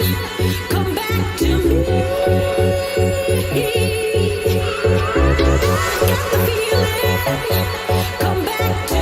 Come back to me. Got the feeling. Come back to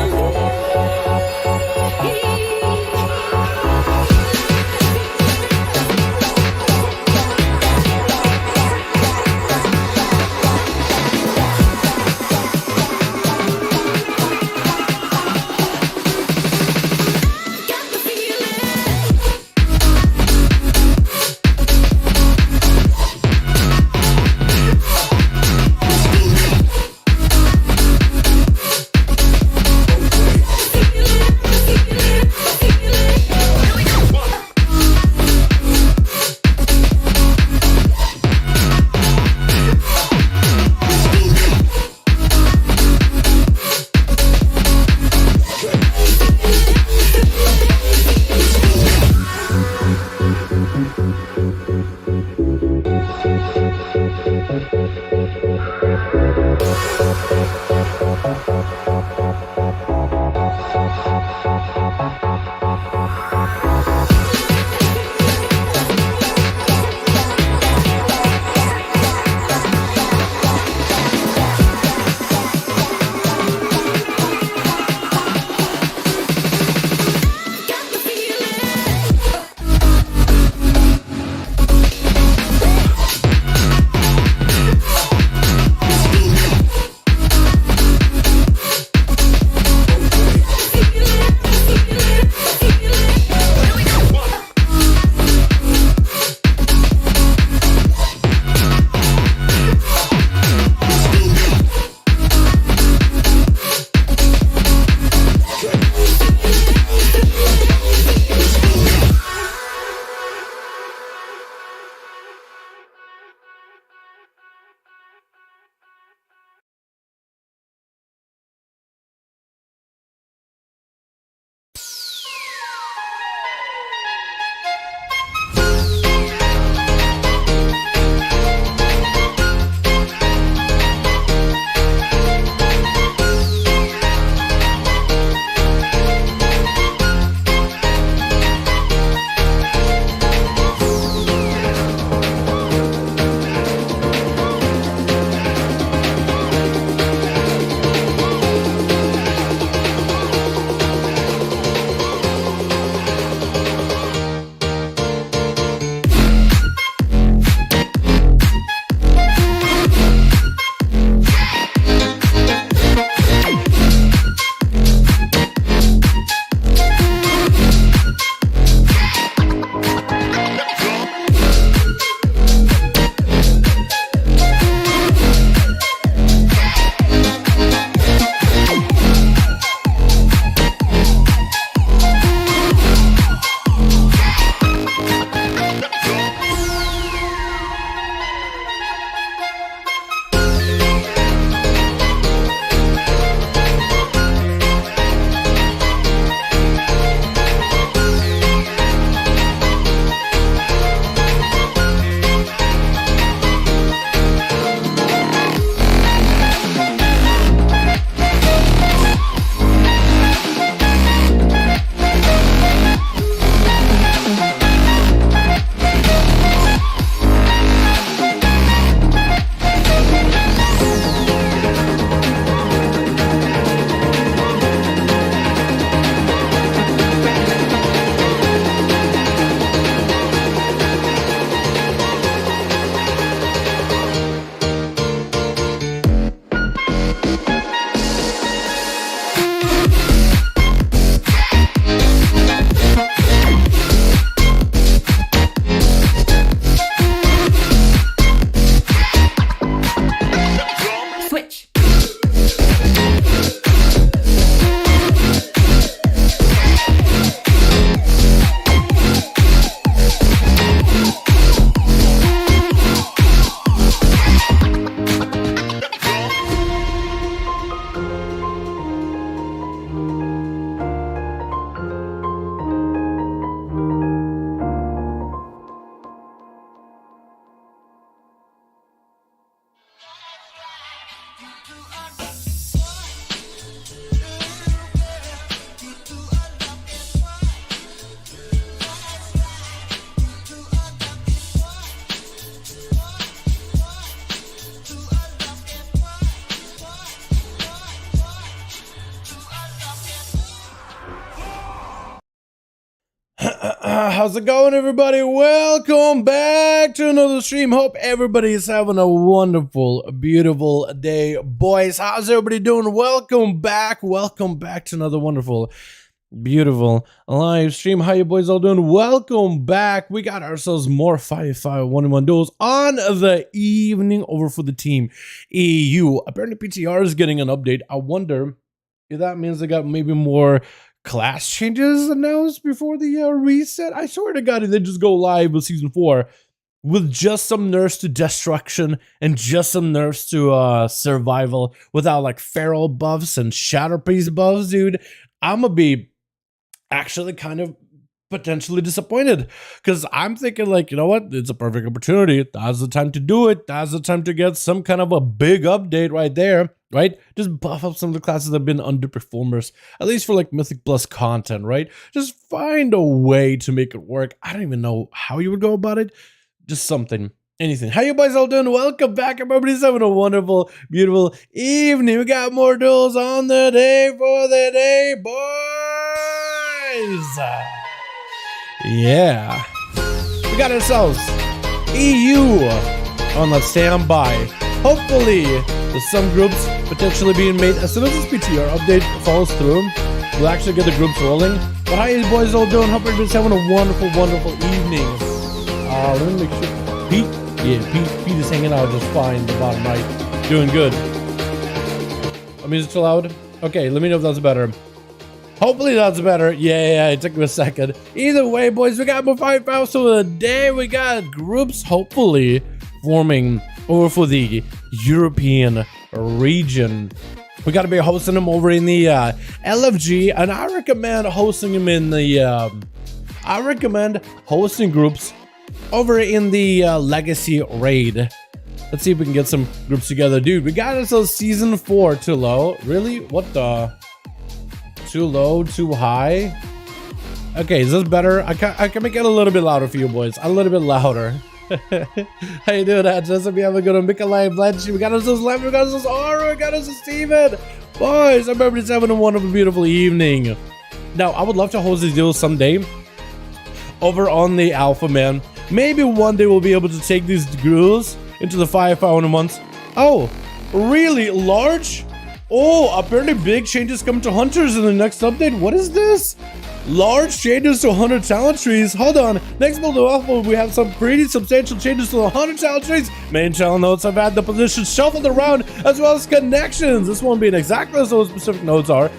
how's it going, everybody? Welcome back to another stream. Hope everybody is having a wonderful, beautiful day. Boys, how's everybody doing? Welcome back to another wonderful, beautiful live stream. How you boys all doing? Welcome back. We got ourselves more 5v5 1v1 duels on the evening over for the team EU. Apparently PTR is getting an update. I wonder if that means they got maybe more class changes announced before the reset. I swear to God, if they just go live with season 4 with just some nerfs to destruction and just some nerfs to survival without like feral buffs and shatter priest buffs, dude, I'm gonna be actually kind of potentially disappointed, because I'm thinking like, you know what, it's a perfect opportunity. That's the time to do it. That's the time to get some kind of a big update right there, right? Just buff up some of the classes that have been underperformers, at least for like Mythic Plus content, right? Just find a way to make it work. I don't even know how you would go about it. Just something, anything. How you guys all doing? Welcome back. Everybody's having a wonderful, beautiful evening. We got more duels on the day for the day, boys. Yeah, we got ourselves EU on the standby. Hopefully, with some groups potentially being made as soon as this PTR update falls through, we'll actually get the groups rolling. But how you boys all doing? Hope everybody's having a wonderful, wonderful evening. Let me make sure. Pete is hanging out just fine in the bottom right. Doing good. My music's too loud? Okay, let me know if that's better. Hopefully that's better. Yeah, it took me a second. Either way, boys, we got more 5v5 so today. We got groups hopefully forming over for the European region. We got to be hosting them over in the LFG, and I recommend hosting them in the I recommend hosting groups over in the Legacy raid. Let's see if we can get some groups together. Dude, we got ourselves season 4 too low. Really? What the? Too low, too high. Okay, is this better? I can make it a little bit louder for you boys. A little bit louder. How you doing, Just if you have a good one, make a live legend. We got us this Lem, we got us this Aura, we got us this Steven. Boys, I'm everybody's having a wonderful, beautiful evening. Now, I would love to host these deals someday over on the Alpha, man. Maybe one day we'll be able to take these duels into the 5v5 months. Oh, really large? Oh, apparently big changes come to hunters in the next update. What is this? Large changes to 100 talent trees. Hold on. Next build of Alpha, we have some pretty substantial changes to the 100 talent trees. Main channel nodes have had the positions shuffled around, as well as connections. This won't be exactly as those specific nodes are.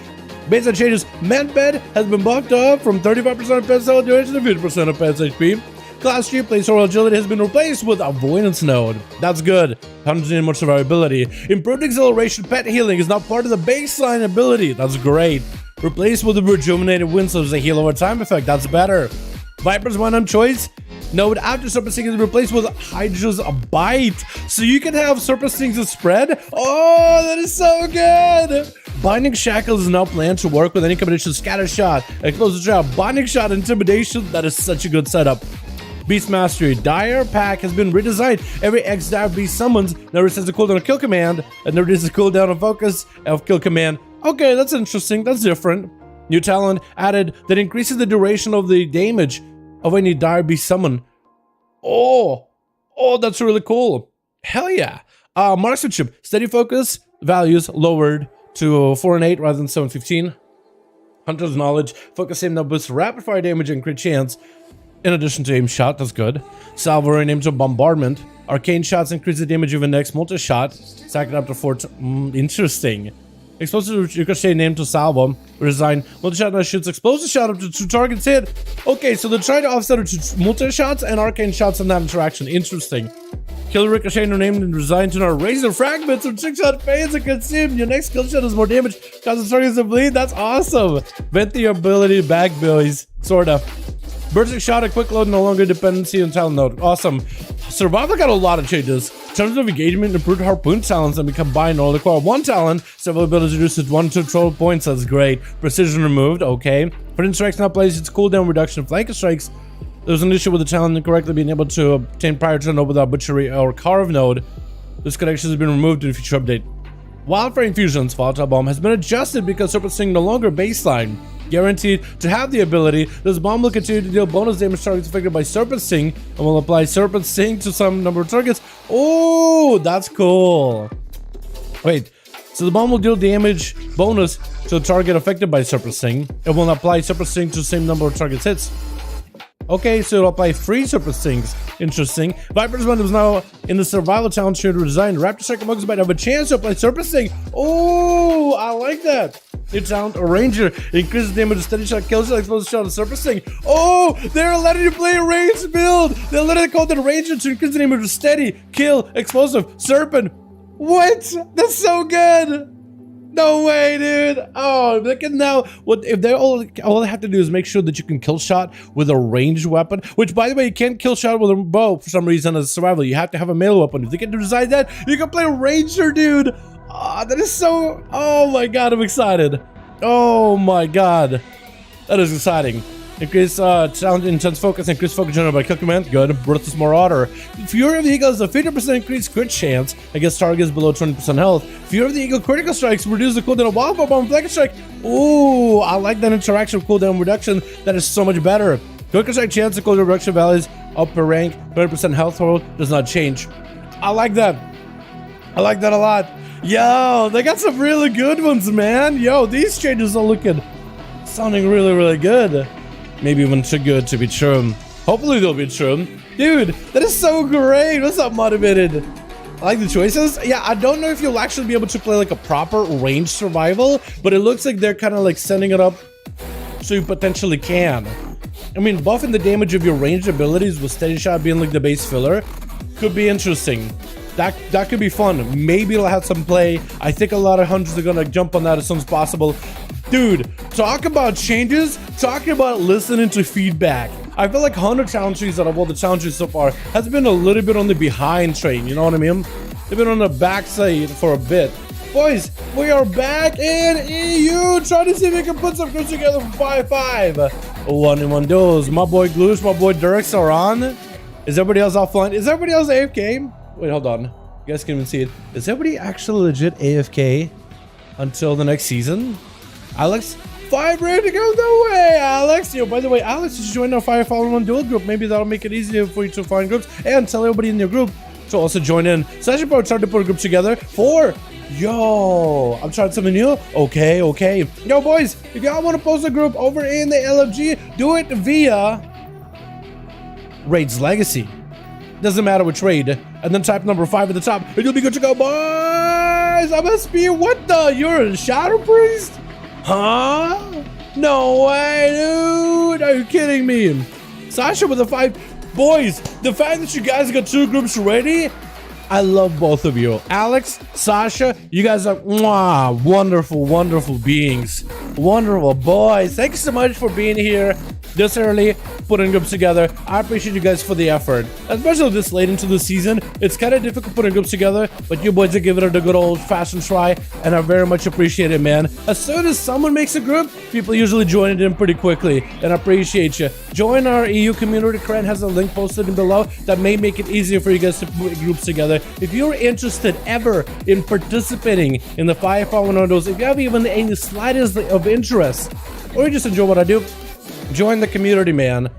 Based on changes, Ment Bed has been buffed up from 35% of pets health duration to 50% of pets HP. Class 3 placeholder agility has been replaced with avoidance node. That's good. Hunters need much survivability. Improved acceleration pet healing is now part of the baseline ability. That's great. Replaced with the rejuvenated wind, so there's a heal over time effect. That's better. Viper's one-time choice node after Serpent Sting is replaced with Hydra's Bite, so you can have Serpent Stings to spread. Oh, that is so good. Binding Shackles is now planned to work with any combination of Scatter Shot, Explosive Trap, Binding Shot, Intimidation. That is such a good setup. Beast Mastery. Dire Pack has been redesigned. Every X Dire Beast summons now resets the cooldown of Kill Command, and there is a cooldown of Focus of Kill Command. Okay, that's interesting. That's different. New talent added that increases the duration of the damage of any Dire Beast summon. Oh, that's really cool. Hell yeah. Marksmanship. Steady Focus values lowered to 4 and 8 rather than 7 and 15. Hunter's Knowledge. Focus aim now boosts rapid fire damage and crit chance. In addition to aim shot, that's good. Salvo aimed to bombardment. Arcane shots increase the damage of the next multi-shot. Stack it up to 4. Interesting. Explosive ricochet named to salvo. Resign. Multi-shot now shoots explosive shot up to 2 targets hit. Okay, so they're trying to offset it to multi-shots and arcane shots in that interaction. Interesting. Kill ricochet named and resigned to now razor fragments or 6-shot fades and consume. Your next kill shot does more damage. Causes targets to bleed. That's awesome. Vent the ability back, boys. Sorta. Bursting shot, a quick load, no longer dependency on talent node. Awesome. Survival got a lot of changes. In terms of engagement, improved harpoon talents and we combine all acquire 1 talent. Several abilities reduces 1 to 12 points. That's great. Precision removed. Okay. Putting strikes now plays its cooldown reduction of flank strikes. There's an issue with the talent incorrectly being able to obtain prior to node without butchery or carve node. This connection has been removed in a future update. Wildfire Infusion's Volatile Bomb has been adjusted because Serpent Sting no longer baseline. Guaranteed to have the ability, this bomb will continue to deal bonus damage to targets affected by Serpent Sting and will apply Serpent Sting to some number of targets. Oh, that's cool. Wait, so the bomb will deal damage bonus to a target affected by Serpent Sting. It will apply Serpent Sting to the same number of targets hits. Okay, so it'll apply 3 Serpent Stings. Interesting. Viper's Bond is now in the survival challenge to design. Raptor Striker Mugs might have a chance to apply Serpent Sting. Oh, I like that. New talent, a Ranger. Increases damage to steady shot, kills shot, explosive shot, and Serpent Sting. Oh, they're letting you play a ranged build. They're literally called the Ranger to increase the damage to steady, kill, explosive, serpent. What? That's so good. No way, dude. Oh, look at now. What if they all they have to do is make sure that you can kill shot with a ranged weapon, which by the way, you can't kill shot with a bow for some reason as a survival. You have to have a melee weapon. If they can decide that, you can play a Ranger, dude. Oh, that is so, oh my god, I'm excited. Oh my god. That is exciting. Increase challenge, intense focus, increase focus generated by kill command. Good. Breathless Marauder. Fury of the Eagle has a 50% increased crit chance against targets below 20% health. Fury of the Eagle critical strikes reduce the cooldown of wildfire bomb flank strike. Ooh, I like that interaction with cooldown reduction. That is so much better. Quick strike chance of cooldown reduction values up per rank. 20% health roll does not change. I like that. I like that a lot. Yo, they got some really good ones, man. Yo, these changes are looking, sounding really, really good. Maybe even too good to be true. Hopefully they'll be true. Dude, that is so great. What's up, Motivated? I like the choices. Yeah, I don't know if you'll actually be able to play like a proper range survival, but it looks like they're kind of like setting it up so you potentially can. I mean, buffing the damage of your ranged abilities with steady shot being like the base filler could be interesting. That could be fun. Maybe it'll have some play. I think a lot of hunters are gonna jump on that as soon as possible. Dude, talk about changes, talking about listening to feedback. I feel like Hunter challenges out of all the challenges so far has been a little bit on the behind train, you know what I mean? They've been on the backside for a bit. Boys, we are back in EU, trying to see if we can put some groups together for 5v5 1v1 duels. My boy Gloosh, my boy Dirks are on. Is everybody else offline? Is everybody else AFK? Wait, hold on. You guys can even see it. Is everybody actually legit AFK until the next season? Alex, 5 ready to go? No way, Alex. Yo, by the way, Alex, just join our 5v5 1v1 duel group. Maybe that'll make it easier for you to find groups and tell everybody in your group to also join in. So I should probably try to put a group together for, yo, I'm trying something new. Okay. Yo, boys, if y'all want to post a group over in the LFG, do it via Raid's Legacy. Doesn't matter which raid. And then type number 5 at the top, and you'll be good to go, boys. I must be, what the? You're a Shadow Priest? Huh? No way, dude. Are you kidding me? Sasha with the 5. Boys, the fact that you guys got 2 groups ready, I love both of you. Alex, Sasha, you guys are mwah, wonderful beings. Wonderful boys. Thank you so much for being here this early, putting groups together. I appreciate you guys for the effort, especially this late into the season. It's kind of difficult putting groups together, but you boys are giving it a good old-fashioned try, and I very much appreciate it, man. As soon as someone makes a group, people usually join it in pretty quickly, and I appreciate you. Join our EU community. Karen has a link posted in below that may make it easier for you guys to put groups together. If you're interested ever in participating in the 5v5 1v1 duels, if you have even any slightest of interest, or you just enjoy what I do, join the community, man.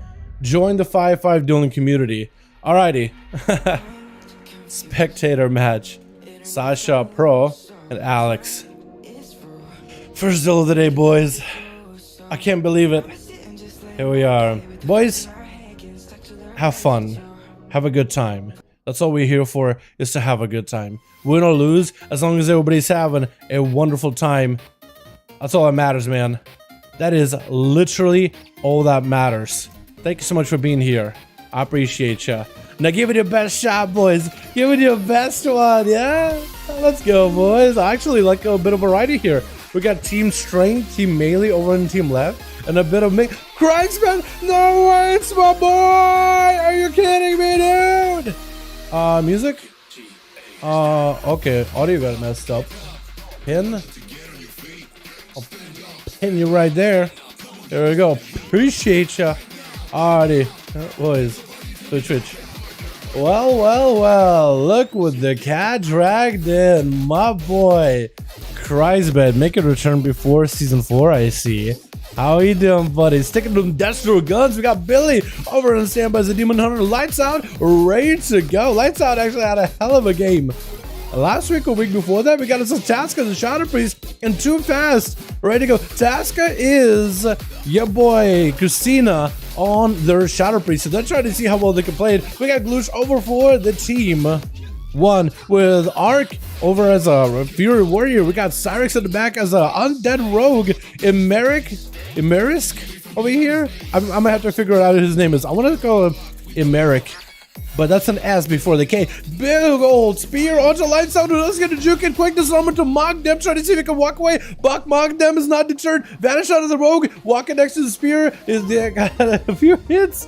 Join the 5v5 dueling community. Alrighty. Spectator match. Sasha Pro and Alex. First duel of the day, boys. I can't believe it. Here we are. Boys, have fun. Have a good time. That's all we're here for, is to have a good time. Win or lose, as long as everybody's having a wonderful time. That's all that matters, man. That is literally all that matters. Thank you so much for being here. I appreciate ya. Now give it your best shot, boys. Give it your best one, yeah? Let's go, boys. I actually like a bit of variety here. We got Team Strength, Team Melee over in Team Left, and a bit of me. Cranksman! No way, it's my boy! Are you kidding me, dude? Music? Okay, audio got messed up. Pin? I'll pin you right there. There we go. Appreciate ya. Alrighty. Boys. Twitch. Well. Look what the cat dragged in. My boy. Kreisbed. Make a return before Season 4, I see. How you doing, buddy? Sticking to them Destro guns. We got Billy over on standby as a Demon Hunter. Lights out, ready to go. Lights out actually had a hell of a game. Last week or week before that, we got us a Tasca, the Shadow Priest, and Too Fast. Ready to go. Tasca is your boy Christina on their Shadow Priest. So they're trying to see how well they can play it. We got Gloosh over for the team one with Ark over as a Fury Warrior. We got Cyrix at the back as a Undead Rogue. Imerisk over here. I'm gonna have to figure out what his name is. I want to call him Imeric, but that's an S before the K. Big old spear onto lights out. Let's get a juke and quick disarmament to Mogdem. Try to see if he can walk away. Buck Mogdem is not deterred. Vanish out of the rogue. Walking next to the spear is got a few hits,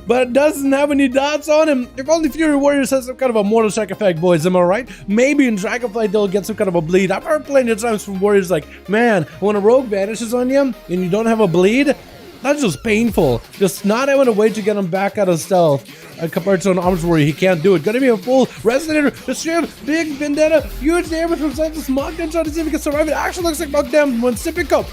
but doesn't have any dots on him. If only Fury Warriors has some kind of a mortal strike effect, boys. Am I right? Maybe in Dragonflight they'll get some kind of a bleed. I've heard plenty of times from Warriors like, man, when a rogue vanishes on you and you don't have a bleed, that's just painful. Just not having a way to get him back out of stealth. Compared to an arms warrior, he can't do it. Gonna be a full resonator. The stream, big vendetta, huge damage from Santos. Mogdem trying to see if he can survive. It actually looks like Mogdem went sipping cup.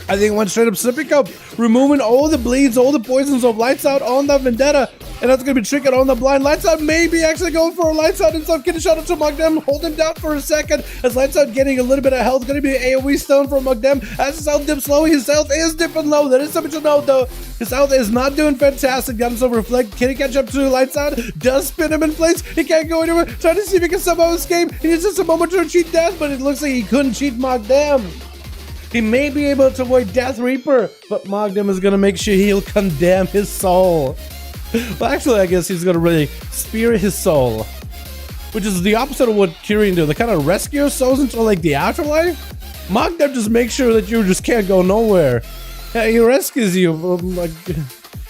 I think it went straight up sipping cup, removing all the bleeds, all the poisons of lights out on the vendetta. And that's gonna be tricking on the blind. Lights out maybe actually going for a lights out himself. Getting shot into Mogdem. Hold him down for a second. As lights out getting a little bit of health. Gonna be an AoE stone from Mogdem. As his health dips low, his health is dipping low. That is something to know though. His health is not doing fantastic. Got himself reflect. Can he catch up to lights out? Does spin him in place. He can't go anywhere. Trying to see if he can somehow escape. He needs just a moment to cheat death, but it looks like he couldn't cheat Mogdem. He may be able to avoid Death Reaper, but Mogdem is gonna make sure he'll condemn his soul. Well, actually, I guess he's gonna really spear his soul, which is the opposite of what Kyrian do. They kind of rescue your souls into like the afterlife. Mogdem just makes sure that you just can't go nowhere. Yeah, he rescues you from like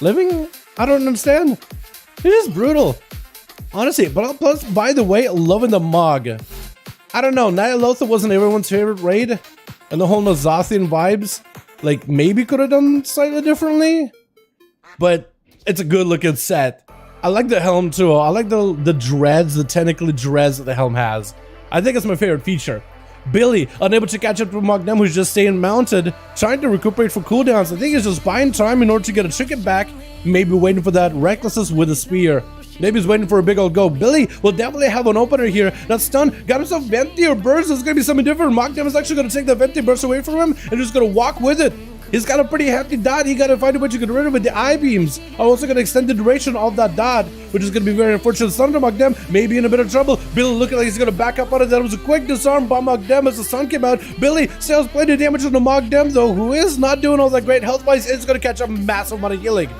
living. I don't understand. It's just brutal, honestly. But plus, by the way, loving the Mog. I don't know. Nyalotha wasn't everyone's favorite raid, and the whole Nazathian vibes, like maybe could have done slightly differently, but it's a good looking set. I like the helm too. I like the dreads, the technically dreads that the helm has. I think it's my favorite feature. Billy, unable to catch up to Mogdem, who's just staying mounted, trying to recuperate for cooldowns. I think he's just buying time in order to get a trinket back, maybe waiting for that recklessness with a spear. Maybe he's waiting for a big old go. Billy will definitely have an opener here. That's stunned. Got himself Venti or Burst. It's going to be something different. Mogdem is actually going to take the Venti Burst away from him and just going to walk with it. He's got a pretty hefty dot. He got to find a way to get rid of it. The I-beams are also going to extend the duration of that dot, which is going to be very unfortunate. Stun to Mogdem may be in a bit of trouble. Billy looking like he's going to back up on it. That was a quick disarm by Mogdem as the sun came out. Billy sails plenty of damage on the Mogdem, though, who is not doing all that great health-wise. It's going to catch a massive amount of healing.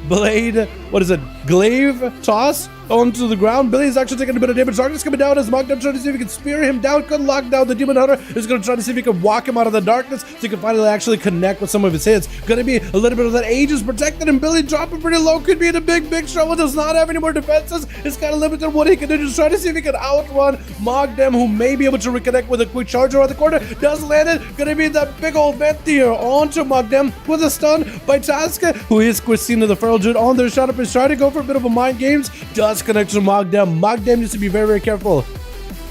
Blade, what is it? Glaive toss onto the ground. Billy is actually taking a bit of damage. Darkness coming down as Mogdem trying to see if he can spear him down. Couldn't lock down the Demon Hunter. Is going to try to see if he can walk him out of the darkness so he can finally actually connect with some of his hits. Going to be a little bit of that Aegis protected, and Billy dropping pretty low. Could be in a big trouble. Does not have any more defenses. It's kind of limited what he can do. Just try to see if he can outrun Mogdem, who may be able to reconnect with a quick charge around the corner. Does land it. Going to be that big old Ventier onto Mogdem with a stun by Tasca, who is Christina the Feral Dude on their shot up. Is trying to go for a bit of a mind games. Does connect to Mogdem. Mogdem needs to be very, very careful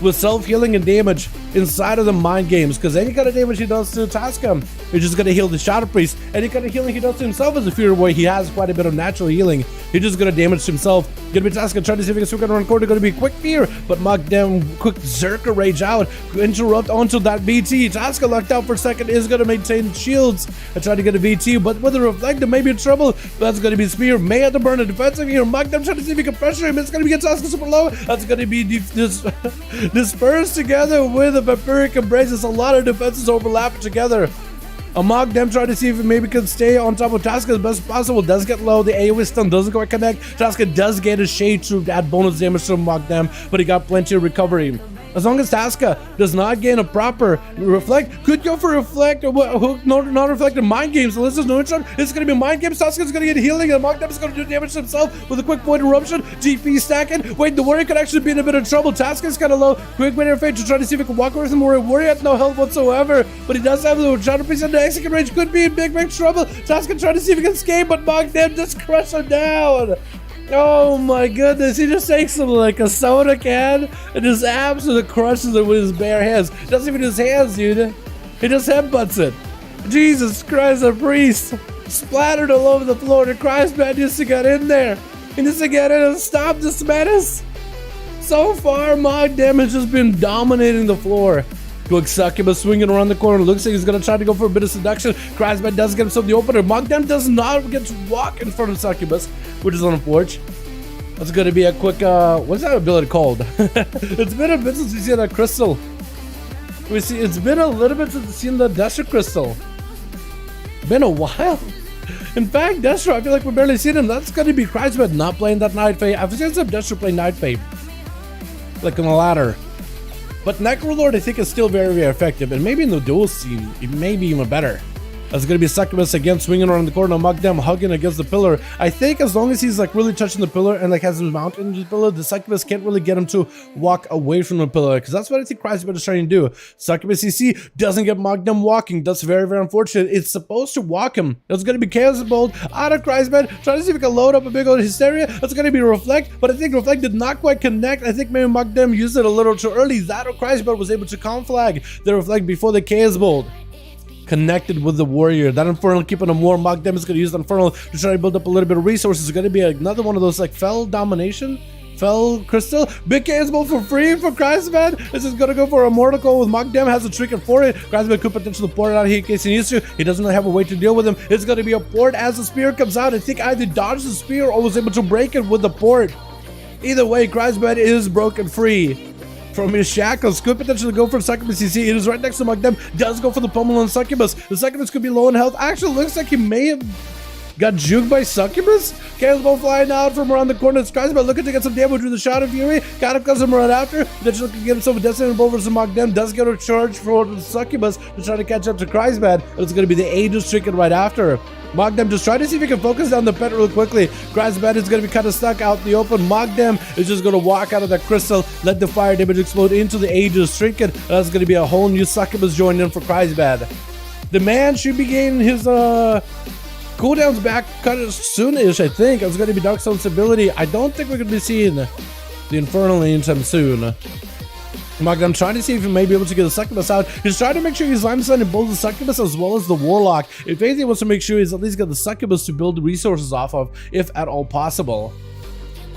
with self-healing and damage inside of the mind games, because any kind of damage he does to Tascam is just going to heal the Shadow Priest. Any kind of healing he does to himself as a Fury Boy, he has quite a bit of natural healing. He's just going to damage himself. Going to be Tascam trying to see if he can swing around corner. Going to be quick fear, but Mogdem quick Zerker rage out, interrupt onto that VT. Tascam locked out for a second, is going to maintain shields and try to get a VT, but with a reflector, maybe in trouble. That's going to be Spear. May have to burn a defensive here. Mogdem trying to see if he can pressure him. It's going to be Tascam super low. That's going to be dispersed together with a Vampiric Embrace. There's a lot of defenses overlapping together. A Mogdem trying to see if he maybe can stay on top of Tasca as best as possible. Does get low. The AoE stun doesn't quite connect. Tasca does get a shade to add bonus damage to Mogdem, but he got plenty of recovery. As long as Tasca does not gain a proper reflect, could go for reflect or not reflected mind games. Unless there's no interrupt, it's going to be mind games. Tasca is going to get healing, and Mogdem is going to do damage to himself with a quick point eruption. GP stacking. Wait, the warrior could actually be in a bit of trouble. Tasca is kind of low. Quick point fate to try to see if he can walk away from the warrior. Warrior has no health whatsoever, but he does have the Shadow Priest in the execute range. Could be in big trouble. Tasca trying to see if he can escape, but Mogdem just crush him down. Oh my goodness, he just takes him like a soda can and just absolutely crushes it with his bare hands. Doesn't even use hands, dude. He just headbutts it. Jesus Christ, a priest splattered all over the floor. The Christ man needs to get in there. He needs to get in and stop this menace. So far, Mogdem has just been dominating the floor. Quick Succubus swinging around the corner. Looks like he's going to try to go for a bit of seduction. Chrisman does get himself the opener. Mogdem does not get to walk in front of Succubus, which is unfortunate. That's going to be a quick, what's that ability called? It's been a bit since we've seen that crystal. It's been a little bit since we've seen the Desert Crystal. Been a while. In fact, Destro, I feel like we've barely seen him. That's going to be Chrisman not playing that Night Fae. I've seen some Destro play Night Fae, like on the ladder. But Necrolord, I think, is still very, very effective. And maybe in the duel scene, it may be even better. That's going to be Succubus again, swinging around the corner. Mogdem hugging against the pillar. I think as long as he's like really touching the pillar and like has his mount into the pillar, the Succubus can't really get him to walk away from the pillar. Because that's what I think Chrisman is trying to do. Succubus CC doesn't get Mogdem walking. That's very, very unfortunate. It's supposed to walk him. It's going to be Chaos Bolt out of Chrisman. Trying to see if we can load up a big old Hysteria. That's going to be Reflect. But I think Reflect did not quite connect. I think maybe Mogdem used it a little too early. That or Chrisman was able to conflag the Reflect before the Chaos Bolt connected with the warrior. That Infernal keeping him warm. Mogdem is going to use the Infernal to try to build up a little bit of resources. It's going to be another one of those like Fell Domination, Fell Crystal. Big Chaos Bolt for free for Chrisman. This is going to go for a Mortal Coil with Mogdem. Has a trinket for it. Chrisman could potentially port it out here in case he needs to. He doesn't have a way to deal with him. It's going to be a port as the spear comes out. I think either dodged the spear or was able to break it with the port. Either way, Chrisman is broken free from his shackles. Could potentially go for Succubus CC. It is right next to Mogdem. Does go for the pummel on Succubus. The Succubus could be low in health. Actually, looks like he may have got juked by Succubus. Chaos Ball flying out from around the corner. It's Chrisman looking to get some damage with the Shot of Fury. Kind of comes him right after. Potentially can get himself a Destiny Bolt versus Mogdem. Does get a charge for the Succubus to try to catch up to Chrisman. It's going to be the Aegis Trinket right after. Mogdem just trying to see if he can focus down the pet real quickly. Chrisman is going to be kind of stuck out in the open. Mogdem is just going to walk out of that crystal, let the fire damage explode into the Aegis Trinket. That's going to be a whole new Succubus joining in for Chrisman. The man should be gaining his cooldowns back kind of soonish, I think. It's going to be Darkstone's ability. I don't think we're going to be seeing the Infernal anytime soon. Mogdem trying to see if he may be able to get the Succubus out. He's trying to make sure he's limestone in both the Succubus as well as the Warlock. If anything, he wants to make sure he's at least got the Succubus to build resources off of, if at all possible.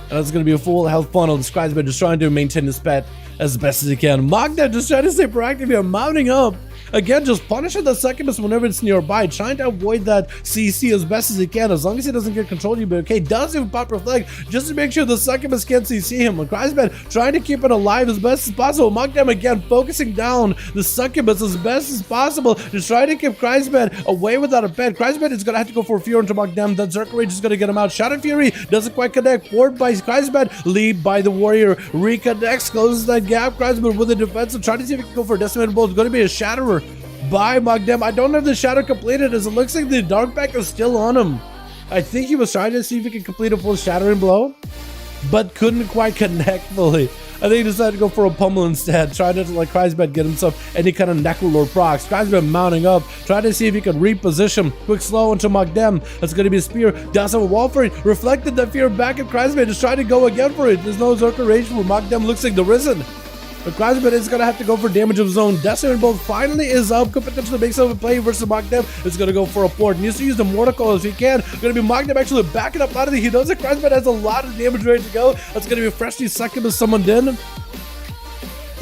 And that's going to be a full health funnel. This guy's been just trying to maintain his pet as best as he can. Mogdem just trying to stay proactive here, mounting up. Again, just punishing the Succubus whenever it's nearby, trying to avoid that CC as best as he can. As long as he doesn't get control, you'll be okay. Does even pop Reflect just to make sure the Succubus can't CC him. And Chrisman trying to keep it alive as best as possible. Mogdem again focusing down the Succubus as best as possible, just trying to keep Chrisman away without a pet. Chrisman is going to have to go for a Fury into Mogdem. That Zerker Rage is going to get him out. Shadow Fury doesn't quite connect. Port by Chrisman, lead by the Warrior. Reconnects, closes that gap. Chrisman with the defensive, trying to see if he can go for a Decimated Bolt. It's going to be a Shatterer by Mogdem. I don't know if the shadow completed, as it looks like the Dark Pack is still on him. I think he was trying to see if he could complete a full Shattering Blow, but couldn't quite connect fully. I think he decided to go for a pummel instead, trying to let Chrisman get himself any kind of Necrolord procs. Chrisman mounting up, trying to see if he can reposition. Quick slow into Mogdem. That's going to be a spear. Does have a wall for it. Reflected the fear back at Chrisman, just trying to go again for it. There's no Zerker Rage for Mogdem. Looks like the Risen. But Chrisman is going to have to go for damage of his own. Destiny Bolt finally is up. Could potentially make some of a play versus Mogdem. It's going to go for a port. Needs to use the Mortal Coil if he can. Going to be Mogdem actually backing up out of the heat. He knows that Chrisman has a lot of damage ready to go. That's going to be a freshly Succubus summoned in.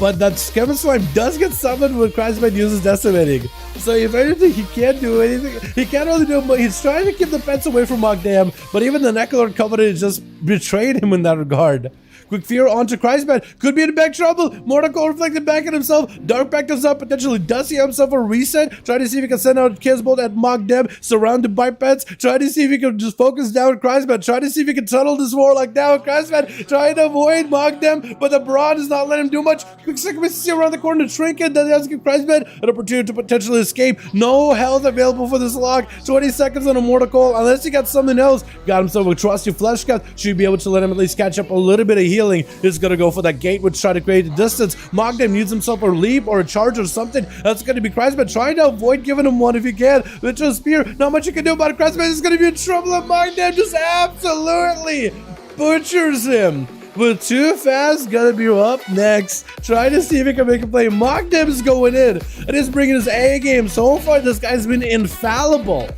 But that Skeleton Slime does get summoned when Chrisman uses Decimating. So if anything, he can't do anything. He can't really do it, but he's trying to keep the pets away from Mogdem. But even the Necrolord Covenant just betrayed him in that regard. Quick Fear onto Chrisman. Could be in big trouble. Mortal Coil reflected back at himself. Dark Pack goes up. Potentially does he himself a reset. Trying to see if he can send out Chaos Bolt at Mogdem. Surrounded by pets. Trying to see if he can just focus down Chrisman. Trying to see if he can tunnel this Warlock down. Chrisman trying to avoid Mogdem, but the Brawn does not let him do much. Quick Succubus around the corner. Trinket does give Chrisman an opportunity to potentially escape. No health available for this lock. 20 seconds on a Mortal Coil. Unless he got something else. Got himself a trusty Flesh Cut. Should be able to let him at least catch up a little bit of healing. Is going to go for that gate, which try to create a distance. Mogdem needs himself a leap or a charge or something. That's going to be Chrisman trying to avoid giving him one if he can. With a spear, not much you can do about it. Chrisman is going to be in trouble, and Mogdem just absolutely butchers him. But Too Fast gonna be up next. Try to see if he can make a play. Mogdem is going in. And he's bringing his A game. So far, this guy's been infallible.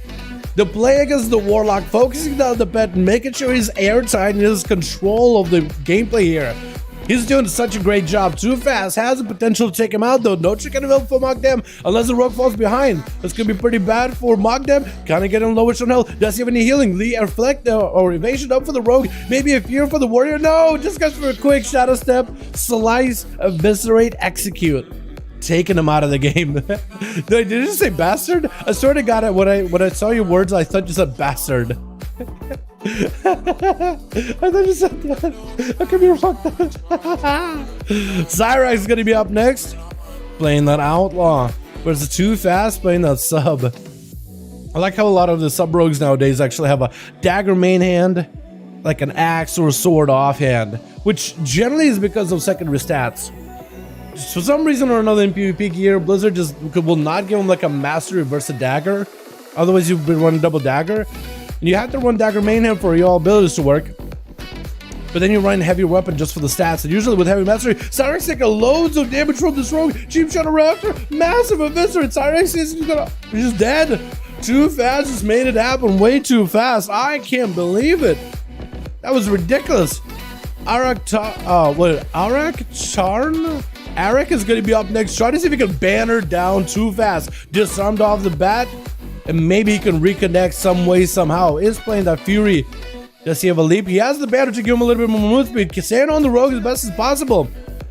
The play against the Warlock, focusing down the pet, making sure he's airtight and he has control of the gameplay here. He's doing such a great job. Too Fast has the potential to take him out though. No chicken available for Mogdem unless the rogue falls behind. That's gonna be pretty bad for Mogdem. Kinda getting lowish on health. Does he have any healing? The reflect or evasion up for the rogue. Maybe a fear for the warrior. No, just goes for a quick shadow step. Slice, eviscerate, execute. Taking him out of the game. Did you just say bastard? I sort of got it when I saw your words. I thought you said bastard. I thought you said that. I could be wrong. Zyrax is gonna be up next, playing that outlaw. Whereas the Too Fast playing that sub. I like how a lot of the sub rogues nowadays actually have a dagger main hand, like an axe or a sword offhand, which generally is because of secondary stats. For some reason or another in PvP gear, Blizzard just will not give him like a mastery versus a dagger. Otherwise, you've been running double dagger. And you have to run dagger main hand for your abilities to work. But then you run heavy weapon just for the stats. And usually with heavy mastery, Cyrex taking loads of damage from this rogue. Cheap Shadow Raptor, massive eviscerate. Cyrex is just dead. Too Fast just made it happen way too fast. I can't believe it. That was ridiculous. Arak Charn? Arak is going to be up next. Try to see if he can banner down Too Fast. Disarmed off the bat. And maybe he can reconnect some way, somehow. Is playing that Fury. Does he have a leap? He has the banner to give him a little bit more move speed. Staying on the rogue as best as possible.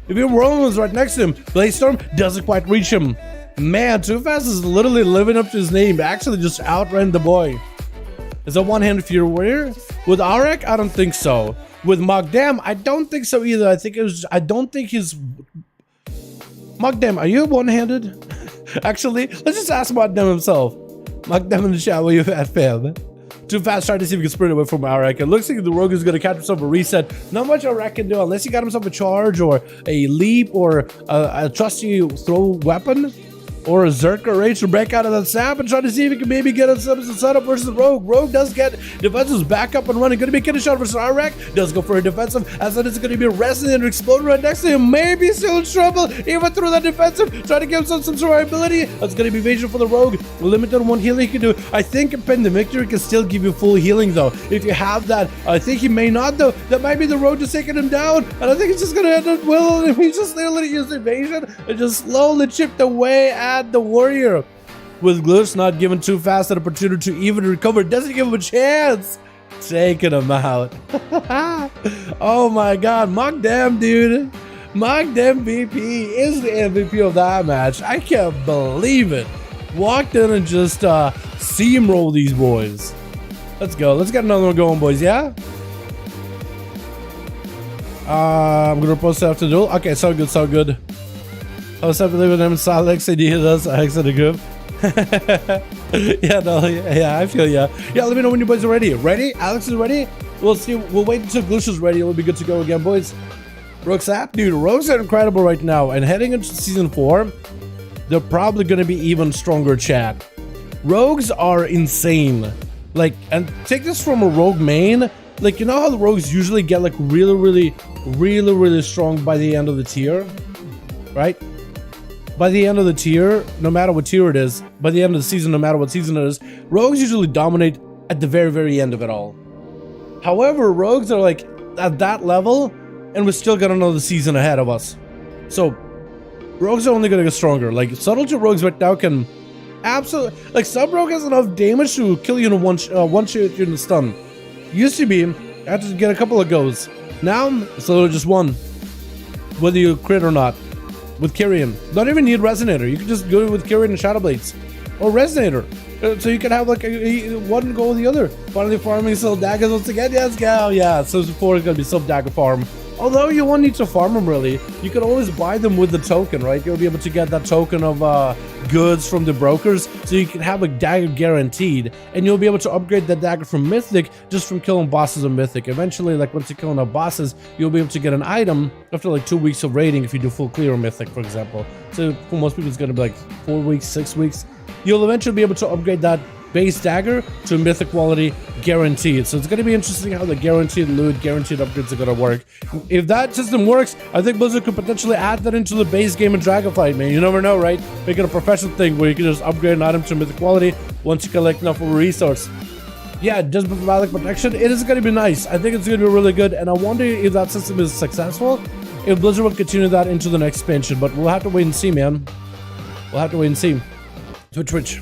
If your Roland was right next to him, Blaze Storm doesn't quite reach him. Man, Too Fast is literally living up to his name. Actually just outran the boy. Is that one-handed Fury Warrior? With Arak, I don't think so. With Mogdem, I don't think so either. I don't think he's... Mogdem, are you one-handed? Actually, let's just ask Mogdem himself. Mogdem in the chat, what you at, fam? Too Fast, trying to see if he can sprint away from Arak. It looks like the rogue is going to catch himself a reset. Not much Arak can do unless he got himself a charge or a leap or a trusty throw weapon. Or a Zerker Rage to break out of that sap and try to see if he can maybe get himself a setup versus Rogue. Rogue does get defensives back up and running. Going to be getting a shot versus Arak. Does go for a defensive. As that is going to be a Resident Exploder right next to him. Maybe still in trouble. Even through that defensive. Trying to give himself some survivability. That's going to be evasion for the Rogue. Limited on one healing he can do. I think Pen the Victory can still give you full healing though. If you have that. I think he may not though. That might be the Rogue just taking him down. And I think it's just going to end up well. If he just literally used evasion and just slowly chipped away at the warrior. With Glitch not giving Too Fast an opportunity to even recover, doesn't give him a chance. Taking him out. Oh my god, Mogdem, dude. Mogdem VP is the MVP of that match. I can't believe it. Walked in and just steamroll these boys. Let's go. Let's get another one going, boys. Yeah. I'm gonna post it after the duel. Okay, so good, so good. I was happy with them. Alex and does Alex in the group. yeah, I feel yeah. Yeah, let me know when you boys are ready. Ready? Alex is ready? We'll see. We'll wait until Glitch is ready. We'll be good to go again, boys. Rogue's app, dude. Rogues are incredible right now. And heading into season 4, they're probably going to be even stronger, chat. Rogues are insane. Like, and take this from a rogue main. Like, you know how the rogues usually get like really strong by the end of the tier? Right? By the end of the tier, no matter what tier it is, by the end of the season, no matter what season it is, rogues usually dominate at the very end of it all. However, rogues are like at that level, and we still got another season ahead of us. So, rogues are only gonna get stronger. Like, subtlety rogues right now can absolutely, like, sub rogue has enough damage to kill you in one shot in the stun. Used to be, you had to get a couple of goes. Now, it's literally just one, whether you crit or not. With Kyrian, don't even need Resonator. You can just go with Kyrian and Shadow Blades, or Resonator, so you can have like one go with the other. Finally farming Silk Daggers once again. Yes, go. Yeah, so 4 is gonna be Silk Dagger farm. Although you won't need to farm them really, you can always buy them with the token, right? You'll be able to get that token of goods from the brokers, so you can have a dagger guaranteed, and you'll be able to upgrade that dagger from Mythic just from killing bosses of Mythic. Eventually, like once you kill enough bosses, you'll be able to get an item after like 2 weeks of raiding if you do full clear Mythic, for example. So for most people, it's gonna be like 4 weeks, 6 weeks. You'll eventually be able to upgrade that base dagger to mythic quality guaranteed. So it's going to be interesting how the guaranteed loot, guaranteed upgrades are going to work. If that system works, I think Blizzard could potentially add that into the base game in Dragonflight, man. You never know, right? Make it a professional thing where you can just upgrade an item to mythic quality once you collect enough of a resource. Yeah, just for Valak protection, it is going to be nice. I think it's going to be really good, and I wonder if that system is successful, if Blizzard will continue that into the next expansion, but we'll have to wait and see, man. We'll have to wait and see. Twitch.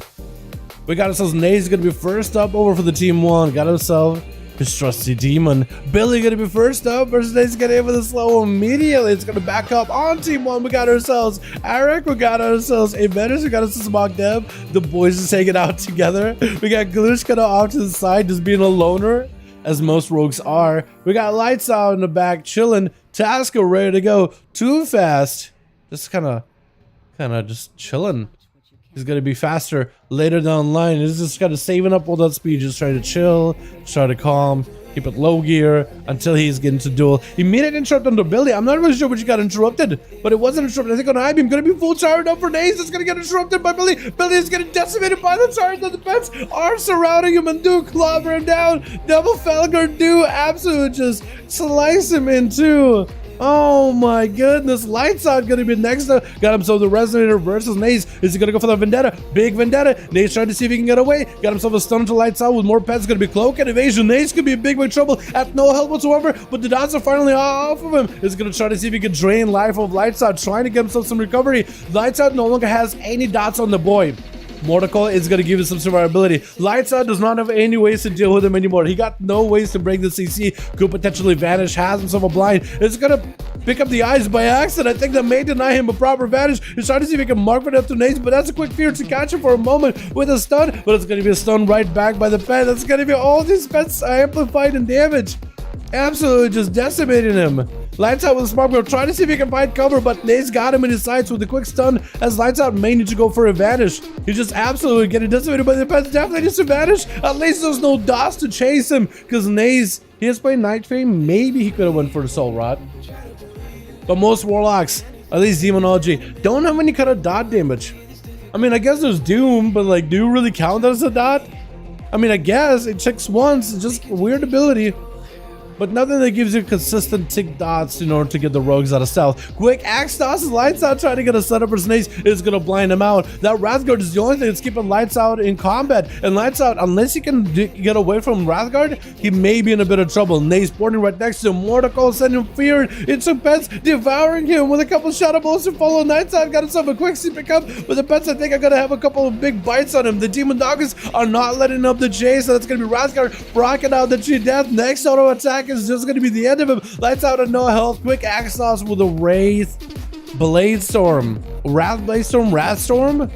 We got ourselves Naze going to be first up over for the Team 1. Got ourselves his trusty demon. Billy going to be first up versus Naze getting in with a slow immediately. It's going to back up on Team 1. We got ourselves Eric. We got ourselves Aventus. We got ourselves Mock Dev. The boys just hanging out together. We got Gloosh kind of off to the side, just being a loner, as most rogues are. We got Lights Out in the back, chilling. Tasker ready to go. Too fast. Just kind of just chilling. He's gonna be faster later down the line. He's just kind of saving up all that speed, just trying to chill, try to calm, keep it low gear until he's getting to duel. Immediate interrupt on the Billy. I'm not really sure which got interrupted, but it wasn't interrupted. I think on I-beam gonna be full tired up for Naze. It's gonna get interrupted by Billy. Billy is getting decimated by the turret. The defense are surrounding him and do clobber him down. Double Felger do absolutely just slice him in two. Oh my goodness, Lights Out gonna be next up. Got himself the Resonator versus Naze. Is he gonna go for the Vendetta? Big Vendetta. Naze trying to see if he can get away. Got himself a stun to Lights Out with more pets. Gonna be Cloak and Evasion. Naze could be in big trouble at no help whatsoever, but the dots are finally off of him. Is gonna try to see if he can drain life of Lights Out, trying to get himself some recovery. Lights Out no longer has any dots on the boy. Mortal is going to give him some survivability. Lights Out does not have any ways to deal with him anymore. He got no ways to break the CC. Could potentially vanish. Has himself a blind. It's going to pick up the eyes by accident. I think that may deny him a proper vanish. He's trying to see if he can mark for to Naze, but that's a quick fear to catch him for a moment with a stun. But it's going to be a stun right back by the pet. That's going to be all these pets amplified in damage. Absolutely just decimating him. Lights Out with a smart girl, trying to see if he can find cover, but Naze got him in his sights with a quick stun, as Lights Out may need to go for a vanish. He's just absolutely getting decimated by the pets. Definitely needs to vanish. At least there's no dots to chase him, because Naze, he is playing Night Fame. Maybe he could have went for the Soul Rod. But most Warlocks, at least Demonology, don't have any kind of dot damage. I mean, I guess there's Doom, but like, do you really count that as a dot? I mean, I guess it checks once. It's just a weird ability. But nothing that gives you consistent tick dots in order to get the rogues out of stealth. Quick axe toss, Lights Out trying to get a setup for Naze is going to blind him out. That Wrathguard is the only thing that's keeping Lights Out in combat. And Lights Out, unless he can get away from Wrathguard, he may be in a bit of trouble. Naze porting right next to him. Mortal sending fear into pets, devouring him with a couple shadow balls to follow. Lights Out got himself a quick CP up, but the pets I think are going to have a couple of big bites on him. The Demon Doggers are not letting up the chase, so that's going to be Wrathguard rocking out the tree death. Next auto attack is just going to be the end of him. Lights Out at no health. Quick axe toss with a Wraith Blade Storm. Blade Storm? Wrath Storm?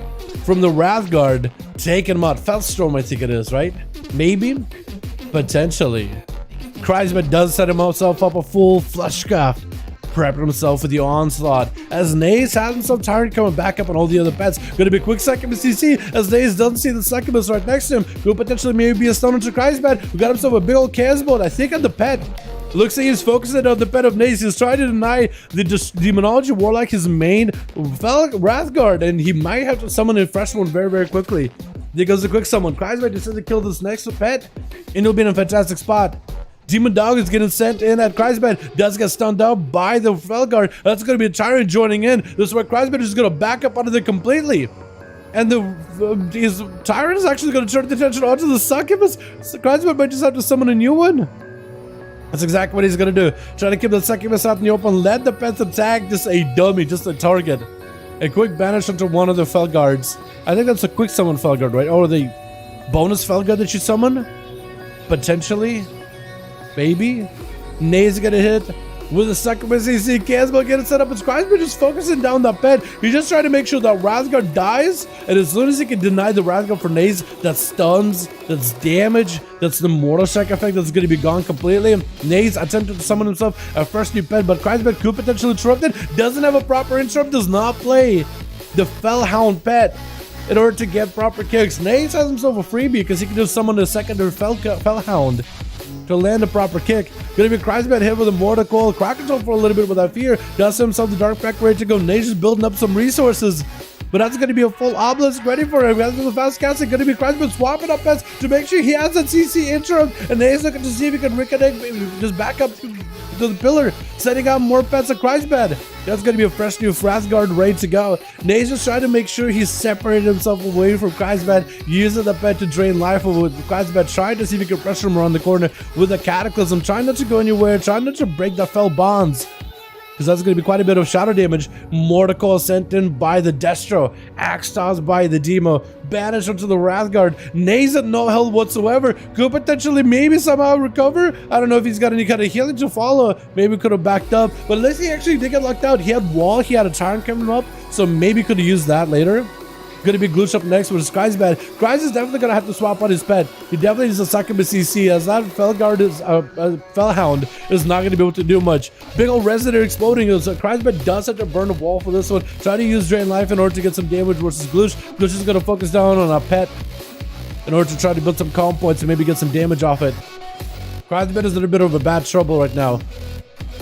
From the Wrathguard. Taking him out. Felstorm, I think it is, right? Maybe? Potentially. Kreisman does set himself up a full Flushcraft. Prepping himself for the onslaught. As Naze has himself tired coming back up on all the other pets. Gonna be a quick Succubus CC as Naze doesn't see the Succubus right next to him. Could potentially maybe be a stun into Kreisman, who got himself a big old Casbolt, I think on the pet. Looks like he's focusing on the pet of Naze. He's trying to deny the Demonology Warlock his main Wrathguard, and he might have to summon a fresh one very, very quickly. There goes the quick summon. Kreisman decides to kill this next pet, and he'll be in a fantastic spot. Demon Dog is getting sent in at Kreisman. Does get stunned out by the Felguard. That's going to be a Tyrant joining in. This is where Kreisman is going to back up out of it completely. And his Tyrant is actually going to turn the attention onto the Succubus. So Kreisman might just have to summon a new one. That's exactly what he's going to do. Try to keep the Succubus out in the open. Let the pets attack. Just a dummy, just a target. A quick banish onto one of the Felguards. I think that's a quick summon Felguard, right? Or the bonus Felguard that you summon? Potentially. Maybe. Naze gonna hit with a Succubus CC. Casbo getting set up. It's Kreisman just focusing down the pet. He's just trying to make sure that Wrathguard dies. And as soon as he can deny the Wrathguard for Naze, that stuns, that's damage, that's the Mortal Strike effect that's gonna be gone completely. Naze attempted to summon himself a first new pet, but Kreisman could potentially interrupt it. Doesn't have a proper interrupt, does not play the Fellhound pet in order to get proper kicks. Naze has himself a freebie because he can just summon the secondary Fellhound to land a proper kick. Gonna be Kreisman hit with a Mortal Coil. Kraken's for a little bit without fear. Does himself the Dark Pack ready to go. Naze is building up some resources. But that's going to be a full obelisk ready for him. That's the fast casting. Going to be Kreisman swapping up pets to make sure he has that CC interim. And then he's looking to see if he can reconnect, just back up to the pillar, setting out more pets at Kreisbed. That's going to be a fresh new Frostguard ready to go. Nate's just trying to make sure he's separated himself away from Kreisbed, using the pet to drain life with Kreisbed, trying to see if he can pressure him around the corner with a Cataclysm, trying not to go anywhere, trying not to break the fell bonds. Because that's going to be quite a bit of shadow damage. Mortical sent in by the Destro. Axe tossed by the Demo. Banished onto the Wrathguard. Naze at no health whatsoever. Could potentially maybe somehow recover. I don't know if he's got any kind of healing to follow. Maybe could have backed up. But unless he actually did get locked out. He had wall. He had a Tyrant coming up. So maybe could have used that later. Going to be Gloosh up next with his Kreisbed. Kreis is definitely going to have to swap on his pet. He definitely needs a Succubus CC, as that Felguard is Fellhound is not going to be able to do much. Big old Resident exploding. So Kreisbed does have to burn a wall for this one. Try to use Drain Life in order to get some damage versus Gloosh. Gloosh is going to focus down on a pet in order to try to build some calm points and maybe get some damage off it. Kreisbed is in a bit of a bad trouble right now.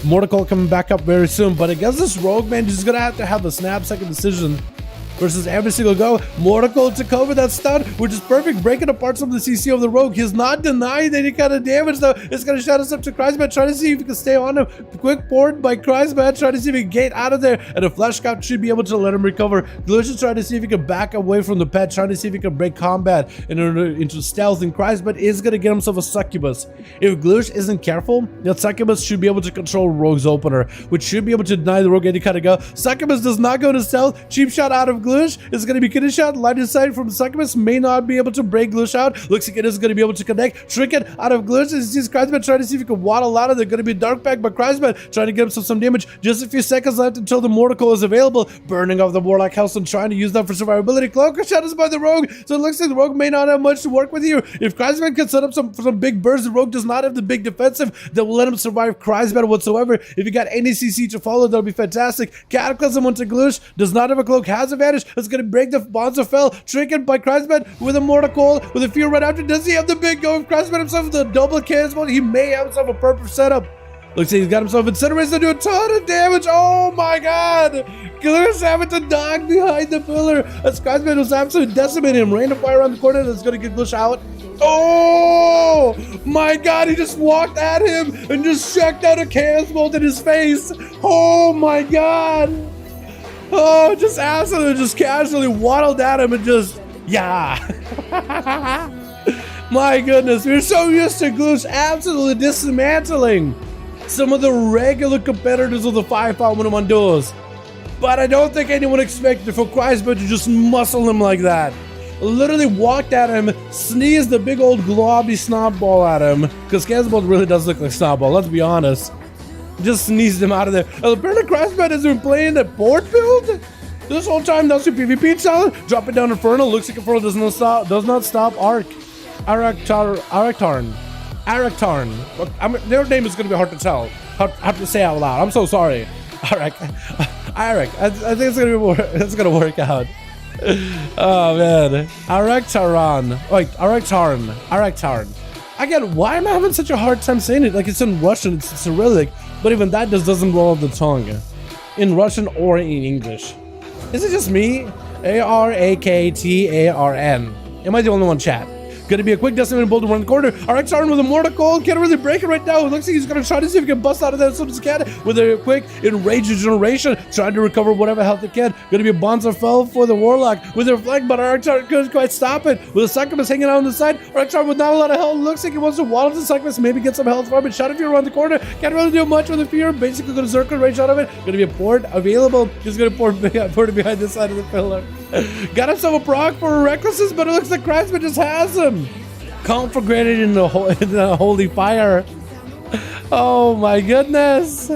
Mortical coming back up very soon, but against this Rogue, man, he's going to have a snap second decision versus every single go. Mortical to cover that stun, which is perfect, breaking apart some of the CC of the Rogue. He's not denying any kind of damage though. It's going to shout us up to Kreisbed, trying to see if he can stay on him. Quick port by Kreisbed, trying to see if he can get out of there, and a Flesh Cap should be able to let him recover. Glitch is trying to see if he can back away from the pet, trying to see if he can break combat into stealth, and Kreisbed is going to get himself a Succubus. If Glitch isn't careful, that Succubus should be able to control Rogue's opener, which should be able to deny the Rogue any kind of go. Succubus does not go to stealth. Cheap shot out of Glitch is going to be kidney shot. Line of sight from Succubus may not be able to break Glitch out. Looks like it is going to be able to connect. Trinket out of Glitch. He sees Kreisbed trying to see if he can waddle out of there. Going to be Dark Pack, but Kreisbed trying to get himself some damage. Just a few seconds left until the Mortical is available. Burning off the Warlock House and trying to use that for survivability. Cloaker shot is by the Rogue, so it looks like the Rogue may not have much to work with here. If Kreisbed can set up some big bursts, the Rogue does not have the big defensive that will let him survive Kreisbed whatsoever. If you got any CC to follow, that'll be fantastic. Cataclysm onto Glitch, does not have a cloak, has advantage. It's going to break the bonds of Fell. Trinket by Kreisbed with a Mortical, with a fear right after. Does he have the big go? If Kreisbed himself with a double cancel, he may have himself a perfect setup. Looks like he's got himself Incinerates to do a ton of damage. Oh my god! Glitch having to dog behind the pillar as Kreisbed was absolutely decimating him. Rain of fire around the corner that's going to get Glitch out. Oh my god, he just walked at him and just checked out a chaos bolt in his face. Oh my god. Oh, just absolutely, just casually waddled at him and just, yeah. My goodness, we're so used to Glitch absolutely dismantling some of the regular competitors of the 5V5 1v1 duels. But I don't think anyone expected for Kreisbed to just muscle him like that. Literally walked at him, sneezed the big old globby snowball at him, because Chaosbolt really does look like snowball, let's be honest. Just sneezed him out of there. Apparently Kreisbed has been playing the port build this whole time. That's your PvP challenge. Drop it down Inferno. Looks like Inferno does not stop Araktarn. Their name is going to be hard to tell. Hard to say out loud. I'm so sorry. Arak. I think it's going to work out. Oh man. Araktarn. Wait, Araktarn. Again, why am I having such a hard time saying it? Like, it's in Russian, it's Cyrillic, but even that just doesn't roll off the tongue in Russian or in English. Is it just me? Araktarn. Am I the only one, chat? Gonna be a quick decimating bolt around the corner. Araktarn with a Mortical. Can't really break it right now. It looks like he's gonna try to see if he can bust out of that as soon as he can. With a quick enraged regeneration, trying to recover whatever health he can. Gonna be a Bonds of Fell for the Warlock with a reflect, but Araktarn couldn't quite stop it. With a Succubus hanging out on the side. Araktarn with not a lot of health. Looks like he wants to waddle the Succubus, maybe get some health from it. Shot of Fear around the corner. Can't really do much with the Fear. Basically gonna circle range out of it. Gonna be a port available. He's gonna port it behind this side of the pillar. Got himself a proc for a Recklessness, but it looks like Kreisbed just has him. Conflagrated in the holy fire. Oh my goodness.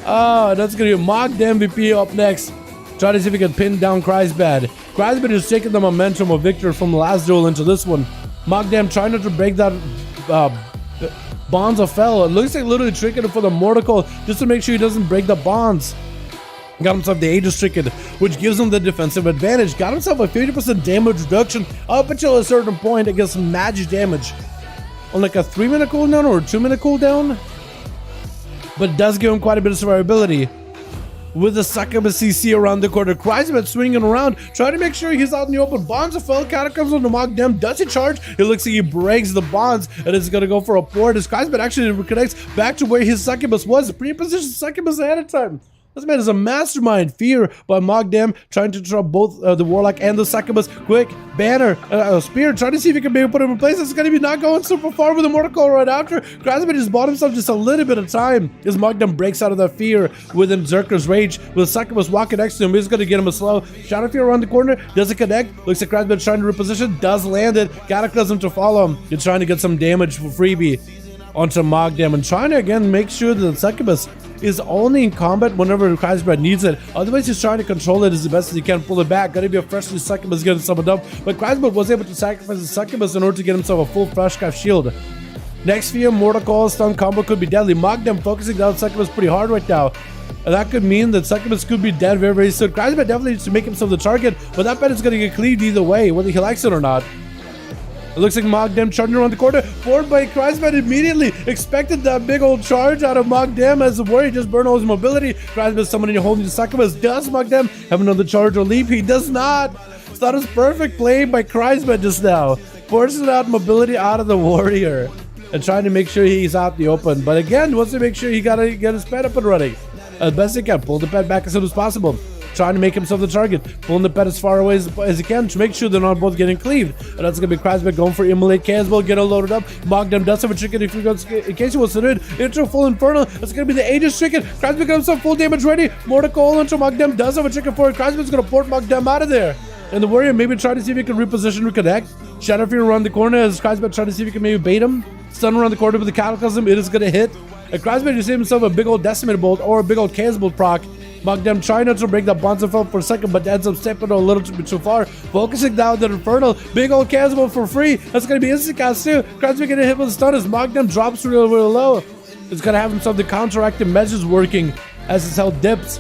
Oh, that's gonna be a mocked MVP up next. Try to see if we can pin down Kreisbed. Kreisbed is taking the momentum of victory from the last duel into this one. Mockdam trying not to break that bonds of Fell. It looks like literally tricking him for the Mortical just to make sure he doesn't break the bonds. Got himself the Aegis Stricken, which gives him the defensive advantage. Got himself a 50% damage reduction up until a certain point against magic damage on like a 3-minute cooldown or a 2-minute cooldown, but it does give him quite a bit of survivability. with the succubus CC around the corner. Kreisman swinging around, trying to make sure he's out in the open. Bonds of fell, catacombs on the Mogdem. Does he charge? It looks like he breaks the bonds and is going to go for a port. As Kreisman actually reconnects back to where his succubus was. The pre-positioned succubus ahead of time. This man is a mastermind. Fear by Mogdem, trying to trap both the Warlock and the Succubus. Quick, banner, spear, trying to see if he can maybe put him in place. It's going to be not going super far with the Mortal Call right after. Krasman just bought himself just a little bit of time as Mogdem breaks out of that fear with Berserker's Rage. With Succubus walking next to him, he's going to get him a slow. Shadow Fear around the corner, doesn't connect. Looks like Krasman trying to reposition, does land it. Cataclysm to follow him. You're trying to get some damage for freebie onto Mogdem and trying to again make sure that the Succubus is only in combat whenever Kreisbrad needs it. Otherwise, he's trying to control it as best as he can, pull it back. Gotta be a freshly Succubus getting summoned up. But Kreisbrad was able to sacrifice his Succubus in order to get himself a full Freshcraft shield. Next fear, Mortal Call, stun combo could be deadly. Mogdem focusing down Succubus pretty hard right now. And that could mean that Succubus could be dead very, very soon. Kreisbrad definitely needs to make himself the target, but that bet is gonna get cleaved either way, whether he likes it or not. It looks like Mogdem charging around the corner. Forward by Kreisman immediately expected that big old charge out of Mogdem as the warrior just burned all his mobility. Kreisman summoning a holding the Succubus. Does Mogdem have another charge or leap? He does not. So that was perfect play by Kreisman just now. Forcing out mobility out of the warrior and trying to make sure he's out in the open. But again, wants to make sure he gotta get his pet up and running. As best he can. Pull the pet back as soon as possible. Trying to make himself the target, pulling the pet as far away as he can to make sure they're not both getting cleaved. And that's going to be Kreisman going for Immolate Caswell, get it loaded up. Mogdem does have a chicken if he goes, in case he wants to do it. Into full Infernal, it's going to be the Aegis chicken. Kreisman got himself full damage ready. Mortal Call into Mogdem does have a chicken for it. Kreisman's going to port Mogdem out of there. And the warrior maybe try to see if he can reposition, reconnect. Shadow Fear around the corner as Kreisman trying to see if he can maybe bait him. Stun around the corner with the Cataclysm, it is going to hit. And Kreisman just saved himself a big old Decimator Bolt or a big old Chaos Bolt proc. Mogdem trying not to break that Bonzafel for a second, but ends up stepping a little bit too far. Focusing down the Infernal. Big old Chasm for free. That's going to be instant cast too. Kreisman getting hit with a stun as Mogdem drops real low. It's going to have himself the counteractive measures working as his health dips.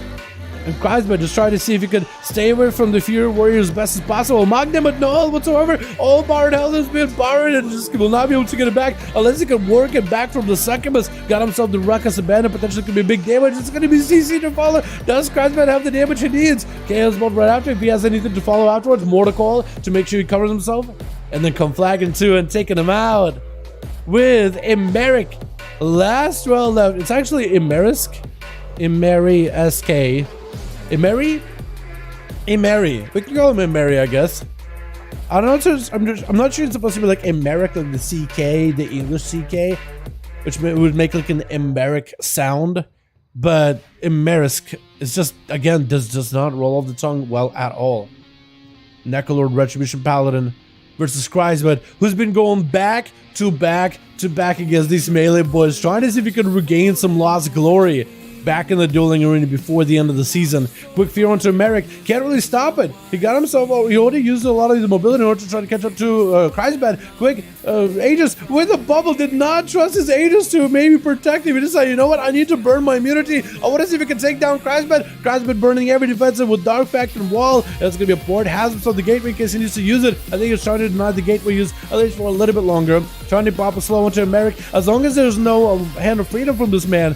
And Kreisman just trying to see if he could stay away from the Fury Warrior as best as possible. Mogdem with no health whatsoever. All borrowed health has been borrowed and just will not be able to get it back unless he can work it back from the Succubus. Got himself the Ruckus Abandon, potentially could be big damage. It's going to be CC to follow. Does Kreisman have the damage he needs? Chaos Bolt right after if he has anything to follow afterwards. Mortal Call to make sure he covers himself. And then come flagging too and taking him out with Emeric. Last duel left. It's actually Emerisk. Emeri-SK. Emery? Emery. We can call him Emery, I guess. I don't know. I'm not sure it's supposed to be like Emeric, like the CK, the English CK, which would make like an Emeric sound. But Emerisk is just, again, does not roll off the tongue well at all. Necrolord Retribution Paladin versus Kreisman, who's been going back to back against these melee boys, trying to see if he can regain some lost glory back in the dueling arena before the end of the season. Quick fear onto Merrick. Can't really stop it. He got himself, he already used a lot of the mobility in order to try to catch up to Kreisman. Quick, Aegis with the bubble did not trust his Aegis to maybe protect him. He decided, you know what, I need to burn my immunity. I want to see if he can take down Kreisman. Kreisman burning every defensive with Dark Pact and Wall. That's going to be a port. Has himself the gateway in case he needs to use it. I think he's trying to deny the gateway use at least for a little bit longer. Trying to pop a slow onto Merrick. As long as there's no hand of freedom from this man,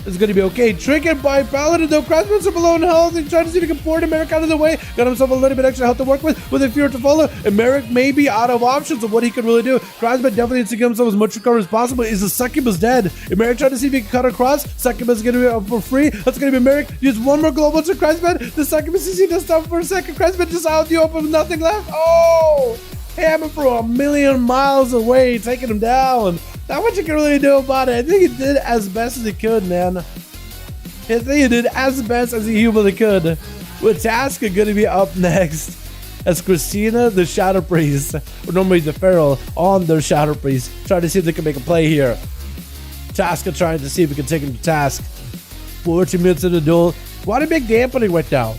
it's going to be okay. Triggered by Paladin, though. Kreisman's are below in health. He's trying to see if he can port Merrick out of the way. Got himself a little bit extra health to work with a fear to follow. And Merrick may be out of options of what he can really do. Kreisman definitely needs to give himself as much recovery as possible. Is the Succubus dead? And Merrick trying to see if he can cut across. Succubus is going to be up for free. That's going to be Merrick. Use one more global to Kreisman. The Succubus is to stop for a second. Kreisman just out in the open with nothing left. Oh! Hammer from a million miles away, taking him down. Not much you can really do about it. I think he did as best as he could, man. I think he did as best as he humanly could. With Taska going to be up next as Christina, the Shadow Priest, or normally the Feral, on their Shadow Priest, trying to see if they can make a play here. Taska trying to see if we can take him to task. 40 minutes in the duel. Quite a big dampening right now.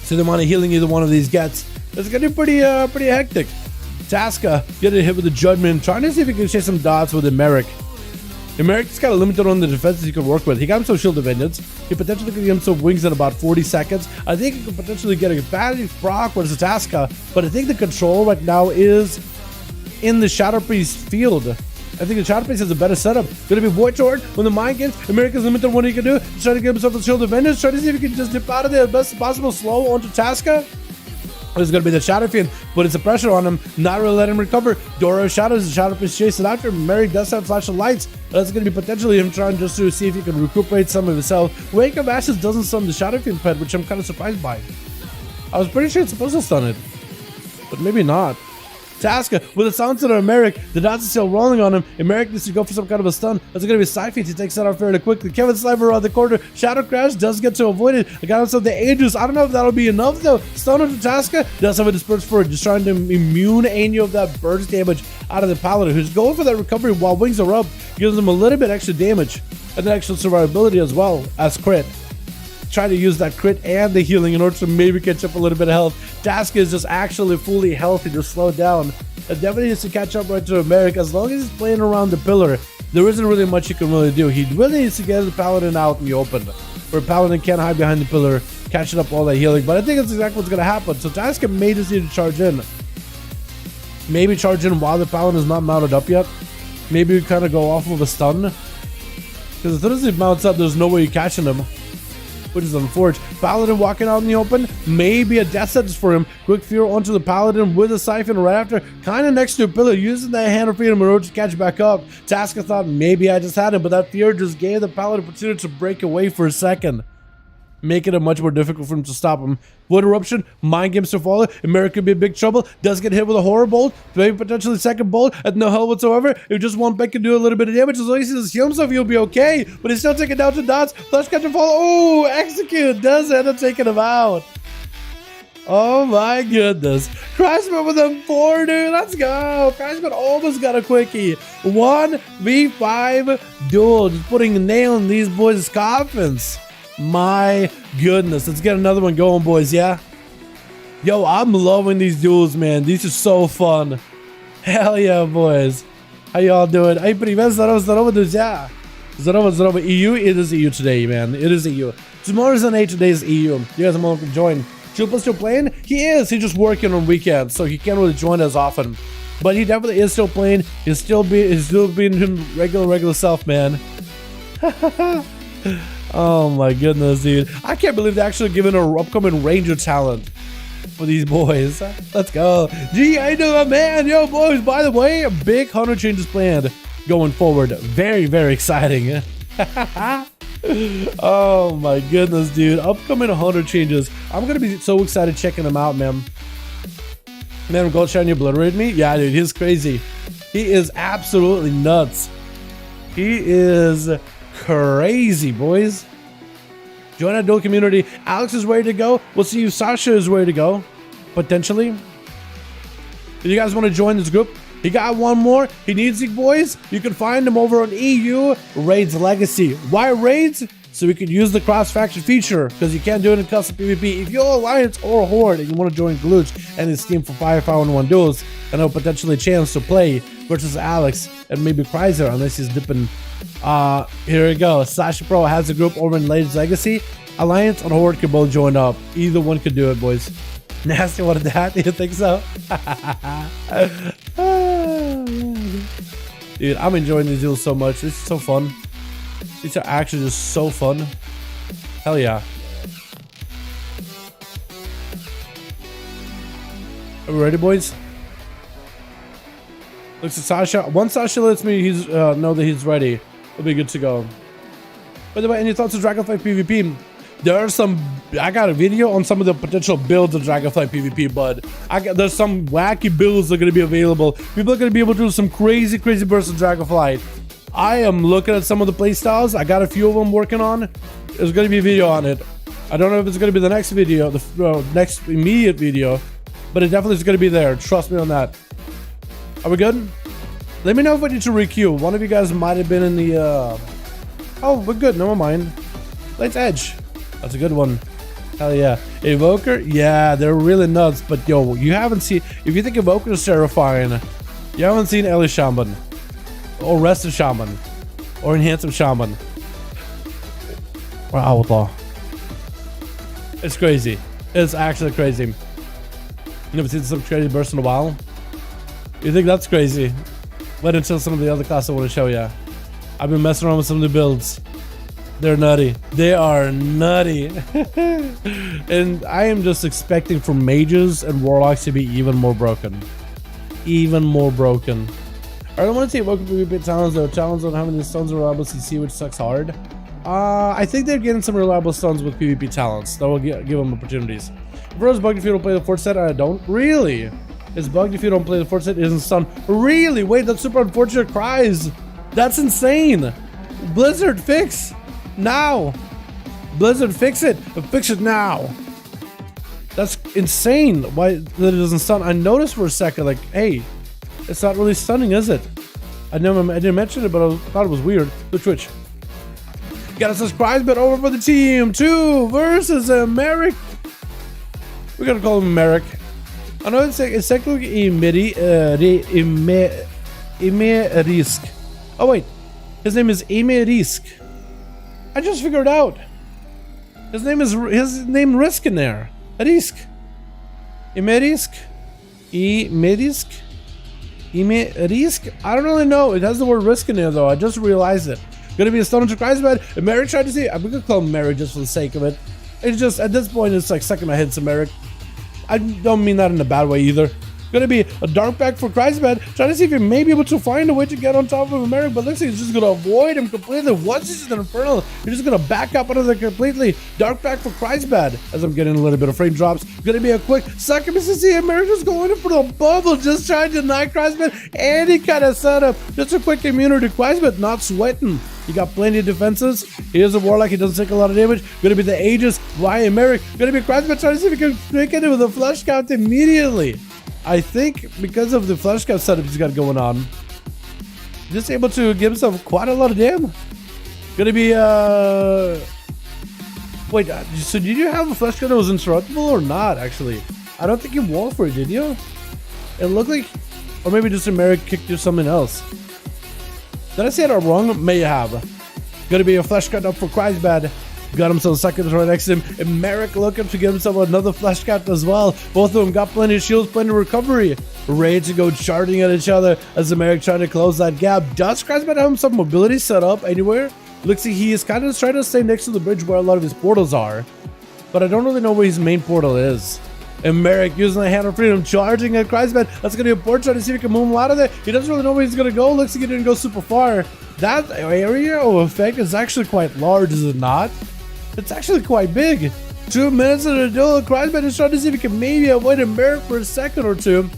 So the amount of healing either one of these gets, it's going to be pretty hectic. Taska getting hit with the Judgment, trying to see if he can chase some dots with Emeric. Emeric's got a limited on the defenses he could work with. He got himself Shield of Vengeance. He potentially could get himself Wings in about 40 seconds. I think he could potentially get a bad proc versus Taska, but I think the control right now is in the Shadow Priest field. I think the Shadow Priest has a better setup. Gonna be Void Sword when the mind games. America's limited what he can do. He's trying to get himself a Shield of Vengeance. Trying to see if he can just dip out of there as best as possible. Slow onto Tasca. There's gonna be the Shadow Fiend, putting some pressure on him, not really letting him recover. Dora Shadows, the Shadow Priest chasing after him. Merrick does have Flash of Lights. That's gonna be potentially him trying just to see if he can recuperate some of his health. Wake of Ashes doesn't stun the Shadow Fiend pet, which I'm kind of surprised by. I was pretty sure it's supposed to stun it, but maybe not. Tasca with a silence on Merrick. The dots are still rolling on him. And Merrick needs to go for some kind of a stun. That's going to be Side Feet. He takes that off fairly quickly. Kevin Sliver around the corner. Shadow Crash does get to avoid it. I got himself the Aegis. I don't know if that'll be enough though. Stun on Tasca. Does have a disperse for it. Just trying to immune any of that burst damage out of the Paladin, who's going for that recovery while wings are up. Gives him a little bit extra damage and extra survivability as well as crit. Try to use that crit and the healing in order to maybe catch up a little bit of health. Tasca is just actually fully healthy to slow down. It definitely needs to catch up right to America. As long as he's playing around the pillar, there isn't really much he can really do. He really needs to get the Paladin out in the open, where Paladin can't hide behind the pillar, catching up all that healing. But I think that's exactly what's going to happen. So Tasca may just need to charge in. Maybe charge in while the Paladin is not mounted up yet. Maybe we kind of go off of a stun. Because as soon as he mounts up, there's no way you're catching him, which is unfortunate. Paladin walking out in the open, maybe a death sentence for him. Quick Fear onto the Paladin with a Siphon right after, kind of next to a pillar, using that Hand of Freedom in order to catch back up. Tasca thought maybe I just had him, but that Fear just gave the Paladin opportunity to break away for a second, making it much more difficult for him to stop him. Void Eruption, Mind Games to follow. America could be in big trouble. Does get hit with a Horror Bolt, maybe potentially second bolt at no health whatsoever. If just one pet can do a little bit of damage, as long as he doesn't heal himself, he'll be okay. But he's still taking down to dots. Flash catch and follow. Oh, execute does end up taking him out. Oh my goodness. Crashman with a 4, dude. Let's go. Crashman almost got a quickie. 1v5 duel. Just putting a nail in these boys' coffins. My goodness. Let's get another one going, boys. Yeah. Yo, I'm loving these duels, man. These are so fun. Hell yeah, boys. How y'all doing? Hey, привет, здорово, друзья. Здорово, EU. It is EU today, man. It is EU. Tomorrow's NA, today's EU. You guys are welcome to join. Chupa's still playing? He is. He's just working on weekends, so he can't really join as often. But he definitely is still playing. He's still being him regular self, man. Oh my goodness, dude. I can't believe they're actually giving an upcoming Ranger talent for these boys. Let's go. Gee, I know my man. Yo, boys, by the way, a big 100 changes planned going forward. Very, very exciting. Oh my goodness, dude. Upcoming 100 changes. I'm going to be so excited checking them out, man. Man, Gold Shiny obliterated me? Yeah, dude, he's crazy. He is absolutely nuts. He is crazy, boys. Join our duel community. Alex is ready to go. We'll see if Sasha is ready to go, potentially. If you guys want to join this group, he got one more. He needs you, boys. You can find him over on EU Raids Legacy. Why Raids? So we could use the cross-faction feature, because you can't do it in custom PvP. If you're Alliance or Horde and you want to join Glooch and his team for 5v5 1v1 duels, and have potentially a chance to play versus Alex and maybe Kreiser, unless he's dipping. Here we go. Sasha Pro has a group over in Raids Legacy. Alliance and Horde can both join up. Either one could do it, boys. Nasty wanted that? You think so? Dude, I'm enjoying these duels so much. This is so fun. These are actually just so fun. Hell yeah. Are we ready, boys? Looks at Sasha. Once Sasha lets me know that he's ready, we'll be good to go. By the way, any thoughts on Dragonfly PvP? There are some. I got a video on some of the potential builds of Dragonfly PvP, but there's some wacky builds that are going to be available. People are going to be able to do some crazy bursts of Dragonfly. I am looking at some of the playstyles. I got a few of them working on. There's going to be a video on it. I don't know if it's going to be the next video, the next immediate video, but it definitely is going to be there. Trust me on that. Are we good? Let me know if I need to requeue. One of you guys might have been in the... Oh, we're good. Never mind. Let's Edge. That's a good one. Hell yeah. Evoker? Yeah, they're really nuts. But yo, you haven't seen... If you think Evoker is terrifying, you haven't seen Ellie Shaman. Or Rested Shaman. Or Enhanced Shaman. Or Outlaw. It's crazy. It's actually crazy. You never seen some crazy burst in a while? You think that's crazy? Wait until some of the other classes I want to show you. I've been messing around with some new builds. They're nutty. They are nutty. And I am just expecting for mages and warlocks to be even more broken. Even more broken. I don't want to take welcome to PvP talents though. Challenge on having the stones reliable CC, which sucks hard. I think they're getting some reliable stones with PvP talents. That will give them opportunities. Bro, it's bugged if you don't play the fort set. I don't. Really? It's bugged if you don't play the fort set. It isn't stun. Really? Wait, that's super unfortunate cries. That's insane. Blizzard, fix. Now. Blizzard, fix it. Fix it now. That's insane. Why that it doesn't stun? I noticed for a second, like, hey, it's not really stunning, is it? I didn't mention it, but I thought it was weird. The Twitch. Got a subscribe bit over for the team. 2 versus Merrick. We're gonna call him Merrick. I know it's technically Risk. Oh wait, his name is Risk. I just figured out. His name Risk in there. Risk. Risk. Risk. I don't really know. It has the word risk in there though. I just realized it. Gonna be a stone to cries bed. And Merrick tried to see. I'm gonna call him Merrick just for the sake of it. It's just at this point it's like sucking my head to Merrick. I don't mean that in a bad way either. Gonna be a dark back for Kreisbad, trying to see if he may be able to find a way to get on top of America, but looks like he's just gonna avoid him completely. Once he's in an Infernal, you're just gonna back up under the completely. Dark back for Kreisbad, as I'm getting a little bit of frame drops. Gonna be a quick second Mississippi. America's going in for the bubble, just trying to deny Kreisbad, and he kind of set up just a quick immunity to Kreisbad, not sweating. He got plenty of defenses. He is a warlock. He doesn't take a lot of damage. Gonna be the Aegis. Ryan Merrick. Gonna be Kreisbad trying to see if he can make it with a flush count immediately. I think because of the flush count setup he's got going on, just able to give himself quite a lot of damage. Gonna be wait, so did you have a flush count that was interruptible or not? Actually, I don't think you walled for it, did you? It looked like, or maybe just a Merrick kicked you something else. Did I say that wrong? May have. Gonna be a flesh cut up for Kreisbad. Got himself second right next to him. And Merrick looking to get himself another flesh cut as well. Both of them got plenty of shields, plenty of recovery. Ready to go charging at each other as the Merrick trying to close that gap. Does Kreisbad have some mobility set up anywhere? Looks like he is kind of trying to stay next to the bridge where a lot of his portals are. But I don't really know where his main portal is. And Merrick using the Hand of Freedom, charging at Kreisbad. That's going to be a port, trying to see if he can move him out of there. He doesn't really know where he's going to go. Looks like he didn't go super far. That area of effect is actually quite large, is it not? It's actually quite big. 2 minutes of the duel. Kreisbad is trying to see if he can maybe avoid a Merrick for a second or two.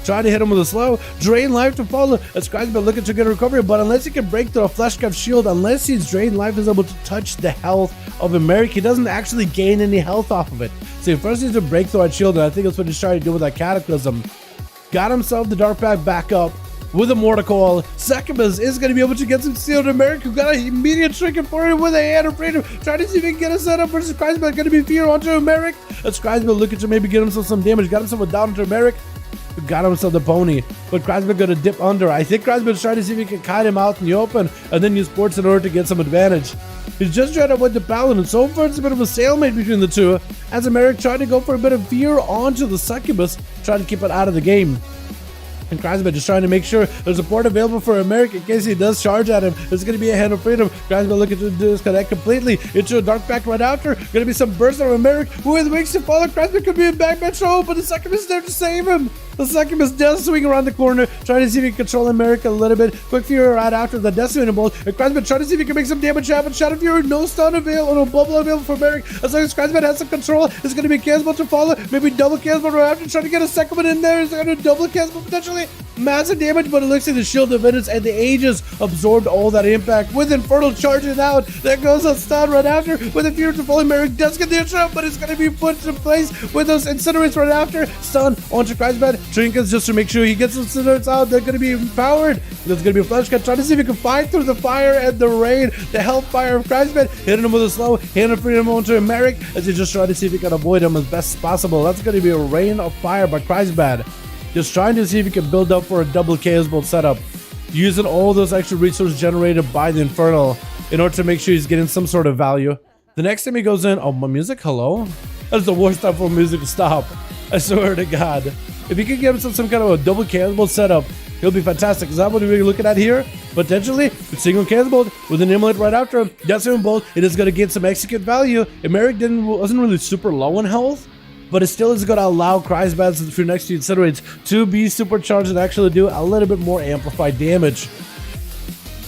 Trying to hit him with a slow. Drain life to follow. As Kreisbad looking to get a recovery, but unless he can break through a flesh cap shield, unless his drain life is able to touch the health of a Merrick, he doesn't actually gain any health off of it. So he first needs to break through that shield, and I think that's what he's trying to do with that Cataclysm. Got himself the Dark Pack back up with a Mortar Coil. Succubus is going to be able to get some steel to Merrick, who got an immediate trinket for him with a Hand of Freedom. Trying to see if he can get a setup versus Kreisbad. Going to be fear onto Merrick. As Kreisbad looking to maybe get himself some damage. Got himself a down to Merrick. Got himself the pony, but Kreisbad going to dip under. I think Kreisbad's trying to see if he can kite him out in the open and then use sports in order to get some advantage. He's just trying to avoid the Paladin. So far, it's a bit of a stalemate between the two, as Merrick trying to go for a bit of fear onto the Succubus, trying to keep it out of the game. And Kreisbad just trying to make sure there's a port available for Merrick in case he does charge at him. There's going to be a Hand of Freedom. Kreisbad looking to disconnect completely into a Dark Pack right after. Going to be some burst on Merrick with wings to follow. Kreisbad could be a backbench throw, but the Succubus is there to save him. The Succubus does swing around the corner, trying to see if he can control America a little bit. Quick Fury right after the Decimating Bolt. And Kreisbad trying to see if he can make some damage happen. Shadow Fury, no stun available, no bubble available for Merrick. As long as Kreisbad has some control, it's going to be Chaos Bolt to follow. Maybe double Chaos Bolt right after, trying to get a second one in there. He's going to double Chaos Bolt potentially. Massive damage, but it looks like the Shield of Venus and the Aegis absorbed all that impact. With Infernal charging out, there goes a stun right after. With a Fury to follow, Merrick does get the interrupt, but it's going to be put in place with those Incinerates right after. Stun onto Kreisbad. Trinkets just to make sure he gets those Incinerates out. They're going to be empowered. There's going to be a flash cut, trying to see if he can fight through the fire and the rain. The Hellfire of Kreisbad, hitting him with a slow Hand of Freedom onto Merrick as he just trying to see if he can avoid him as best as possible. That's going to be a rain of fire by Kreisbad. Just trying to see if he can build up for a double Chaos Bolt setup, using all those extra resources generated by the Infernal in order to make sure he's getting some sort of value. The next time he goes in, oh, my music, hello? That's the worst time for music to stop. I swear to God. If he could get himself some kind of a double Chaos Bolt setup, he'll be fantastic. Is that what we're looking at here? Potentially, with single cancel bolt with an immolate right after him. Decimate bolt, it is going to get some execute value. Emeric wasn't really super low on health, but it still is going to allow Kreisbad, if you're next to Incinerate, to be supercharged and actually do a little bit more amplified damage.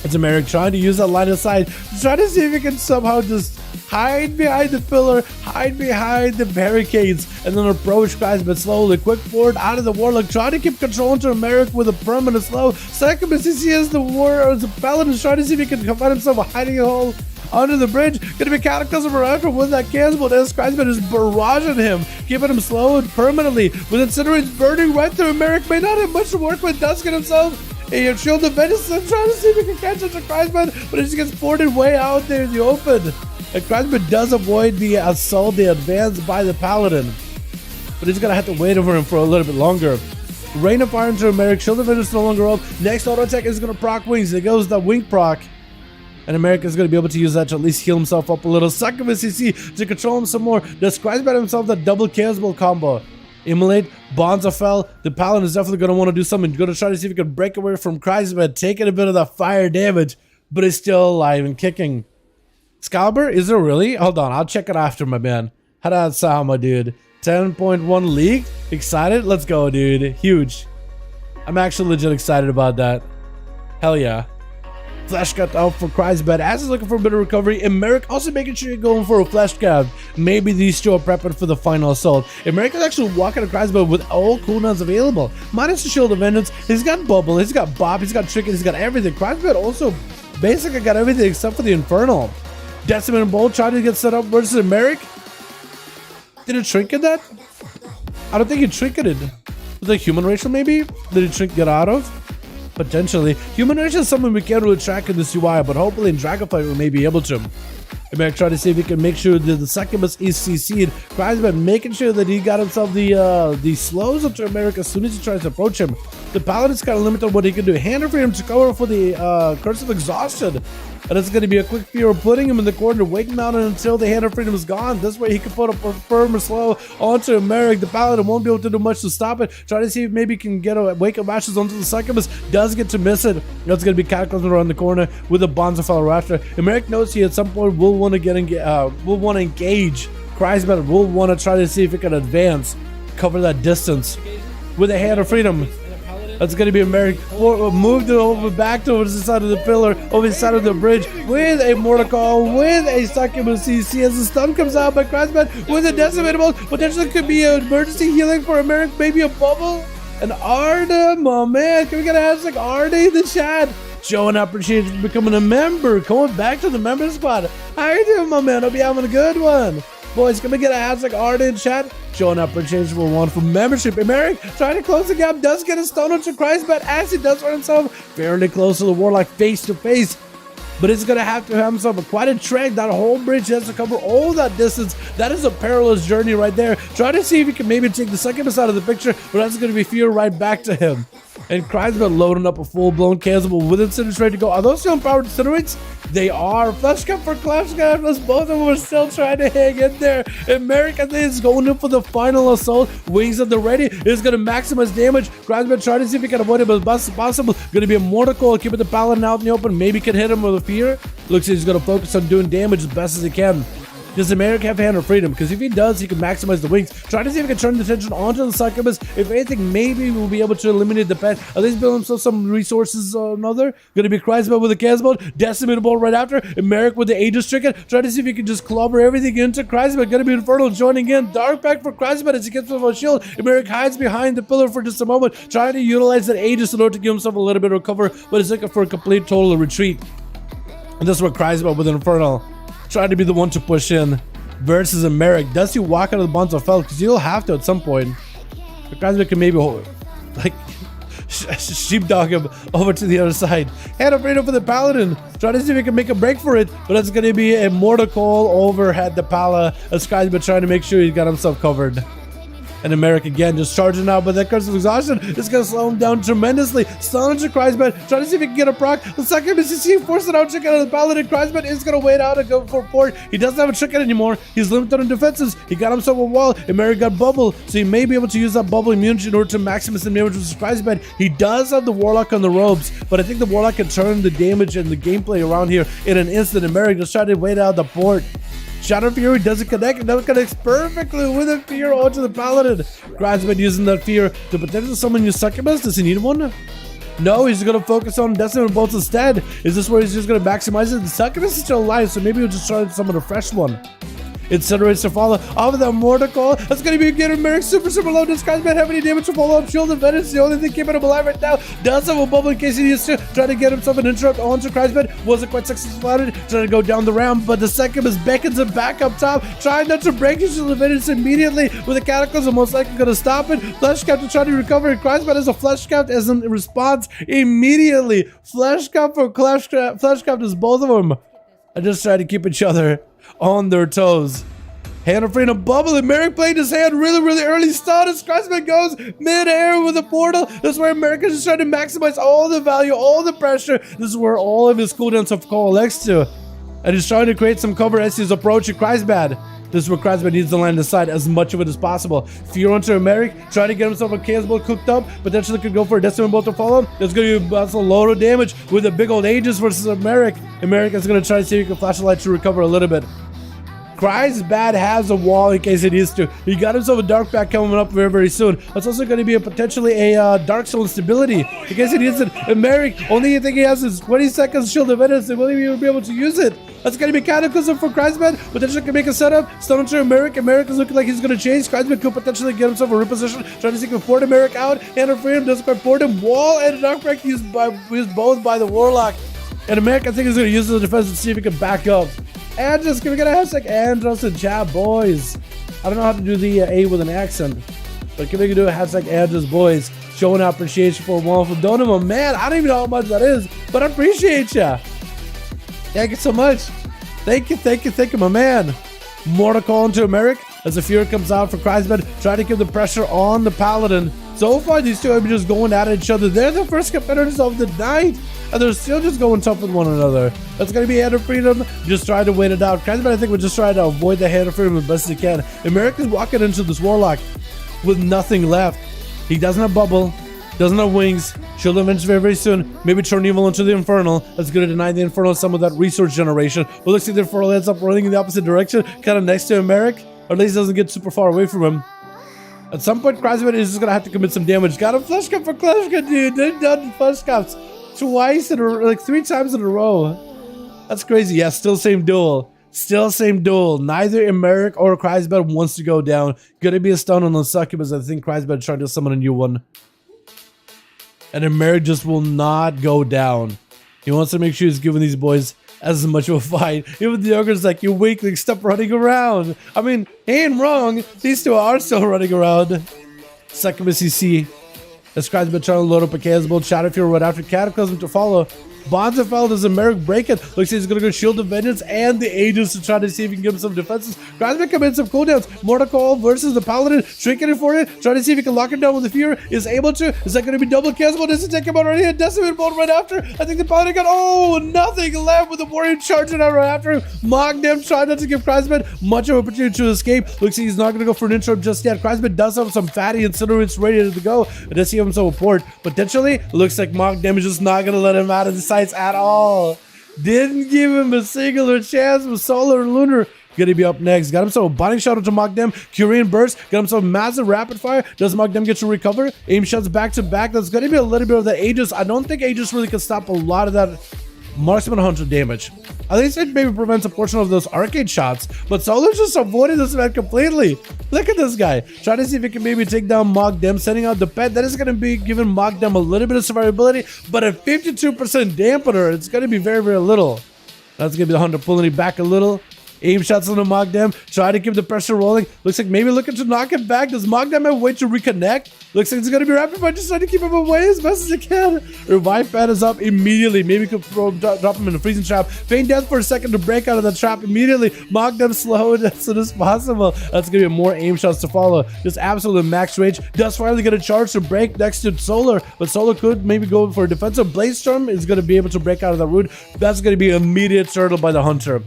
It's Emeric trying to use that line of sight to try to see if he can somehow just hide behind the pillar, hide behind the barricades, and then approach Kreisbad slowly. Quick forward out of the Warlock, trying to keep control into Emeric with a permanent slow. Second, as he sees the Paladin trying to see if he can find himself hiding a hole under the bridge. Gonna be Cataclysm around for with that cancel, as Kreisbad is barraging him, keeping him slowed permanently. With Incinerate burning right through Emeric, may not have much to work with. Duskin himself. A shield of venison, trying to see if he can catch up to Kreisbad, but he just gets ported way out there in the open. And Kreisbad does avoid the assault, the advance by the Paladin, but he's gonna have to wait over him for a little bit longer. Rain of Fire into Emeric, shield of venison no longer up. Next auto attack is gonna proc wings. It goes the wing proc. And Emeric is going to be able to use that to at least heal himself up a little. Suck of a CC to control him some more. Does Kreisbad himself that double Chaos Bolt combo. Immolate, Bonds of Fell. The Paladin is definitely going to want to do something. Going to try to see if he can break away from Kreisbad, taking a bit of the fire damage, but he's still alive and kicking. Excalibur, is there really? Hold on, I'll check it after, my man. How does that sound, my dude? 10.1 league? Excited? Let's go, dude. Huge. I'm actually legit excited about that. Hell yeah. Flash cut out for Kreisbad as he's looking for a bit of recovery. Emeric also making sure you're going for a flash cut. Maybe these two are prepping for the final assault. Emeric is actually walking to Kreisbad with all cooldowns available. Minus the Shield of Vengeance. He's got Bubble, he's got Bop, he's got Tricky, he's got everything. Kreisbad also basically got everything except for the Infernal. Decimate and Bolt trying to get set up versus Emeric. Did it trinket that? I don't think he trinketed. Was it human racial maybe? Did he get out of? Potentially. Human racial is something we can't really track in this UI, but hopefully in Dragonflight we may be able to. Emeric trying to see if he can make sure that the Succubus is CC'd. Kreisbad making sure that he got himself the slows up to Emeric as soon as he tries to approach him. The Paladin's kind of limited on what he can do. Hand of Freedom to cover for the Curse of Exhaustion. And it's going to be a quick fear of putting him in the corner, waiting out until the Hand of Freedom is gone. This way he can put a firm slow onto Emeric. The Paladin won't be able to do much to stop it. Try to see if maybe he can get a Wake of Ashes onto the Succubus. Does get to miss it. It's going to be Cataclysm around the corner with a Bonzafell after. Emeric knows he at some point will want to engage. Kreisbad will want to try to see if he can advance, cover that distance with a Hand of Freedom. That's going to be Emeric. Moved it over back towards the side of the pillar, over the side of the bridge, with a Mordecai, with a Succubus CC as the stun comes out by Kreisbad with a Decimated Bolt. Potentially could be an emergency healing for Emeric, maybe a bubble. And Arda, my man, can we get a hashtag Arda in the chat? Showing appreciation for becoming a member, going back to the member spot. How you doing, my man? Hope you're having a good one. Boys, can we get a hashtag Arda in chat? Showing appreciation for one for membership. Emeric trying to close the gap, does get a stun onto Kreisbad as he does for himself. Fairly close to the Warlock face to face. But it's going to have himself quite a trek. That whole bridge has to cover all that distance. That is a perilous journey right there. Try to see if he can maybe take the Succubus out of the picture, but that's going to be fear right back to him. And Kreisbad loading up a full-blown cancelable with Incinerate ready to go. Are those still empowered Incinerates? They are. Flash Cup for Clash Cup. Both of them are still trying to hang in there. Emeric is going in for the final assault. Wings at the ready. Is going to maximize damage. Kreisbad trying to see if he can avoid it, but it's possible. Going to be a Mordecai. Keeping the Paladin out in the open. Maybe can hit him with a fear. Looks like he's going to focus on doing damage as best as he can. Does Emeric have Hand of Freedom? Because if he does, he can maximize the wings. Try to see if he can turn the attention onto the Succubus. If anything, maybe we'll be able to eliminate the pet. At least build himself some resources or another. Going to be Kreisbad with a Casbolt. Decimated Bolt right after. Emeric with the Aegis Stricken. Try to see if he can just clobber everything into Kreisbad. Going to be Infernal joining in. Dark Pack for Kreisbad as he gets with a shield. Emeric hides behind the pillar for just a moment. Trying to utilize that Aegis in order to give himself a little bit of cover. But he's looking for a complete total retreat. And this is where Kreisbad with an Infernal. Trying to be the one to push in. Versus Emeric. Does he walk out of the bonds of fell? Because he'll have to at some point. The Kreisbad can maybe like sheepdog him over to the other side. Hand of Freedom for the Paladin. Try to see if he can make a break for it. But it's going to be a Mordecai overhead the Pala as Kreisbad trying to make sure he got himself covered. And America again just charging out, but that curse of exhaustion is going to slow him down tremendously. Stun into Kreisman, trying to see if he can get a proc. The second MCC forcing out trick out of the Paladin. Kreisman is going to wait out and go for port. He doesn't have a trick anymore. He's limited on defenses. He got himself a wall. America got bubble, so he may be able to use that bubble immunity in order to maximize the damage with his Kreisman. He does have the Warlock on the ropes, but I think the Warlock can turn the damage and the gameplay around here in an instant. America just trying to wait out the port. Shadow Fury doesn't connect, and now it connects perfectly with a fear onto the Paladin. Kreisman using that fear to potentially summon your Succubus. Does he need one? No, he's going to focus on Destiny Bolts instead. Is this where he's just going to maximize it? The Succubus is still alive, so maybe he'll just try to summon a fresh one. Incinerates to follow off of that Mortal. That's going to be getting Merrick super low. This guy's not have any damage to follow up. Shield of Vengeance, the only thing keeping him alive right now. Does have a bubble in case he needs to try to get himself an interrupt onto Kreisman. Wasn't quite successful at it. Trying to go down the ramp, but the second is beckons him back up top. Trying not to break his Shield of Vengeance immediately with the Cataclysm. Most likely going to stop it. Flesh Cap to try to recover. Kreisman has a Flesh Cap as a response immediately. Flesh Cap for Flesh Cap is both of them. I just try to keep each other on their toes. Hand of Freedom bubble, and Merrick played his hand really early. Stun as Kreisman goes mid-air with a portal. This is where America just trying to maximize all the value, all the pressure. This is where all of his cooldowns have coalesced to. And he's trying to create some cover as he's approaching Kreisman. This is where Kreisman needs to land aside as much of it as possible. Fear onto Merrick, trying to get himself a Chaos Bolt cooked up. Potentially could go for a Destiny Bolt to follow. There's going to be a load of damage with a big old Aegis versus Merrick. And Merrick is going to try to see if he can flash a light to recover a little bit. Kreisman has a wall in case he needs to. He got himself a Dark Pack coming up very soon. That's also going to be potentially a Dark Soul instability in case he needs it. And Merrick, only thing he has is 20 seconds Shield of Vengeance, and will he be able to use it? That's going to be Cataclysm for Kreisman. Potentially can make a setup. Stun onto Merrick. And Merrick is looking like he's going to change. Kreisman could potentially get himself a reposition. Trying to see if he can port Merrick out. Hand of Freedom doesn't quite port him. Wall and a Dark Pack used both by the Warlock. And Merrick, I think, is going to use the defense to see if he can back up. Andros, can we get a hashtag Andros in chat, boys? I don't know how to do the A with an accent, but can we do a hashtag Andros, boys? Showing our appreciation for wonderful donor, man. I don't even know how much that is, but I appreciate ya. Thank you so much. Thank you, my man. More to call into Merrick as the Fury comes out for Kreisman, trying to keep the pressure on the Paladin. So far, these two have been just going at each other. They're the first competitors of the night, and they're still just going tough with one another. That's going to be Hand of Freedom, just trying to wait it out. Kreisman, I think, we're just trying to avoid the Hand of Freedom as best as he can. America's walking into this Warlock with nothing left. He doesn't have Bubble, doesn't have Wings. Shield of Vengeance very soon. Maybe turn evil into the Infernal. That's going to deny the Infernal some of that resource generation. But looks like the Infernal ends up running in the opposite direction, kind of next to Merrick, or at least doesn't get super far away from him. At some point, Kreisman is just going to have to commit some damage. Got a Flesh Cup for Flesh Cup, dude. They've done Flesh Cups twice in a row, like 3 times in a row. That's crazy. Yeah, still same duel. Still same duel. Neither Merrick or Kreisman wants to go down. Gonna be a stun on the Succubus. I think Kreisman trying to summon a new one. And then Merrick just will not go down. He wants to make sure he's giving these boys as much of a fight. Even the ogre's like, you weakling, stop running around. I mean, he ain't wrong. These two are still running around. Succubus CC. As Kreisman trying to load up a Chaos Bolt. Shadow Fury right after Cataclysm to follow. Bonzafeld does a Merrick break it. Looks like he's going to go Shield of Vengeance and the Aegis to try to see if he can give him some defenses. Kreisman commits some cooldowns. Mortal versus the Paladin. Shrinking it for it. Trying to see if he can lock it down with the Fear. Is able to. Is that going to be double Chaos Bolt? Does it take him out right here? Decimate Bolt right after. I think the Paladin got, nothing left with the Warrior charging out right after him. Mogdem trying not to give Kreisman much of an opportunity to escape. Looks like he's not going to go for an interrupt just yet. Kreisman does have some fatty incinerates ready to go. It does see himself a port. Potentially, looks like Mogdem is just not going to let him out of the sights at all. Didn't give him a singular chance with Solar and Lunar. Gonna be up next. Got himself a binding shot to Mogdem. Curian burst. Got himself a massive rapid fire. Does Mogdem get to recover? Aim shots back to back. That's gonna be a little bit of the Aegis. I don't think Aegis really can stop a lot of that Marksman Hunter damage. At least it maybe prevents a portion of those arcade shots. But Solar's just avoided this man completely. Look at this guy. Trying to see if he can maybe take down Mogdem. Sending out the pet. That is going to be giving Mogdem a little bit of survivability. But a 52% dampener. It's going to be very little. That's going to be the Hunter pulling it back a little. Aim shots on the Mogdam. Try to keep the pressure rolling. Looks like maybe looking to knock him back. Does Mogdam have a way to reconnect? Looks like it's going to be rapid fire. Just trying to keep him away as best as he can. Revive pad is up immediately. Maybe could drop him in a freezing trap. Feign death for a second to break out of the trap immediately. Mogdam slowed as soon as possible. That's going to be more aim shots to follow. Just absolute max range. Does finally get a charge to break next to Solar. But Solar could maybe go for a defensive. Blade Storm is going to be able to break out of the root. That's going to be an immediate turtle by the Hunter.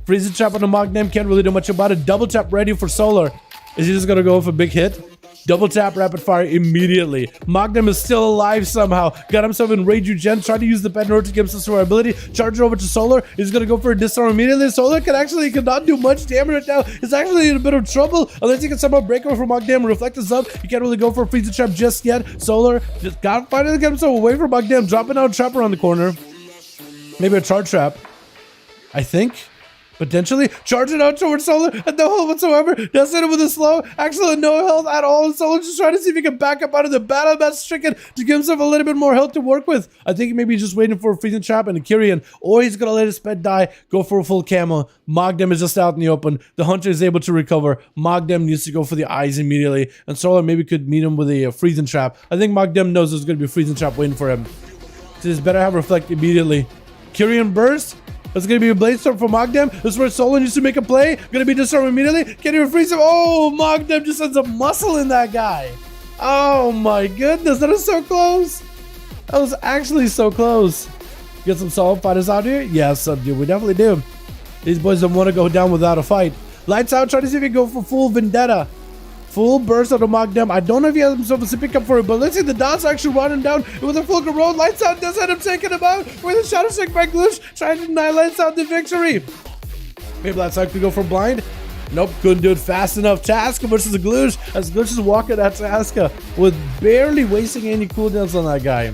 Freezing trap on the Mogdam, can't really do much about it. Double tap ready for Solar. Is he just gonna go for a big hit? Double tap rapid fire immediately. Mogdam is still alive somehow. Got himself in Rage Regen. Tried to use the pen to give him some survivability. Charge it over to Solar. He's gonna go for a disarm immediately. Solar cannot do much damage right now. He's actually in a bit of trouble. Unless he can somehow break over from Mogdam. Reflect this up. He can't really go for a freezing trap just yet. Solar just got finally get himself away from Mogdam. Dropping out a trap around the corner. Maybe a charge trap. I think. Potentially charging out towards Solar and no health whatsoever. Does hit him with a slow. Actually, no health at all. Solar just trying to see if he can back up out of the battle match stricken to give himself a little bit more health to work with. I think maybe he's just waiting for a freezing trap and a Kyrian, or he's gonna let his pet die, go for a full camo. Mogdam is just out in the open. The Hunter is able to recover. Mogdam needs to go for the eyes immediately, and Solar maybe could meet him with a freezing trap. I think Mogdam knows there's gonna be a freezing trap waiting for him. So he's better have reflect immediately. Kyrian burst. That's going to be a Blade Storm for Mogdam. This is where Solar needs to make a play. Going to be disarmed immediately. Can't even freeze him. Oh, Mogdam just sends a muscle in that guy. Oh my goodness. That is so close. That was actually so close. Get some solid fighters out here? Yes, dude, we definitely do. These boys don't want to go down without a fight. Lights out. Try to see if he can go for full Vendetta. Full burst out of Mogdam. I don't know if he has himself a pick up for it, but let's see the dots actually running down with a full road. Lights out does end up taking him out with a shadow stick by Glitch, trying to deny Lights out the victory. Maybe Lights out could go for blind. Nope, couldn't do it fast enough. Taska versus the Glitch, as Glitch is walking at Taska with barely wasting any cooldowns on that guy.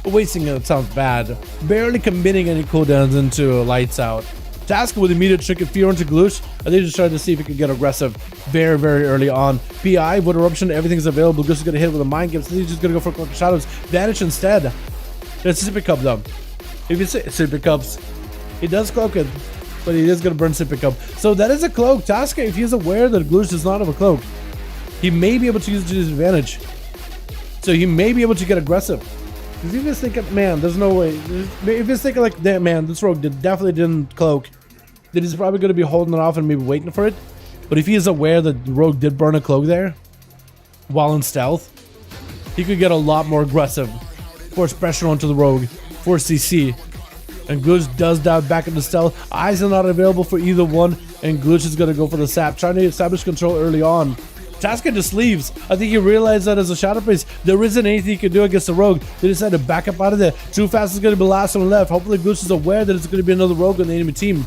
Wasting it sounds bad. Barely committing any cooldowns into Lights out. Taska with immediate trick and fear into Gloosh. I think just trying to see if he can get aggressive very, very early on. PI, Wood Eruption, everything's available. Gloosh is going to hit with a Mind Game, so he's just going to go for Cloak of Shadows. Vanish instead. It's Sippy Cup though. If it's Sippy Cups, he does cloak it, but he is going to burn Sippy Cup. So that is a cloak. Taska, if he's aware that Gloosh does not have a cloak, he may be able to use it to his advantage. So he may be able to get aggressive. Because if he's thinking, man, there's no way. If he's thinking like, damn, man, this rogue definitely didn't cloak, then he's probably going to be holding it off and maybe waiting for it. But if he is aware that the rogue did burn a cloak there, while in stealth, he could get a lot more aggressive. Force pressure onto the rogue, force CC. And Glitch does dive back into stealth. Eyes are not available for either one, and Glitch is going to go for the sap, trying to establish control early on. Taska just leaves. I think he realized that as a Shadow Priest, there isn't anything he can do against the rogue. They decided to back up out of there. Too Fast is going to be the last one left. Hopefully Glitch is aware that it's going to be another rogue on the enemy team.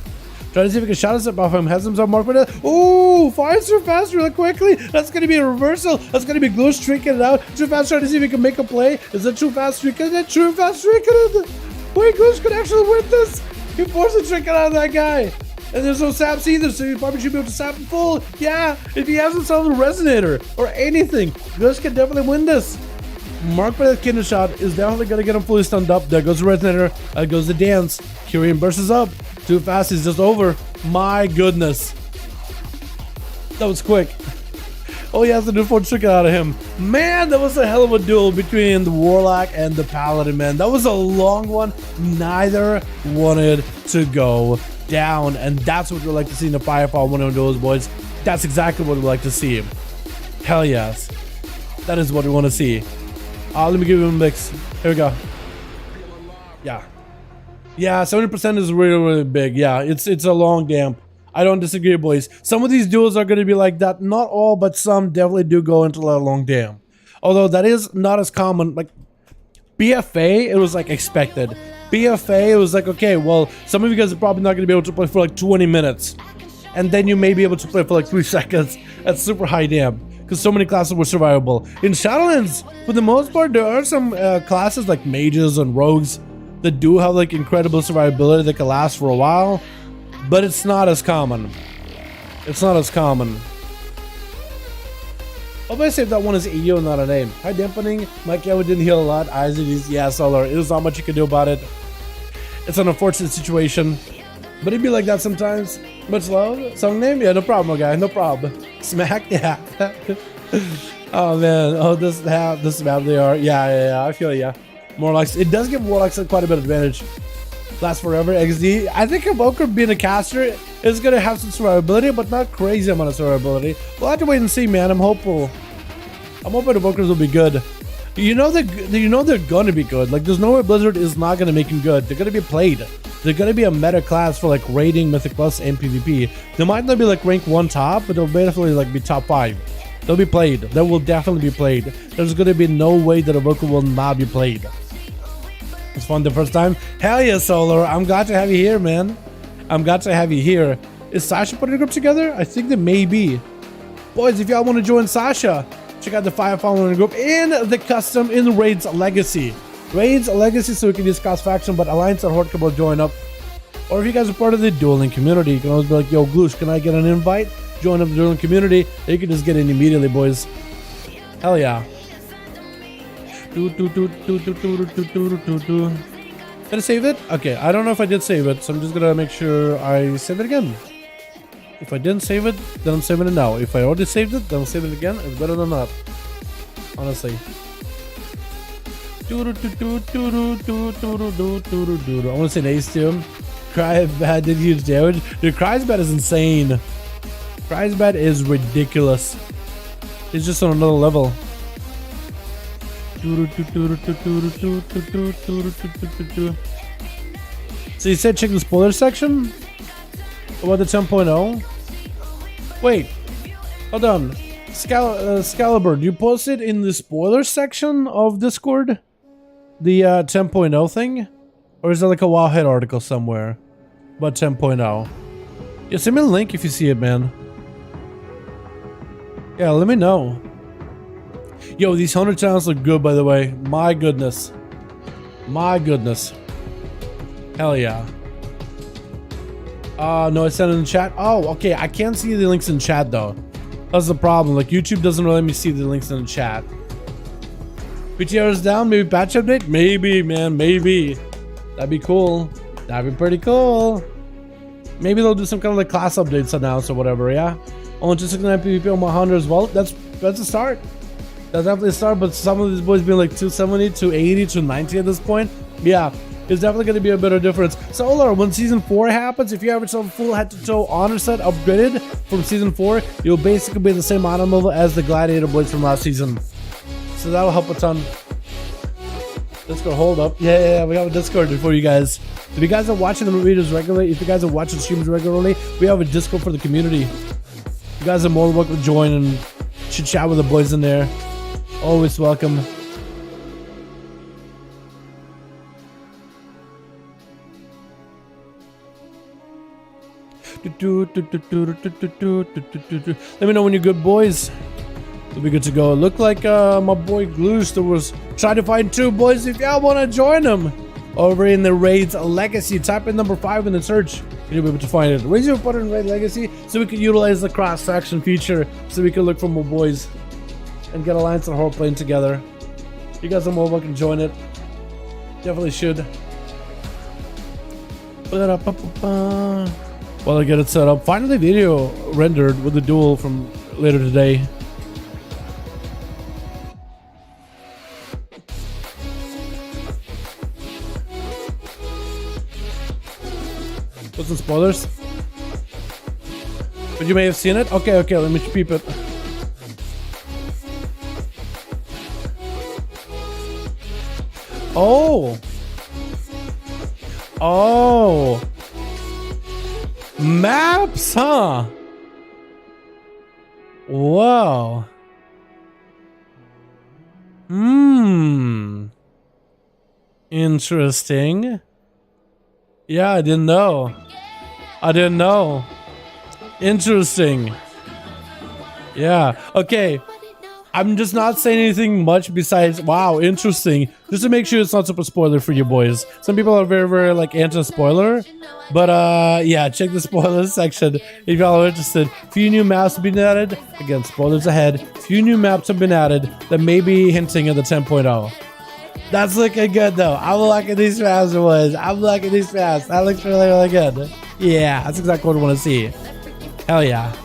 Trying to see if he can shadow step off him. Has himself marked for that. Ooh, fires Too Fast really quickly. That's going to be a reversal. That's going to be Glitch streaking it out. Too Fast trying to see if he can make a play. Is that Too Fast streaking it? Too Fast streaking it. Wait, Glitch could actually win this. He forced a trick out of that guy. And there's no saps either, so you probably should be able to sap him full. Yeah, if he has himself a resonator or anything, Glitch can definitely win this. Marked by that Kinder Shot is definitely going to get him fully stunned up. There goes the resonator. There goes the dance. Kyrian bursts up. Too Fast, he's just over. My goodness. That was quick. All he has to do for trick it out of him. Man, that was a hell of a duel between the Warlock and the Paladin, man. That was a long one. Neither wanted to go down, and that's what we like to see in the Firefall 1 duels, boys. That's exactly what we like to see. Hell yes. That is what we want to see. Let me give him a mix. Here we go. Yeah. Yeah, 70% is really, really big. Yeah, it's a long damn. I don't disagree, boys. Some of these duels are going to be like that. Not all, but some definitely do go into a long damn. Although that is not as common. Like BFA, it was like expected. BFA, it was like, okay, well, some of you guys are probably not going to be able to play for like 20 minutes. And then you may be able to play for like 3 seconds. That's super high damn. Because so many classes were survivable. In Shadowlands, for the most part, there are some classes like mages and rogues that do have like incredible survivability that can last for a while. But it's not as common. It's not as common. I'll probably say if that one is EU and not a name. High dampening. Mike Ewa didn't heal a lot. Isaac is, yeah, Solar. There's not much you can do about it. It's an unfortunate situation. But it'd be like that sometimes. Much love. Song name? Yeah, no problem, guy. No problem. Smack? Yeah. Oh man. Oh, this map they are. Yeah. I feel yeah. Warlocks. It does give Warlocks quite a bit of advantage. Last forever. XD. I think Evoker being a caster is gonna have some survivability, but not crazy amount of survivability. We'll have to wait and see, man. I'm hopeful. I'm hoping Evokers will be good. You know they're gonna be good. Like there's no way Blizzard is not gonna make them good. They're gonna be played. They're gonna be a meta class for like raiding, Mythic Plus, and PvP. They might not be like rank 1 top, but they'll definitely like be top 5. They'll be played. They will definitely be played. There's gonna be no way that Evoker will not be played. It's fun the first time. Hell yeah, Solar. I'm glad to have you here, man. I'm glad to have you here. Is Sasha putting a group together? I think they may be. Boys, if y'all want to join Sasha, check out the 5v5 group in the custom in Raids Legacy. Raids Legacy, so we can discuss faction, but Alliance and Horde can both join up. Or if you guys are part of the dueling community, you can always be like, yo, Gloosh, can I get an invite? Join up the dueling community. You can just get in immediately, boys. Hell yeah. Did I save it? Okay, I don't know if I did save it, so I'm just gonna make sure I save it again. If I didn't save it, then I'm saving it now. If I already saved it, then I'll save it again. It's better than that. Honestly. I want to say nice to him. Cry bad did huge damage. Dude, Cry's bad is insane. Cry's bad is ridiculous. It's just on another level. So you said check the spoiler section about the 10.0. Wait, hold on. Excalibur, do you post it in the spoiler section of Discord? The 10.0 thing? Or is there like a Wowhead article somewhere about 10.0? Yeah, send me a link if you see it, man. Yeah, let me know. Yo, these 100 channels look good, by the way. My goodness. My goodness. Hell yeah. No, I sent it in chat. Oh, okay. I can't see the links in chat, though. That's the problem. Like, YouTube doesn't let me see the links in the chat. PTR is down. Maybe patch update? Maybe, man. Maybe. That'd be cool. That'd be pretty cool. Maybe they'll do some kind of like class updates announced or whatever, yeah? Only 269 PvP on my 100 as well. That's a start. That's definitely a start, but some of these boys being like 270, 280, 290 at this point. Yeah, it's definitely going to be a better difference. Solar, when Season 4 happens, if you have yourself a full head-to-toe honor set upgraded from Season 4, you'll basically be the same honor level as the Gladiator boys from last season. So that'll help a ton. Discord, hold up. Yeah, we have a Discord for you guys. If you guys are watching the videos regularly, if you guys are watching streams regularly, we have a Discord for the community. You guys are more than welcome to join and chit chat with the boys in there. Always welcome. Let me know when you're good, boys. We'll be good to go. Look like my boy Glooster was trying to find 2 boys. If y'all want to join him over in the Raids Legacy, type in number 5 in the search. You'll be able to find it. Raise your button in Raid Legacy so we can utilize the cross-faction feature so we can look for more boys and get Alliance and Horde playing together. You guys are more welcome to join it. Definitely should. While I get it set up. Finally video rendered with the duel from later today. Put some spoilers. But you may have seen it? Okay, let me peep it. Oh, maps, huh? Wow. Interesting. Yeah, I didn't know. Interesting. Yeah, okay. I'm just not saying anything much besides, wow, interesting. Just to make sure it's not super spoiler for you boys. Some people are very, very like anti-spoiler. But yeah, check the spoilers section if y'all are interested. Few new maps have been added. Again, spoilers ahead. Few new maps have been added that may be hinting at the 10.0. That's looking good though. I'm liking these maps, boys. I'm liking these maps. That looks really, really good. Yeah, that's exactly what I want to see. Hell yeah.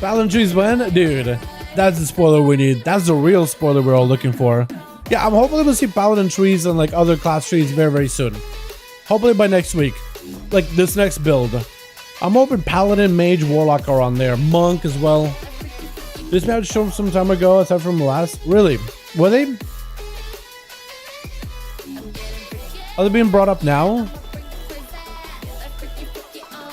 Paladin trees when? Dude, that's the spoiler we need. That's the real spoiler we're all looking for. Yeah, I'm hopefully we'll see Paladin trees and like other class trees very, very soon. Hopefully by next week. Like this next build. I'm hoping Paladin, Mage, Warlock are on there. Monk as well. This map showed some time ago, aside from the last. Really? Were they? Are they being brought up now?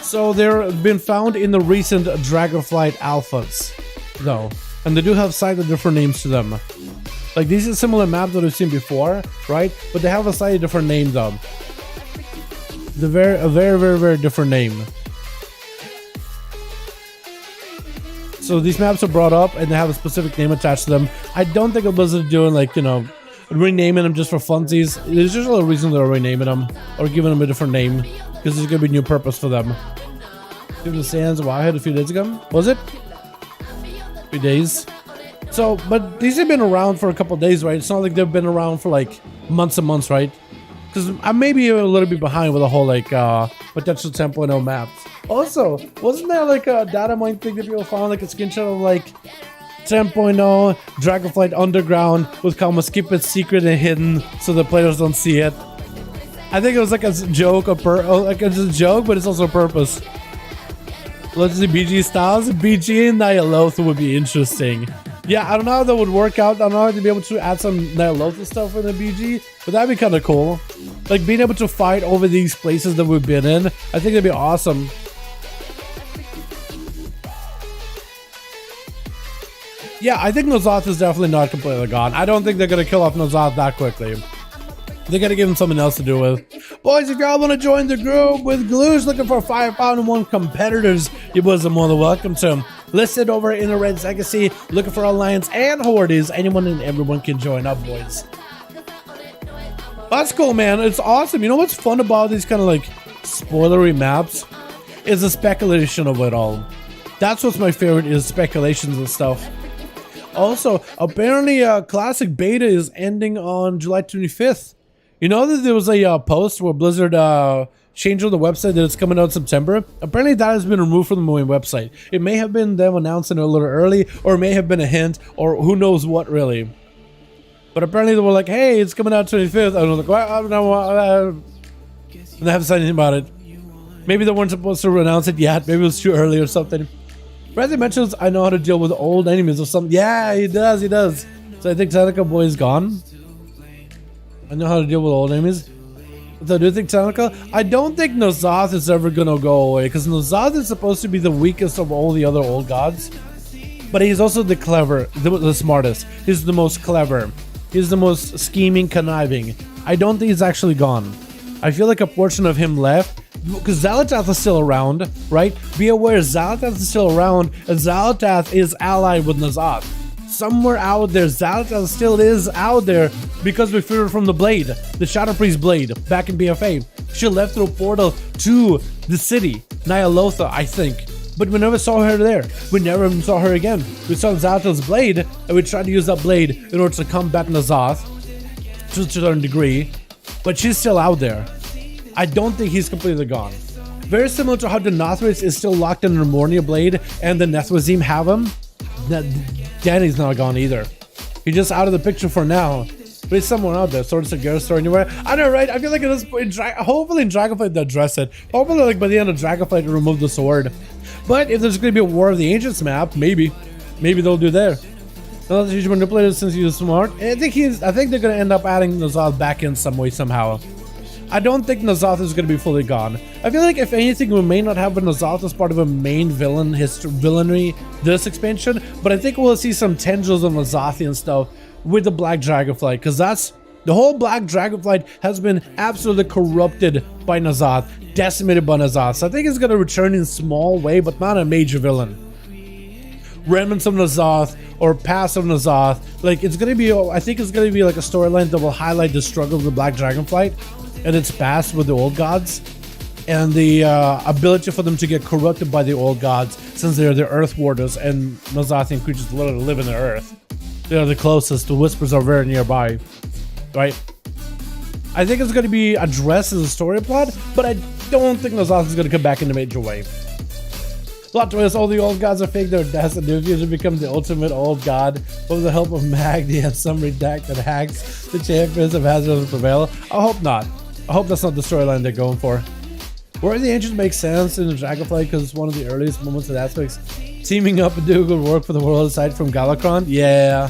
So they're been found in the recent Dragonflight alphas, though. And they do have slightly different names to them. Like these are similar maps that we've seen before, right? But they have a slightly different name though. A very different name. So these maps are brought up and they have a specific name attached to them. I don't think Blizzard doing like, you know, renaming them just for funsies. There's usually a reason they're renaming them or giving them a different name because there's gonna be new purpose for them. The Sands Wowhead a few days ago, was it? A few days. So, but these have been around for a couple days, right? It's not like they've been around for like months and months, right? Because I may be a little bit behind with the whole like potential 10.0 maps. Also, wasn't there like a data mine thing that people found, like a screenshot of like 10.0 Dragonflight Underground with commas keep it secret and hidden so the players don't see it? I think it was like a joke, like it's a joke, but it's also a purpose. Let's see BG styles. BG and Nyaloth would be interesting. Yeah, I don't know how that would work out. I don't know how to be able to add some Nyaloth stuff in the BG, but that'd be kind of cool. Like being able to fight over these places that we've been in. I think that'd be awesome. Yeah, I think Nozoth is definitely not completely gone. I don't think they're going to kill off Nozoth that quickly. They gotta give him something else to do with. Boys, if y'all want to join the group with Glues looking for 5V5 1 competitors, you boys are more than welcome to. Listed over in the Red Legacy, looking for Alliance and Hordes. Anyone and everyone can join up, boys. That's cool, man. It's awesome. You know what's fun about these kind of like spoilery maps? Is the speculation of it all. That's what's my favorite, is speculations and stuff. Also, apparently Classic Beta is ending on July 25th. You know that there was a post where Blizzard changed on the website that it's coming out in September. Apparently that has been removed from the main website. It may have been them announcing it a little early, or it may have been a hint, or who knows what really. But apparently they were like, hey, it's coming out 25th. I was like, well, I don't know. And they haven't said anything about it. Maybe they weren't supposed to announce it yet. Maybe it was too early or something. Bradley mentions I know how to deal with old enemies or something. Yeah, he does. So I think Seneca Boy is gone. I know how to deal with old enemies. So do you think Seneca? I don't think Nozoth is ever gonna go away, because Nozoth is supposed to be the weakest of all the other old gods. But he's also the clever, the smartest. He's the most clever. He's the most scheming, conniving. I don't think he's actually gone. I feel like a portion of him left, because Xalatath is still around, right? Be aware, Xalatath is still around, and Xalatath is allied with Nozoth. Somewhere out there, Xalatath still is out there, because we feared from the blade, the Shadow Priest blade, back in BFA. She left through a portal to the city, Nyalotha, I think. But we never saw her there. We never even saw her again. We saw Xalatath's blade, and we tried to use that blade in order to combat Nozoth to a certain degree. But she's still out there. I don't think he's completely gone. Very similar to how the Nothris is still locked in the Mornia blade, and the Nethrazim have him. Danny's not gone either. He's just out of the picture for now. But he's somewhere out there. Sword of Garrus or anywhere. I know, right? I feel like it is hopefully in Dragonflight they'll address it. Hopefully like by the end of Dragonflight they'll remove the sword. But if there's going to be a War of the Ancients map, maybe they'll do there. Another huge manipulator since he's smart. I think they're going to end up adding Nozoth back in some way somehow. I don't think Nozoth is going to be fully gone. I feel like if anything, we may not have a Nozoth as part of a main villainry this expansion, but I think we'll see some tendrils of Nozothian stuff with the Black Dragonflight, because that's the whole Black Dragonflight has been absolutely corrupted by Nozoth, decimated by Nozoth. So I think it's going to return in small way, but not a major villain. Remnants of Nozoth or past of Nozoth, like it's going to be, I think it's going to be like a storyline that will highlight the struggle of the Black Dragonflight and its past with the old gods, and the ability for them to get corrupted by the old gods, since they're the Earth Warders and Nozothian creatures literally live in the Earth. They're the closest. The Whispers are very nearby, right? I think it's going to be addressed as a story plot, but don't think Nosas is gonna come back in a major way. Plot twist, all the old gods are fake, they're deaths, and Nvidia become the ultimate old god. With the help of Mag, they have some redact that hacks the champions of Hazard to prevail. I hope not. I hope that's not the storyline they're going for. Where the Ancients make sense in the Dragonflight because it's one of the earliest moments and aspects. Teaming up and doing good work for the world aside from Galakron? Yeah.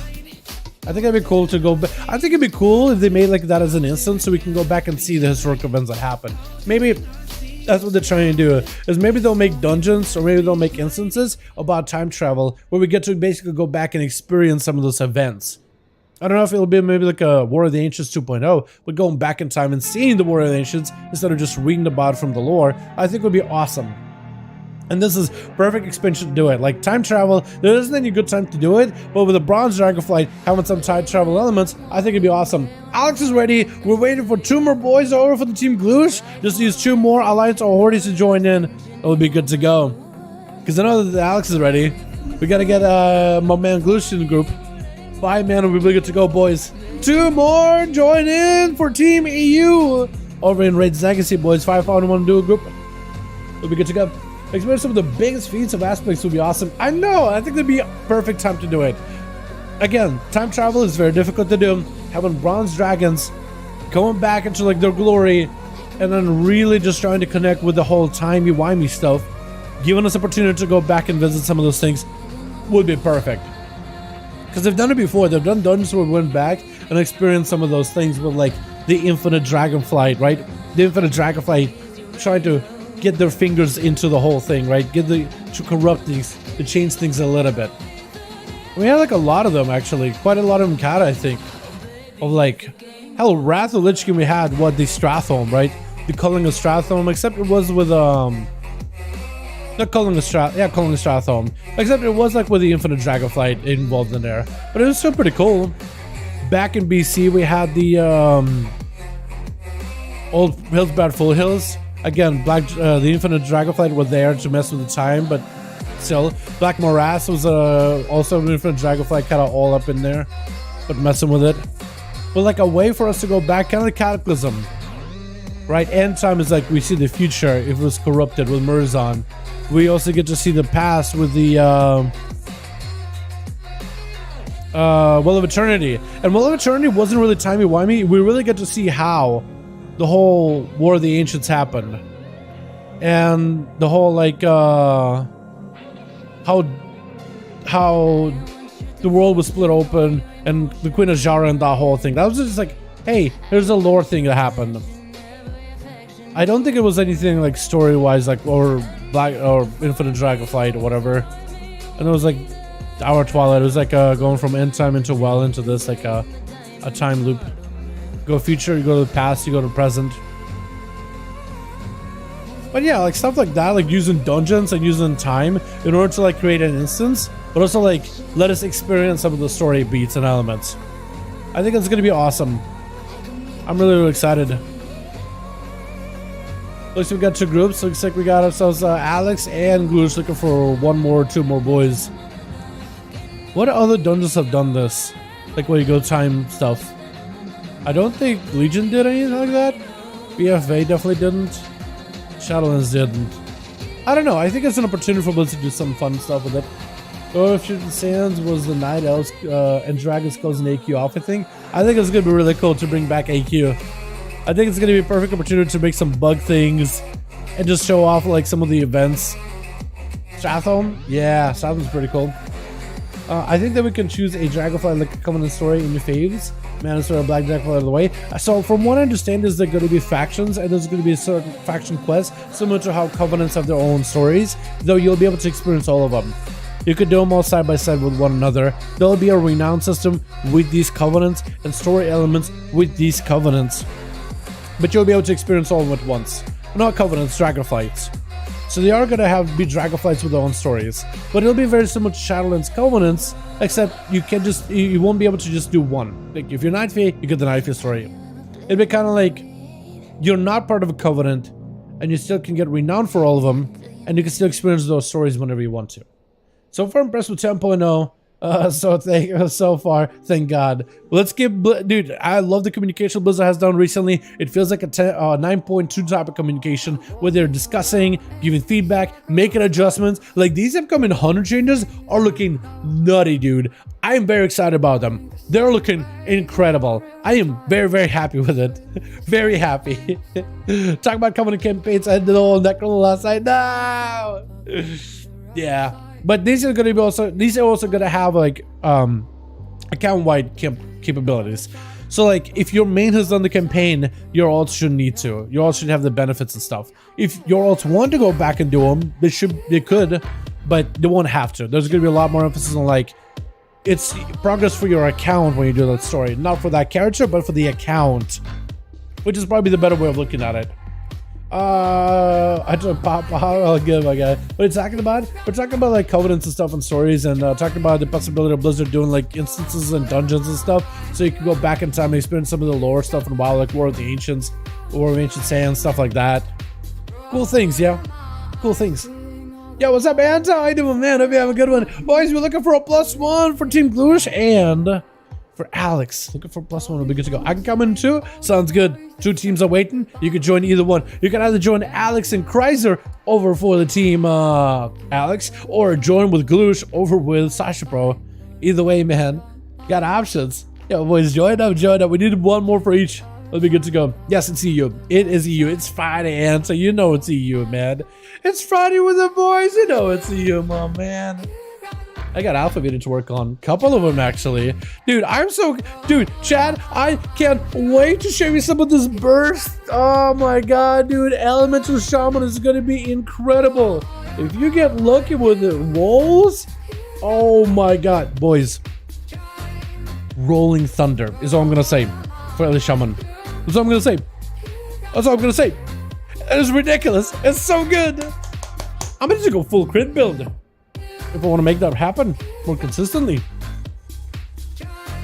I think it'd be cool to go back. I think it'd be cool if they made like that as an instance so we can go back and see the historic events that happened. Maybe that's what they're trying to do, is maybe they'll make dungeons or maybe they'll make instances about time travel where we get to basically go back and experience some of those events. I don't know if it'll be maybe like a War of the Ancients 2.0, but going back in time and seeing the War of the Ancients instead of just reading about it from the lore, I think would be awesome. And this is perfect expansion to do it. Like time travel, there isn't any good time to do it, but with the Bronze Dragonflight having some time travel elements, I think it'd be awesome. Alex is ready. We're waiting for 2 more boys over for the team Gloosh. Just use 2 more Alliance or Hordes to join in. It'll be good to go. Because I know that Alex is ready. We gotta get my man Gloosh in the group. 5 man, we'll be good to go, boys. 2 more join in for Team EU. Over in Raid's Legacy, boys. 5v5 1v1 duel group. We'll be good to go. Experience some of the biggest feats of aspects would be awesome. I know, I think that'd be a perfect time to do it. Again, time travel is very difficult to do. Having bronze dragons going back into like their glory and then really just trying to connect with the whole timey-wimey stuff, giving us opportunity to go back and visit some of those things would be perfect. Because they've done it before. They've done dungeons where we went back and experienced some of those things with like the infinite dragonflight, right? The infinite dragonflight trying to get their fingers into the whole thing, right? To corrupt things, to change things a little bit. We had like a lot of them actually, quite a lot of them cat, I think. Of like, hell, Wrath of Lich King we had, what, the Strathome, right? The Culling of Strathome, except it was with not Culling of Strathome, except it was like with the Infinite Dragonflight involved in there. But it was still pretty cool. Back in BC we had the old Hillsbad Full Hills. Again, the Infinite Dragonflight was there to mess with the time, but still, Black Morass was also an Infinite Dragonflight kind of all up in there, but messing with it. But like a way for us to go back, kind of the Cataclysm, right? End time is like we see the future if it was corrupted with Murzon. We also get to see the past with the Well of Eternity. And Well of Eternity wasn't really timey-wimey. We really get to see how the whole War of the Ancients happened. And the whole like how the world was split open and the Queen of Jara and that whole thing. That was just like, hey, here's a lore thing that happened. I don't think it was anything like story-wise, like or Infinite Dragonflight or whatever. And it was like Our Twilight. It was like going from end time into well into this like a time loop. Go future, you go to the past, you go to the present. But yeah, like stuff like that, like using dungeons and using time in order to like create an instance, but also like let us experience some of the story beats and elements. I think it's gonna be awesome. I'm really, really excited. Looks like we got 2 groups. Looks like we got ourselves Alex and Gloosh looking for 2 more boys. What other dungeons have done this? Like where you go time stuff. I don't think Legion did anything like that. BFA definitely didn't. Shadowlands didn't. I don't know. I think it's an opportunity for us to do some fun stuff with it. Shooting Sands was the Night Elves and Dragon Skulls and AQ Alpha thing. I think it's gonna be really cool to bring back AQ. I think it's gonna be a perfect opportunity to make some bug things and just show off like some of the events. Strathome? Yeah, Strathome's pretty cool. I think that we can choose a Dragonfly like a Covenant story in your faves. Man, it's sort of Black Dragonfly out of the way. So from what I understand is there going to be factions and there's going to be a certain faction quest similar to how Covenants have their own stories, though you'll be able to experience all of them. You could do them all side by side with one another. There'll be a renown system with these Covenants and story elements with these Covenants. But you'll be able to experience all of them at once. Not Covenants, Dragonflights. So they are going to be Dragonflights with their own stories. But it'll be very similar to Shadowlands Covenants, except you won't be able to just do one. Like if you're Night Fae, you get the Night Fae story. It'll be kind of like you're not part of a Covenant, and you still can get renowned for all of them, and you can still experience those stories whenever you want to. So far impressed with 10.0. So far, thank God. Let's give, dude, I love the communication Blizzard has done recently. It feels like a 9.2 type of communication where they're discussing, giving feedback, making adjustments. Like these upcoming 100 changes are looking nutty, dude. I am very excited about them. They're looking incredible. I am very, very happy with it. Very happy. Talk about coming to campaigns. I did the whole Necron last night. No! Yeah. But these are going to be also, these are also going to have like account-wide capabilities. So like if your main has done the campaign, your alts shouldn't need to. Your alts should have the benefits and stuff. If your alts want to go back and do them, they could, but they won't have to. There's going to be a lot more emphasis on like, it's progress for your account when you do that story. Not for that character, but for the account. Which is probably the better way of looking at it. I don't pop. I'll give my guy. What are you talking about? We're talking about like covenants and stuff and stories, and talking about the possibility of Blizzard doing like instances and dungeons and stuff, so you can go back in time and experience some of the lore stuff in WoW, like War of the Ancients, War of Ancient Sands, stuff like that. Cool things, yeah. Cool things. Yo, what's up, man? How you doing, man? Hope you have a good one, boys. We're looking for a +1 for Team Gluish and for Alex. Looking for +1. We'll be good to go. I can come in too. Sounds good. 2 teams are waiting. You can join either one. You can either join Alex and Kreiser over for the team Alex, or join with Gluish over with Sasha Pro. Either way, man. Got options. Yo, boys, join up, join up. We need 1 more for each. We'll be good to go. Yes, it's EU. It is EU. It's Friday, and so you know it's EU, man. It's Friday with the boys. You know it's EU, my man. I got Alpha Beta to work on. Couple of them, actually. Dude, dude, Chad, I can't wait to show you some of this burst. Oh my god, dude. Elemental Shaman is going to be incredible. If you get lucky with the rolls, oh my god. Boys, Rolling Thunder is all I'm going to say for the Shaman. That's all I'm going to say. That's all I'm going to say. It is ridiculous. It's so good. I'm going to go full crit build if I want to make that happen more consistently.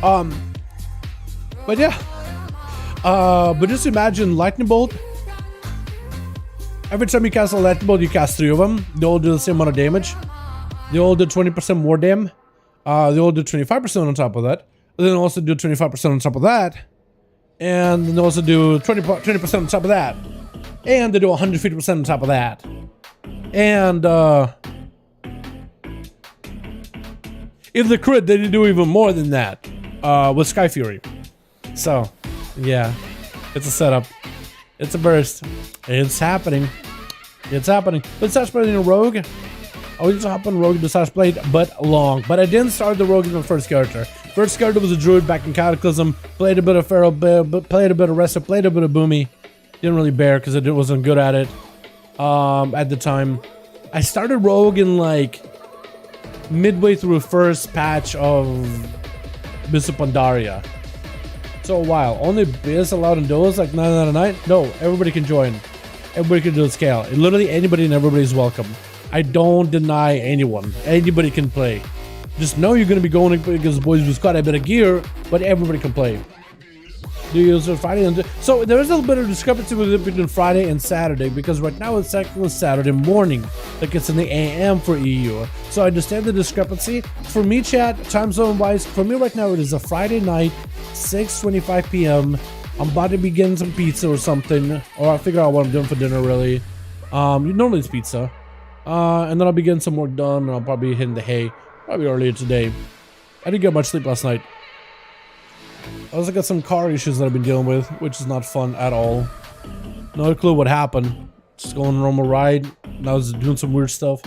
But yeah. But just imagine Lightning Bolt. Every time you cast a Lightning Bolt, you cast 3 of them. They all do the same amount of damage. They all do 20% more damage. They all do 25% on top of that. And then also do 25% on top of that. And then they also do 20% on top of that. And they do 150% on top of that. And if the crit, they do even more than that with Sky Fury. So, yeah, it's a setup. It's a burst. It's happening. It's happening. Let's start playing a rogue. I used to hop on rogue to start played, but long. But I didn't start the rogue in the first character. First character was a druid back in Cataclysm. Played a bit of Feral, played a bit of Wrestler, played a bit of Boomy. Didn't really bear because I wasn't good at it at the time. I started rogue in like midway through the first patch of Bishop Pandaria. So a while. Only Biz allowed in duels like 9 out of 9? No, everybody can join. Everybody can do the scale. Literally anybody and everybody's welcome. I don't deny anyone. Anybody can play. Just know you're going to be going against boys who's got a bit of gear, but everybody can play. Do you use Friday? So there is a little bit of discrepancy between Friday and Saturday, because right now it's actually Saturday morning, like it's in the AM for EU. So I understand the discrepancy. For me, chat, time zone wise, for me right now it is a Friday night, 6:25 p.m. I'm about to be getting some pizza or something, or I'll figure out what I'm doing for dinner really. Normally it's pizza. And then I'll be getting some work done, and I'll probably be hitting the hay, probably earlier today. I didn't get much sleep last night. I also got some car issues that I've been dealing with, which is not fun at all. No clue what happened. Just going on a normal ride, and I was doing some weird stuff.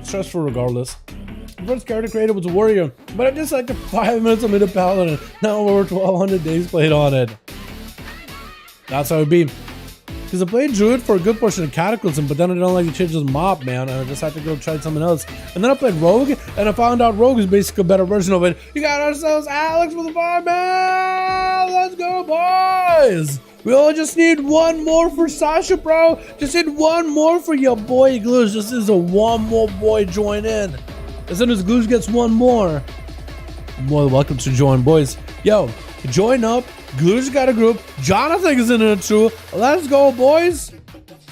Stressful regardless. The first character created was a warrior, but I just like 5 minutes of mid paladin. Now over 1200 days played on it. That's how it be. Because I played Druid for a good portion of Cataclysm, but then I don't like to change his mob, man, and I just had to go try something else. And then I played Rogue, and I found out Rogue is basically a better version of it. You got ourselves Alex with the fire, man! Let's go, boys! We all just need 1 more for Sasha, bro! Just need 1 more for your boy Glues. Just is a 1 more boy join in. As soon as Glues gets 1 more, more than welcome to join, boys. Yo, join up. Glue's got a group. Jonathan is in it too. Let's go, boys.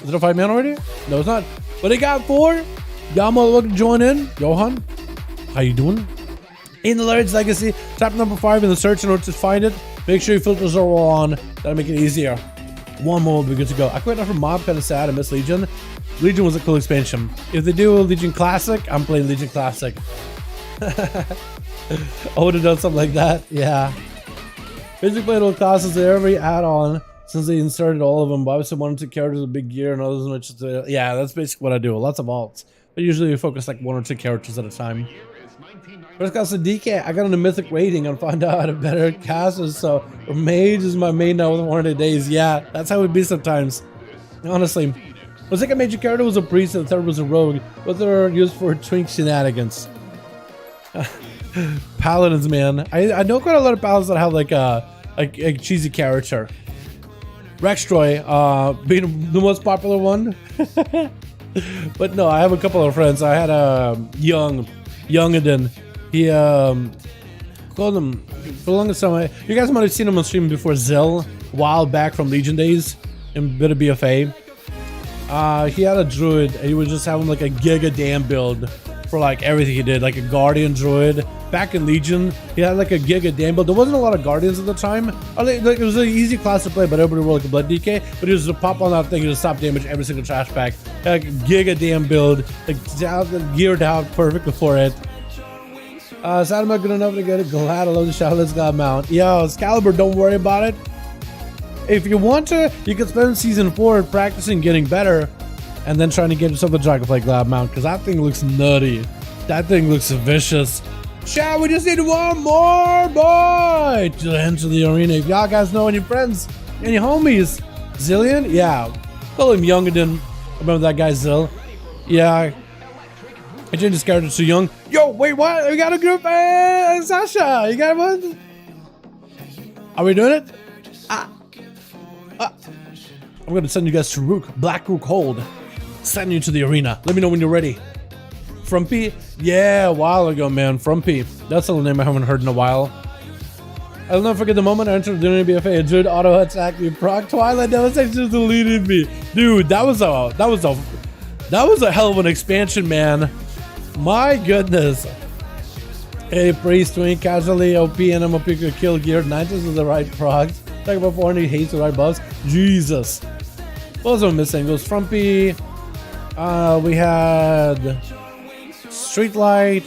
Is it a 5-man already? No, it's not. But he got 4. Yama, look to join in. Johan, how you doing? In the Larry's Legacy, tap number 5 in the search in order to find it. Make sure your filters are all on. That'll make it easier. One more will be good to go. I quit out from Mob, kinda sad. I miss Legion. Legion was a cool expansion. If they do a Legion Classic, I'm playing Legion Classic. I would have done something like that. Yeah. Basically played all classes there, every add-on since they inserted all of them. But obviously one or two characters with big gear and others which yeah, that's basically what I do. Lots of alts. But usually we focus like 1 or 2 characters at a time. First class of DK, I got on a mythic rating and found out how to better casters, so mage is my main now with 100 days. Yeah, that's how it be sometimes. Honestly. The second major character was a priest and the third was a rogue. Both are used for twink shenanigans. Paladins, man. I know quite a lot of paladins that have like a cheesy character. Rextroy, being the most popular one. But no, I have a couple of friends. I had a Youngadin. He called him for the longest time. You guys might have seen him on stream before, Zell, a while back from Legion days in bit of BFA. He had a druid and he was just having like a giga damn build for like everything he did, like a guardian druid. Back in Legion, he had like a giga damn build. There wasn't a lot of guardians at the time. Like, it was an easy class to play, but everybody rolled like a blood DK. But he was to pop on that thing and just stop damage every single trash pack. Like a giga damn build, like geared out perfectly for it. Sad not good enough to get it. Glad I love the Shadowlands God mount. Yo, Excalibur, don't worry about it. If you want to, you can spend season 4 practicing getting better and then trying to get yourself a Dragonfly Glad mount, because that thing looks nutty. That thing looks vicious. Chat, we just need one more boy to enter the arena. If y'all guys know any friends, any homies, Zillion? Yeah. Call him Youngadin. Remember that guy Zill? Yeah. I changed his character too young. Yo, wait, what? We got a group? Sasha, you got one? Are we doing it? I'm gonna send you guys to Rook, Black Rook Hold. Send you to the arena. Let me know when you're ready. Frumpy? Yeah, a while ago, man. Frumpy. That's the name I haven't heard in a while. I'll never forget the moment I entered the BFA. A druid auto attacked me. Proc Twilight Devastation just deleted me. Dude, that was a hell of an expansion, man. My goodness. Hey, priest, twink, casually, OP, and MOP could kill geared. 90s is the right proc. Talk about 400 hates the right buffs. Jesus. What was I missing? It was Frumpy. We had Streetlight,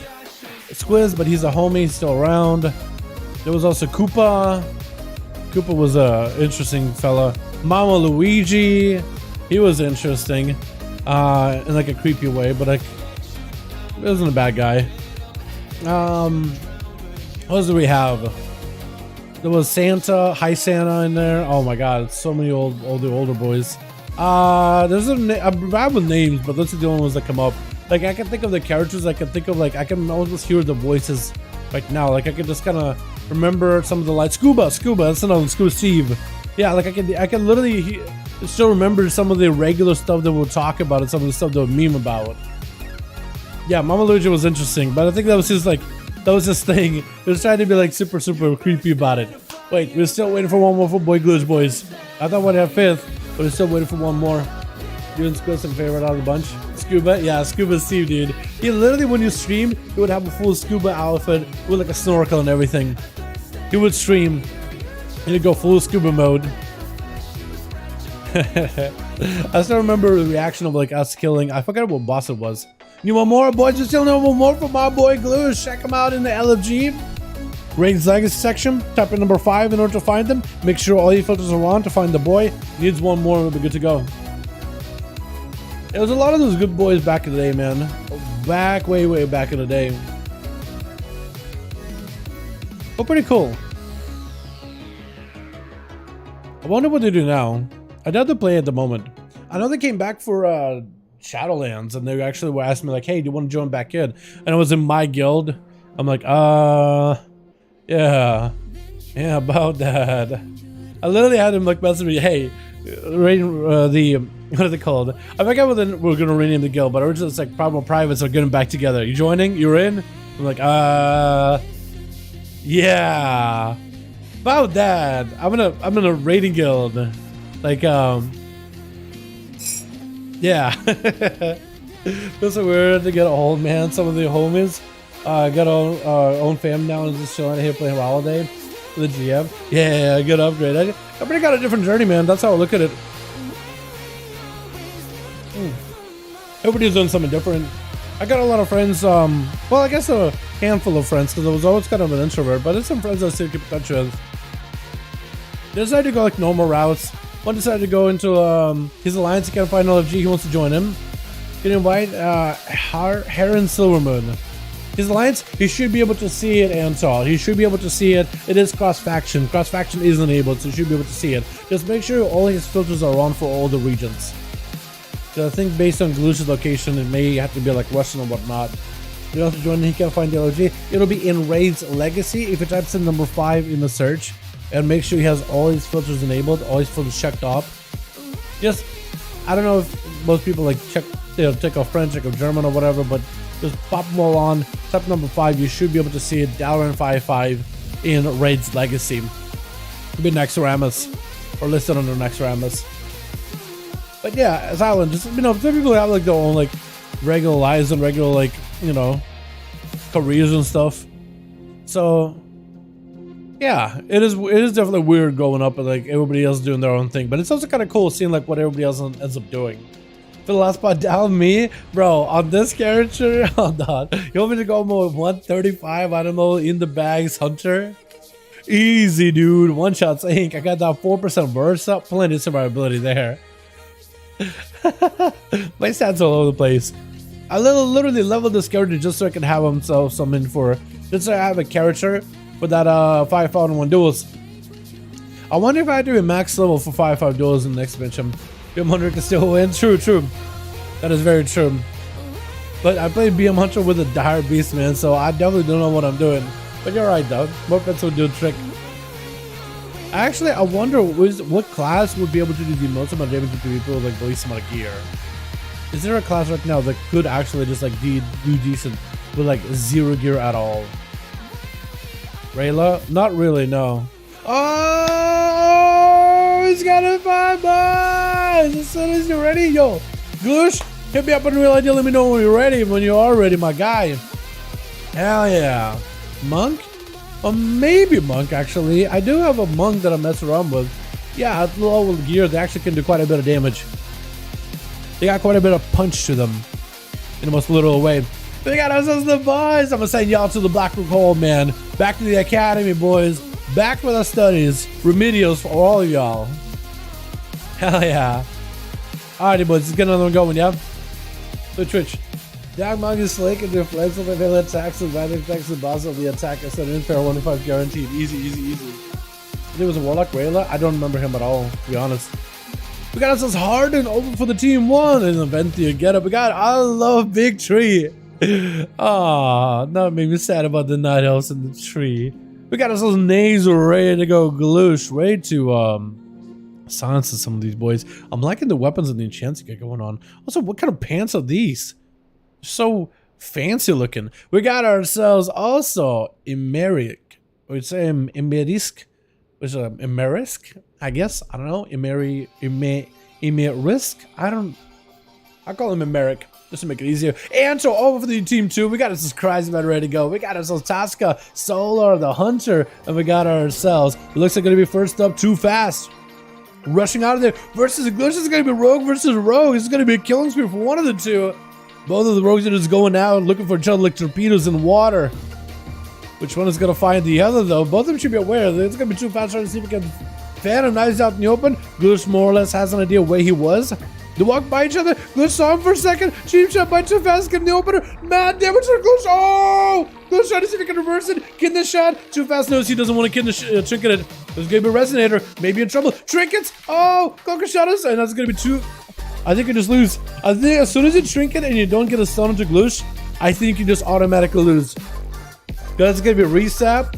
Squiz, but he's a homie, he's still around. There was also Koopa. Koopa was a interesting fella. Mama Luigi, he was interesting, in like a creepy way, but like he wasn't a bad guy. What else do we have? There was Santa, High Santa in there. Oh my God, so many older boys. There's I'm bad with names, but those are the only ones that come up. Like I can think of the characters. I can think of like I can almost hear the voices right now. Like I can just kind of remember some of the lights. Scuba. That's another one. Scuba Steve. Yeah, like I can literally still remember some of the regular stuff that we'll talk about and some of the stuff that we'll meme about. Yeah, Mama Luigi was interesting, but I think that was his thing. He was trying to be like super creepy about it. Wait, we're still waiting for one more for Boy Glitch Boys. I thought we'd have 5th, but we're still waiting for one more. You and Squid's favorite out of the bunch. Scuba? Yeah, Scuba Steve, dude. He literally, when you stream, he would have a full scuba outfit with like a snorkel and everything. He would stream and he'd go full scuba mode. I still remember the reaction of like us killing, I forgot what boss it was. You want more, boys? You still know more from my boy Glue? Check him out in the LFG. Raids Legacy section. Tap in number 5 in order to find them. Make sure all your filters are on to find the boy. Needs one more, we'll be good to go. There was a lot of those good boys back in the day, man. Way back in the day. But pretty cool. I wonder what they do now. I doubt they play at the moment. I know they came back for Shadowlands, and they actually were asking me like, hey, do you want to join back in? And it was in my guild. I'm like, yeah, about that. I literally had him like message me, hey, what are they called? I forgot what we're gonna rename the guild, but originally it's like Problem Privates are getting back together. You joining? You're in? I'm like, yeah, about that. I'm in a raiding guild, like, yeah. Feels so weird to get old, man. Some of the homies got own fam now and just chilling here playing Holiday with the GM. Yeah, good upgrade. Everybody got a different journey, man. That's how I look at it. Everybody's doing something different. I got a lot of friends, well, I guess a handful of friends, because I was always kind of an introvert, but there's some friends I still keep in touch with. They decided to go like normal routes. One decided to go into his alliance. He can't find LFG. He wants to join him. Can invite Heron Silvermoon. His alliance, he should be able to see it, Antal. He should be able to see it. It is cross-faction. Cross-faction is enabled, so you should be able to see it. Just make sure all his filters are on for all the regions. So I think based on Galusha's location, it may have to be like Russian or whatnot. You have to join, he can't find the LFG. It'll be in Raid's Legacy if it types in number 5 in the search. And make sure he has all his filters enabled, all his filters checked off. Just, I don't know if most people like check off French, check off German or whatever, but just pop them all on. Type number 5, you should be able to see it. Dalaran 5.5 in Raid's Legacy. It'll be Nexaramus, or listed under Nexaramus. But yeah, as Island, just, you know, some people have like their own like regular lives and regular like, you know, careers and stuff. So yeah, it is definitely weird growing up and like everybody else doing their own thing, but it's also kind of cool seeing like what everybody else ends up doing. For the last spot down me, bro, on this character, hold on. You want me to go more 135, I don't know, in the bags hunter? Easy, dude. One shots ink. I got that 4% burst up, plenty of survivability there. My stats all over the place. I literally leveled this character just so I can have him summon for, just so I have a character for that 5v5 1v1 duels. I wonder if I do a max level for 5v5 duels in the next expansion. BM Hunter can still win. True. That is very true. But I played BM Hunter with a dire beast, man, so I definitely don't know what I'm doing. But you're right, though. More pets will do a trick. Actually, I wonder what class would be able to do the most amount of damage to people with like the least amount of gear. Is there a class right now that could actually just like do decent with like 0 gear at all? Rayla? Not really, no. Oh, he's got a 5 buys! As soon as you're ready, yo, Goosh, hit me up on Real ID. Let me know when you're ready. When you are ready, my guy. Hell yeah. Monk? Or maybe Monk, actually. I do have a Monk that I mess around with. Yeah, at low gear, they actually can do quite a bit of damage. They got quite a bit of punch to them in the most literal way. They got ourselves the boys. I'm gonna send y'all to the Black Rook Hole, man. Back to the academy, boys. Back with our studies. Remedials for all of y'all. Hell yeah. Alrighty, boys. Let's get another one going, yeah? So Twitch. Dark Monk is slick and reflects with melee attacks and advantage attacks the boss of the attack. I said impair 1-5 guaranteed. Easy. There was a Warlock Rayla. I don't remember him at all, to be honest. We got ourselves Harden over for the team 1 in Nvidia get up. We got I love Big Tree. Ah, that made me sad about the night elves in the tree. We got ourselves Nasal ready to go. Galoosh ready to silence some of these boys. I'm liking the weapons and the enchants you got going on. Also, what kind of pants are these? So fancy looking. We got ourselves also Emeric. We'd say Emerisk, which is Emerisk, I guess. I don't know. Emerisk. I call him Emeric just to make it easier. And so over for the team 2, we got ourselves Crazy Man ready to go. We got ourselves Tasca, Solar, the Hunter, and we got ourselves. It looks like going to be first up Too Fast. Rushing out of there versus Glitch. This is going to be Rogue versus Rogue. This is going to be a killing spree for one of the two. Both of the rogues are just going out looking for each other like torpedoes in water. Which one is going to find the other, though? Both of them should be aware. It's going to be Too Fast trying to see if we can fan him nice out in the open. Glitch more or less has an idea where he was. They walk by each other. Glitch saw him for a second. Cheap shot by Too Fast. Get in the opener. Mad damage for Glitch. Oh! Glitch trying to see if he can reverse it. Get in the shot. Too Fast knows he doesn't want to trinket it. There's going to be a Resonator. Maybe in trouble. Trinkets. Oh! Cloaker shot us. And that's going to be 2. I think you just lose. I think as soon as you trinket and you don't get a stun into Gloosh, I think you just automatically lose. That's going to be a reset,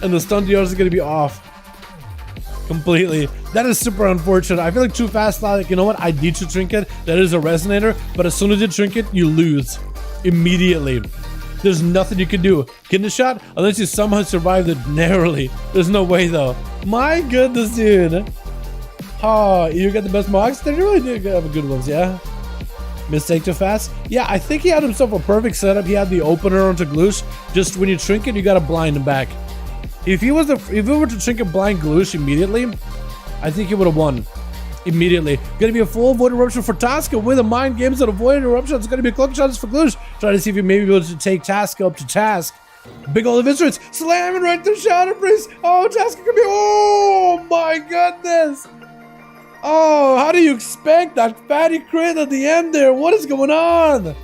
and the stun DRs is going to be off. Completely. That is super unfortunate. I feel like Too Fast thought, like, you know what? I need to trinket. That is a Resonator, but as soon as you trinket, you lose. Immediately. There's nothing you can do. Get in the shot, unless you somehow survive it narrowly. There's no way, though. My goodness, dude. Oh, you got the best mocks? They really do have good ones, yeah? Mistake too fast? Yeah, I think he had himself a perfect setup. He had the opener onto Gloosh. Just when you shrink it, you gotta blind him back. If we were to shrink a blind Gloosh immediately, I think he would have won. Immediately. Gonna be a full Void Eruption for Tasca with a Mind Games and a Void Eruption. It's gonna be a cloak shots for Gloosh. Trying to see if he may be able to take Tasca up to task. Big old eviscerates. Slamming right through Shadow Priest. Oh, Tasca could be. Oh my goodness. Oh, how do you expect that fatty crit at the end there? What is going on?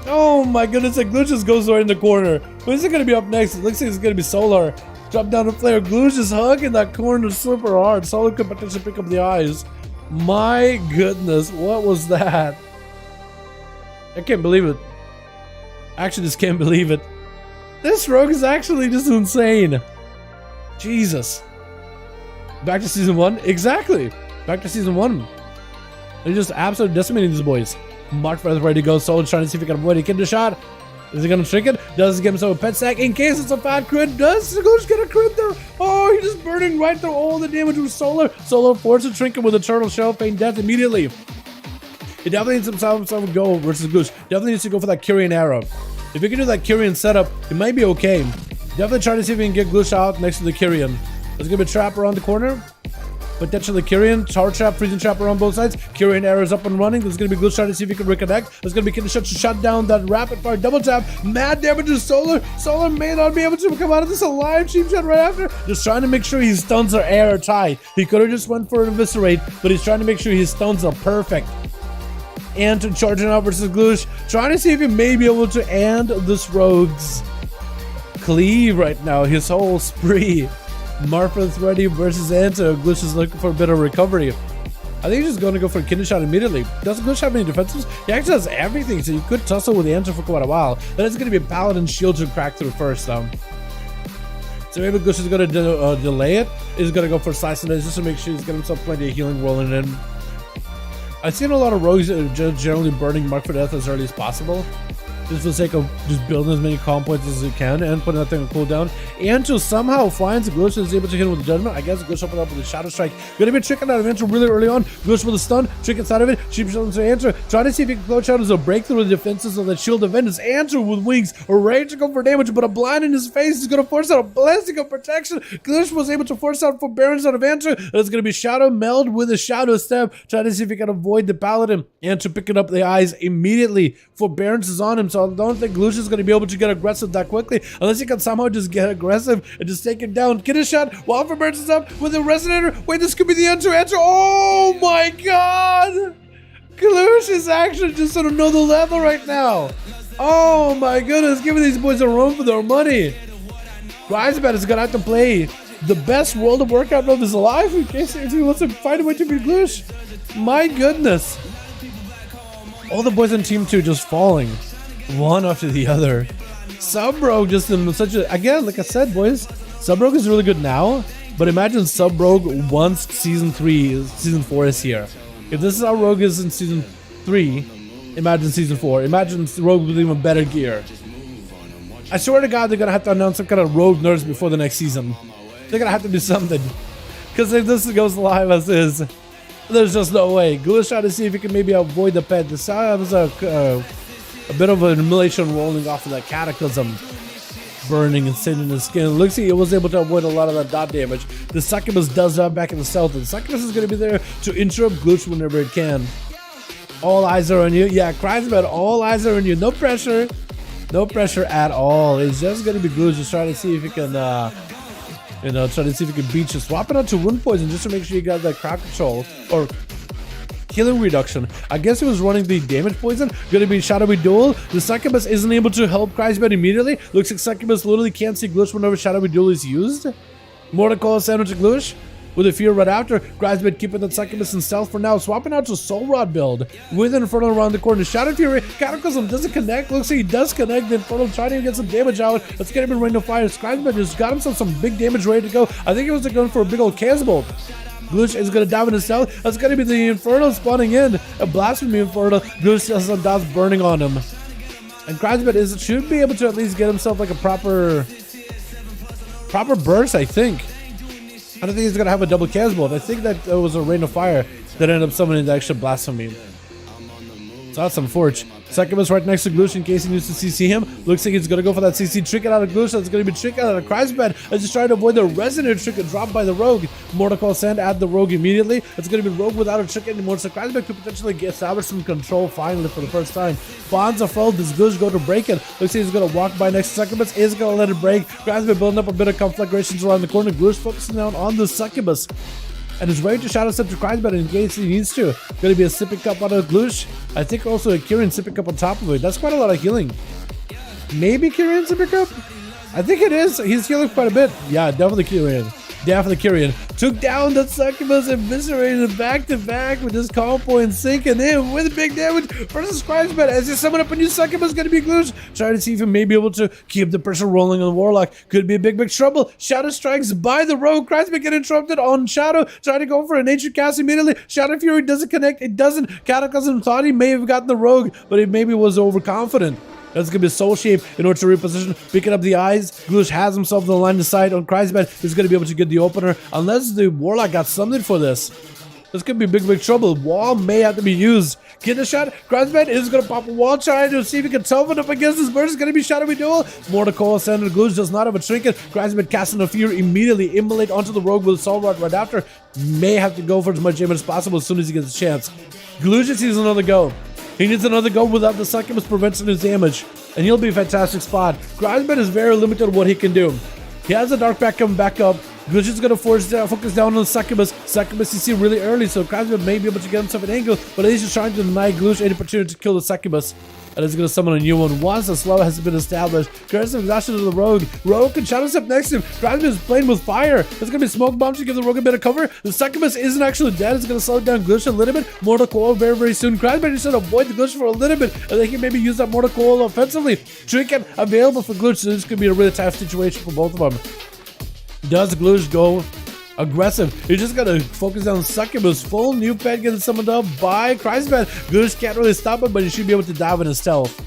Oh my goodness, and Gloosh just goes right in the corner. Who's it gonna be up next? It looks like it's gonna be Solar. Drop down the flare. Gloosh is hugging that corner super hard. Solar could potentially pick up the eyes. My goodness, what was that? I can't believe it. I actually just can't believe it. This rogue is actually just insane. Jesus. Back to season 1? Exactly. Back to season 1. They're just absolutely decimating these boys. Mark for ready to go. Soul trying to see if he can avoid it. Get the shot. Is he gonna trick it? Does he get himself a pet sack in case it's a fat crit? Does Gloosh get a crit there? Oh, he's just burning right through all the damage with Solar. Solar forces a trinket with a turtle shell, feign death immediately. It definitely needs himself to go versus Gloosh. Definitely needs to go for that Kyrian arrow. If you can do that Kyrian setup, it might be okay. Definitely try to see if we can get Gloosh out next to the Kyrian. There's gonna be a trap around the corner. Potentially Kyrian, Tower Trap, Freezing Trap around both sides. Kyrian arrows up and running. There's going to be Gloosh trying to see if he can reconnect. There's going to be Kid Shot to shut down that rapid fire double tap. Mad damage to Solar. Solar may not be able to come out of this alive. Cheap shot right after. Just trying to make sure his stuns are airtight. He could have just went for an eviscerate, but he's trying to make sure his stuns are perfect. And to charging out versus Gloosh. Trying to see if he may be able to end this rogue's cleave right now. His whole spree. Marfa's ready versus Anta. Gloosh is looking for a bit of recovery. I think he's just going to go for a kidney shot immediately. Doesn't Gloosh have any defenses? He actually has everything, so you could tussle with the Anta for quite a while. That is going to be a Paladin shield to crack through first, though. So maybe Gloosh is going to delay it. He's going to go for Slice and Dice just to make sure he's getting himself plenty of healing rolling in. I've seen a lot of rogues generally burning Mark for Death as early as possible. Just for the sake of just building as many comp points as he can and putting that thing on cooldown. And to somehow finds Gloosh and is able to hit him with the Judgment. I guess Gloosh opened up with a Shadow Strike. Gonna be tricking out of Enter really early on. Gloosh with a stun, trick inside of it. Cheap shot into Enter. Trying to see if he can clutch out as a breakthrough with the defenses of that Shield of Vengeance. Enter with wings, ready to go for damage, but a blind in his face is gonna force out a blessing of protection. Gloosh was able to force out forbearance out of Enter. It's gonna be Shadow Meld with a Shadow Step. Trying to see if he can avoid the Paladin. Enter picking up the eyes immediately. Forbearance is on him, so I don't think Gloosh is going to be able to get aggressive that quickly unless he can somehow just get aggressive and just take him down. Get a shot while Forbearance is up with a Resonator. Wait, this could be the Enter. Oh my god! Gloosh is actually just on another level right now. Oh my goodness, giving these boys a run for their money. Grisebat is going to have to play the best World of Warcraft of his life in case if he wants to find a way to beat Gloosh. My goodness. All the boys on Team 2 just falling. One after the other. Sub-Rogue just in such a... Again, like I said, boys, Sub-Rogue is really good now, but imagine Sub-Rogue once Season 4 is here. If this is how Rogue is in Season 3, imagine Season 4. Imagine Rogue with even better gear. I swear to God, they're going to have to announce some kind of Rogue nerds before the next season. They're going to have to do something. Because if this goes live as is, there's just no way. Gloosh trying to see if he can maybe avoid the pet. The sound was a bit of an emulation rolling off of that Cataclysm, burning and sitting in his skin. It looks like he was able to avoid a lot of that dot damage. The Succubus does that back in the south, and the Succubus is going to be there to interrupt Gloosh whenever it can. All eyes are on you. Yeah, cries about all eyes are on you. No pressure. No pressure at all. It's just going to be Gloosh just trying to see if he can, trying to see if he can beat you. Swapping out to Wound Poison just to make sure you got that crowd control. Or healing reduction. I guess he was running the damage poison. Gonna be Shadowy Duel. The Succubus isn't able to help Grisebat immediately. Looks like Succubus literally can't see Gloosh whenever Shadowy Duel is used. More to call sandwich to Gloosh. With a fear right after. Grisebat keeping that Succubus in stealth for now. Swapping out to Soul Rod build. With Infernal around the corner. Shadow Fury. Cataclysm doesn't connect. Looks like he does connect. The Infernal trying to get some damage out. Let's get him in Rain of Fire. Grisebat just got himself some big damage ready to go. I think he was going for a big old Chaos Bolt. Gloosh is going to dive into stealth. That's going to be the Infernal spawning in. A Blasphemy Infernal. Gloosh has some dots burning on him. And Grisebat should be able to at least get himself like a proper burst, I think. I don't think he's going to have a double Chaos Bolt. I think that it was a Rain of Fire that ended up summoning the extra Blasphemy. So that's unfortunate. Succubus right next to Glush in case he needs to CC him. Looks like he's gonna go for that CC, trick it out of Glush. That's gonna be trick out of Kreisbad. As he's trying to avoid the Resonator trick and drop by the Rogue. Mortal Sand add the Rogue immediately. It's gonna be Rogue without a trick anymore. So Kreisbad could potentially establish some control finally for the first time. Bonza Fell, does Glush go to break it? Looks like he's gonna walk by next to Succubus. Is gonna let it break. Kreisbad building up a bit of conflagrations around the corner. Glush focusing down on the Succubus. And is ready to shadow step to Kreisbad in case he needs to. Gonna be a sipping cup out of Glush. I think also a Kirin sipping cup on top of it. That's quite a lot of healing. Maybe Kirin sipping cup? I think it is. He's healing quite a bit. Yeah, definitely Kirin. Definitely Kirin. Took down the Succubus, eviscerated back to back with his call point sinking in with big damage versus Kreisbad. As he summon up a new Succubus, gonna be Glush. Trying to see if he may be able to keep the pressure rolling on the Warlock. Could be a big trouble. Shadow strikes by the Rogue. Kreisbad get interrupted on Shadow. Trying to go for a nature cast immediately. Shadow Fury doesn't connect. It doesn't. Cataclysm thought he may have gotten the Rogue, but he maybe was overconfident. That's going to be a soul shape in order to reposition, picking up the eyes. Glush has himself in the line of sight on Kreisbad. He's going to be able to get the opener unless the Warlock got something for this. This could be big trouble. Wall may have to be used. Get the shot. Kreisbad is going to pop a wall, trying to see if he can toughen up against this burst. It's going to be shadowy duel. Mortal Sand Glush does not have a trinket. Kreisbad casting a fear immediately. Immolate onto the Rogue with Soul Rod right after. May have to go for as much damage as possible as soon as he gets a chance. Glush sees another go. He needs another go without the Succubus preventing his damage, and he'll be a fantastic spot. Kreisbad is very limited on what he can do. He has a Dark Pack coming back up. Glush is going to focus down on the Succubus. Succubus you see really early, so Kreisbad may be able to get himself an angle, but he's just trying to deny Glush any opportunity to kill the Succubus. And he's going to summon a new one once the slow has been established. Curse exhaustion to the Rogue. Rogue can shadow step next to him. Kreisbad is playing with fire. There's going to be smoke bombs to give the Rogue a bit of cover. The Succubus isn't actually dead. It's going to slow down Glush a little bit. Mortal Coil very soon. Kreisbad is trying to avoid the Glush for a little bit, and they can maybe use that Mortal Coil offensively. Trinket available for Glush, so this could be a really tough situation for both of them. Does Glush go aggressive? He's just gonna focus on Succubus. Full new pet getting summoned up by Kreisbad. Glush can't really stop it, but he should be able to dive in his stealth.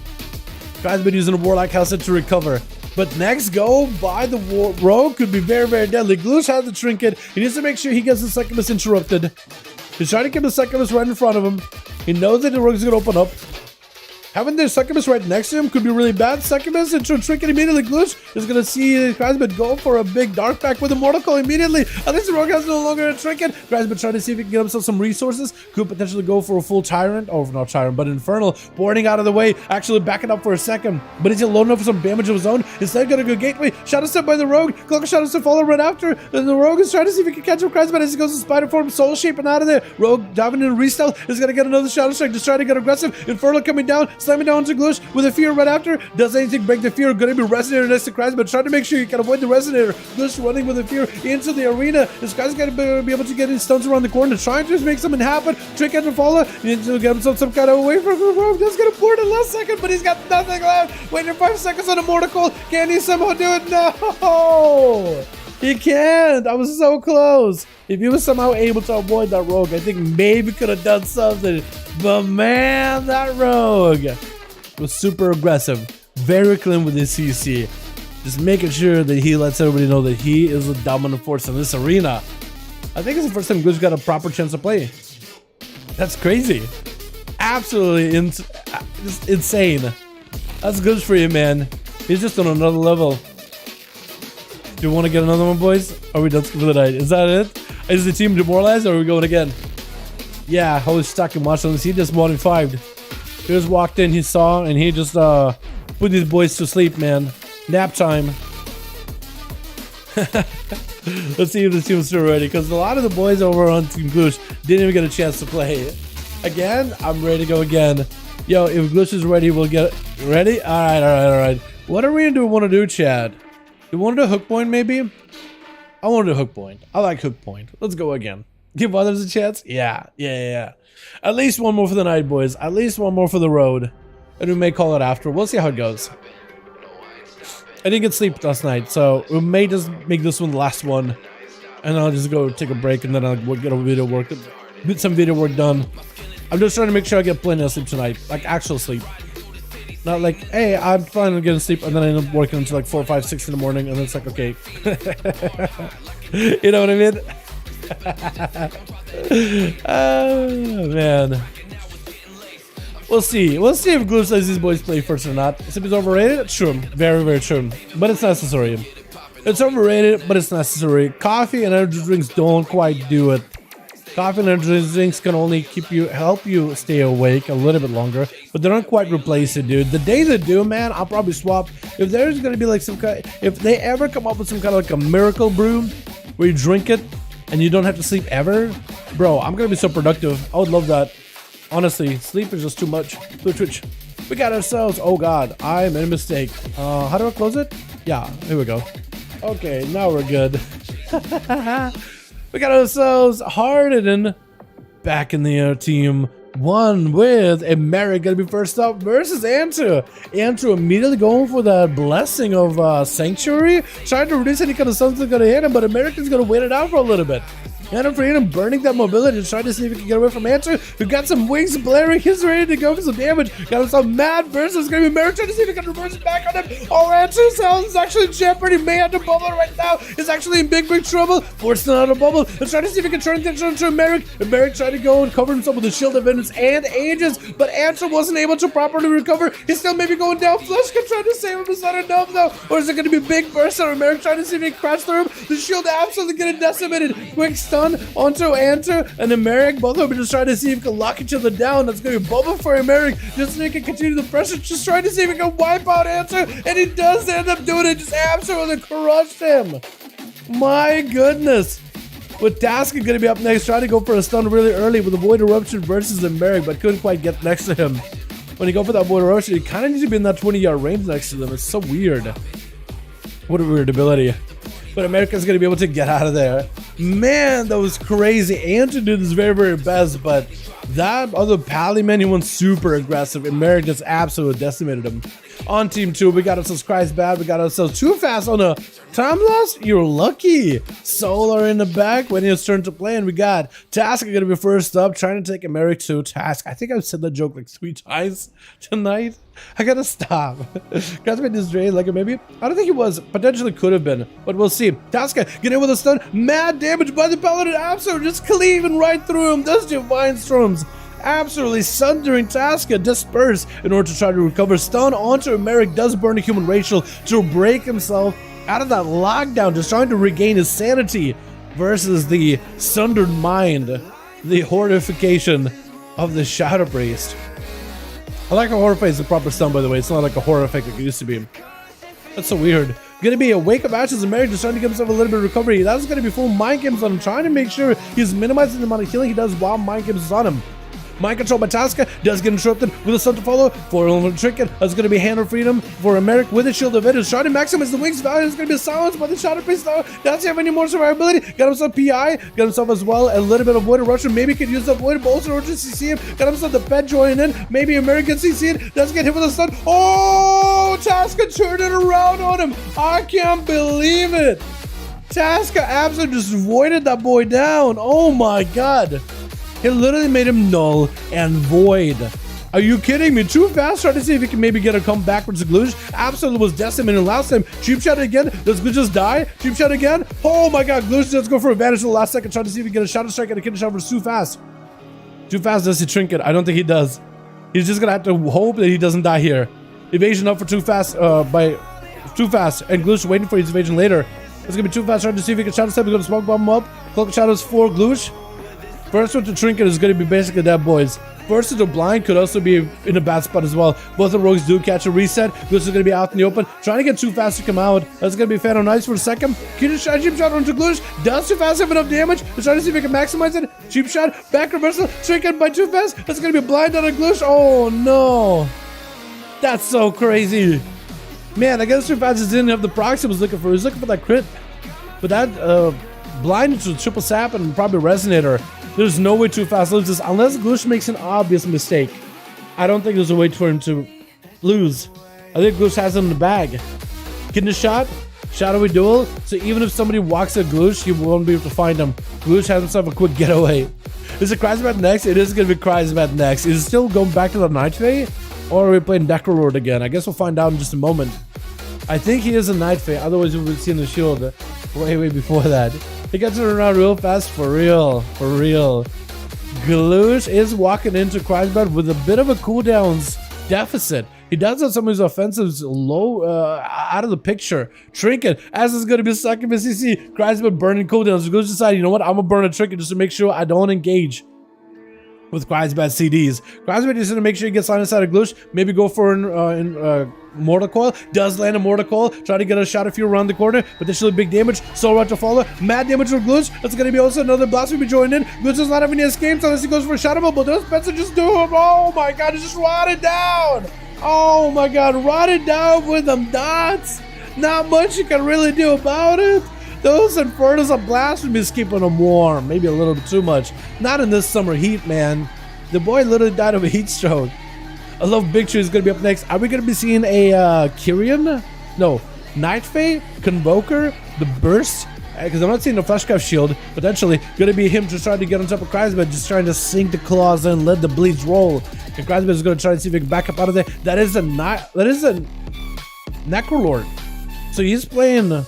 Kreisbad using a Warlock Hellset to recover. But next go by the Rogue could be very deadly. Glush has the trinket. He needs to make sure he gets the Succubus interrupted. He's trying to keep the Succubus right in front of him. He knows that the Rogue is gonna open up. Having the Succubus right next to him could be really bad. Succubus into a trinket immediately. Glush is going to see Kreisbad go for a big Dark Pack with a Mortal Coil immediately. At least the Rogue has no longer a trinket. Kreisbad trying to see if he can get himself some resources. Could potentially go for a full Tyrant. Oh, not Tyrant, but Infernal. Boarding out of the way. Actually backing up for a second. But he's alone enough for some damage of his own. Instead, going to go Gateway. Shadow Step by the Rogue. Cloak of Shadow Step follow right after. And the Rogue is trying to see if he can catch up Kreisbad as he goes to Spider Form. Soul Shape and out of there. Rogue diving in Restyle is going to get another Shadow Strike. Just trying to get aggressive. Infernal coming down. Slamming down to Glush with a fear right after. Does anything break the fear? Gonna be Resonator next to Kreisbad, trying to make sure you can avoid the Resonator. Glush running with a fear into the arena. This guy's gonna be able to get his stunts around the corner, trying to just make something happen. Trick and follow. He needs to get himself some kind of away from the Rogue. That's gonna board in the last second, but he's got nothing left. Waiting 5 seconds on a Mortal Coil. Can he somehow do it? No! He can't. I was so close. If he was somehow able to avoid that Rogue, I think maybe could have done something. But man, that Rogue was super aggressive, very clean with his CC, just making sure that he lets everybody know that he is the dominant force in this arena. I think it's the first time Glush got a proper chance to play. That's crazy. Absolutely just insane. That's Glush for you, man. He's just on another level. Do you want to get another one, boys? Or are we done for the night? Is that it? Is the team demoralized, or are we going again? Yeah, I was stuck and watching this. He just modified. He just walked in, he saw, and he just put these boys to sleep, man. Nap time. Let's see if this team's still ready, because a lot of the boys over on Team Glush didn't even get a chance to play. Again, I'm ready to go again. Yo, if Glush is ready, we'll get it. Ready? Alright. What are we want to do, Chad? Do you want to do hook point, maybe? I want to do hook point. I like hook point. Let's go again. Give others a chance? Yeah. At least one more for the night, boys. At least one more for the road. And we may call it after. We'll see how it goes. I didn't get sleep last night, so we may just make this one the last one. And I'll just go take a break, and then I'll get some video work done. I'm just trying to make sure I get plenty of sleep tonight. Like, actual sleep. Not like, hey, I'm planning on getting sleep, and then I end up working until like 4, 5, 6 in the morning, and it's like, okay. You know what I mean? Oh, man. We'll see. We'll see if Gloosh lets these boys play first or not. If it's overrated, true. Very, very true. But it's necessary. It's overrated, but it's necessary. Coffee and energy drinks don't quite do it. Coffee and energy drinks can only help you stay awake a little bit longer, but they don't quite replace it, dude. The day they do, man, I'll probably swap. If there's gonna be like some kind, if they ever come up with some kind of like a miracle brew where you drink it and you don't have to sleep ever, bro, I'm gonna be so productive. I would love that. Honestly, sleep is just too much. Twitch. We got ourselves. Oh God, I made a mistake. How do I close it? Yeah, here we go. Okay, now we're good. We got ourselves Harden back in the air team. One with Americ gonna be first up versus Antu. Antu immediately going for the blessing of Sanctuary, trying to reduce any kind of something gonna hit him, but American's gonna wait it out for a little bit. And for him burning that mobility, trying to see if he can get away from Antu, who got some wings blaring. He's ready to go for some damage. Got himself mad versus gonna be Americ, trying to see if he can reverse it back on him. Oh, Antu's health is actually in jeopardy. May have to bubble right now. He's actually in big trouble. Forcing out a bubble. Let's try to see if he can turn things into Americ. Americ tried to go and cover himself with the shield of Venus and Aegis, but Antu wasn't able to properly recover. He's still maybe going down. Flush can try to save him. Is that enough though? Or is it gonna be big burst on Americ, trying to see if he can crash through him? The shield absolutely getting decimated. Quick stun onto Antu and Americ. Both of them just trying to see if he can lock each other down. That's gonna be a bubble for Americ, just so he can continue the pressure, just trying to see if he can wipe out Antu, and he does end up doing it. Just absolutely crushed him. My goodness. With Taska gonna be up next, trying to go for a stun really early with a Void Eruption versus Americ, but couldn't quite get next to him. When you go for that Void Eruption, you kind of need to be in that 20-yard range next to them. It's so weird. What a weird ability. But America's gonna be able to get out of there. Man, that was crazy. Antu did his very, very best, but that other Pally man, he went super aggressive. Americ just absolutely decimated him. On team 2, we got ourselves Christ Bad. We got ourselves Too Fast on a time loss. You're lucky. Solar in the back when it's turn to play, and we got Task gonna be first up, trying to take Americ to Task. I think I've said that joke like 3 times tonight. I gotta stop. Guys made this drain like it maybe. I don't think he was. Potentially could have been, but we'll see. Taska get in with a stun. Mad damage by the Paladin. Absolutely just cleaving right through him. Does Divine Storms. Absolutely sundering Taska. Disperse in order to try to recover. Stun onto Americ. Does burn a human racial to break himself out of that lockdown. Just trying to regain his sanity versus the sundered mind. The horrification of the Shadow Priest. I like how horrify is the proper stun, by the way. It's not like a horror effect like it used to be. That's so weird. Gonna be a Wake of Ashes and Americ just trying to give himself a little bit of recovery. That's gonna be full mind games on him, trying to make sure he's minimizing the amount of healing he does while mind games is on him. Mind control by Taska does get interrupted with a stun to follow for a trinket. That's going to be Hand of Freedom for Americ with a shield of Venus. Trying to maximize the wings value. It's going to be silenced by the Shadow Priest now. Doesn't have any more survivability. Got himself PI. Got himself as well a little bit of Void Eruption. Maybe could use the Void Eruption or just CC him. Got himself the pet joining in. Maybe Americ can CC it. Does get hit with a stun. Oh, Taska turned it around on him. I can't believe it. Taska absolutely just voided that boy down. Oh my god. He literally made him null and void. Are you kidding me? Too fast, trying to see if he can maybe get a come backwards to Gloosh. Absolutely was decimated last time. Cheap shot again. Does Gloosh just die? Cheap shot again. Oh my god, Gloosh does go for advantage in the last second, trying to see if he can get a Shadow Strike and a Kidney Shot for Too Fast. Too Fast does he trinket? I don't think he does. He's just gonna have to hope that he doesn't die here. Evasion up for Too Fast by Too Fast, and Gloosh waiting for his evasion later. It's gonna be Too Fast trying to see if he can Shadow Step. He's gonna Smoke Bomb him up. Cloak of Shadows for Gloosh. First one to Trinket is going to be basically that, boys. First to Blind could also be in a bad spot as well. Both the rogues do catch a reset. This is going to be out in the open. Trying to get Too Fast to come out. That's going to be Phantom Knights for a second. Cheap shot onto Gloosh. Does Too Fast have enough damage? They're trying to see if he can maximize it. Cheap shot. Back reversal. Trinket by Too Fast. That's going to be Blind on a Gloosh. Oh no. That's so crazy. Man, I guess Too Fast just didn't have the procs he was looking for. He was looking for that crit. But that Blind to triple sap and probably Resonator. There's no way Too Fast loses unless Gloosh makes an obvious mistake. I don't think there's a way for him to lose. I think Gloosh has him in the bag. Kidney Shot, Shadowy Duel. So even if somebody walks at Gloosh, he won't be able to find him. Gloosh has himself a quick getaway. Is it Cryzbat next? It is going to be Cryzbat next. Is it still going back to the Night Fae? Or are we playing Necrolord again? I guess we'll find out in just a moment. I think he is a Night Fae. Otherwise, we would have seen the shield way before that. He got to turn around real fast, for real, for real. Gloosh is walking into Kreisbad with a bit of a cooldowns deficit. He does have some of his offensives low, out of the picture. Trinket, as is going to be succubus. You see Kreisbad burning cooldowns. Gloosh decides, you know what, I'm going to burn a Trinket just to make sure I don't engage with Kreisbad CDs. Kreisbad is going to make sure he gets line of sight of Gloosh. Maybe go for an Mortal Coil. Does land a Mortal Coil. Try to get a shot of few around the corner. Potentially big damage. Soul Rod to follow. Mad damage for Gloosh. That's going to be also another Blasphemy joined in. Gloosh is not having any escapes unless he goes for a Shadow, but those Spencer just do him. Oh my god, he just rotted down. Oh my god, rotted down with them dots. Not much you can really do about it. Those Infernos of Blasphemy is keeping him warm. Maybe a little bit too much. Not in this summer heat, man. The boy literally died of a heat stroke. I love Big Tree is going to be up next. Are we going to be seeing a Kyrian? No. Night Fae? Convoker? The Burst? Because I'm not seeing a Fleshcraft Shield. Potentially going to be him just trying to get on top of Kreisbad, just trying to sink the claws and let the bleeds roll. And Kreisbad is going to try to see if he can back up out of there. That is a Necrolord. So he's playing...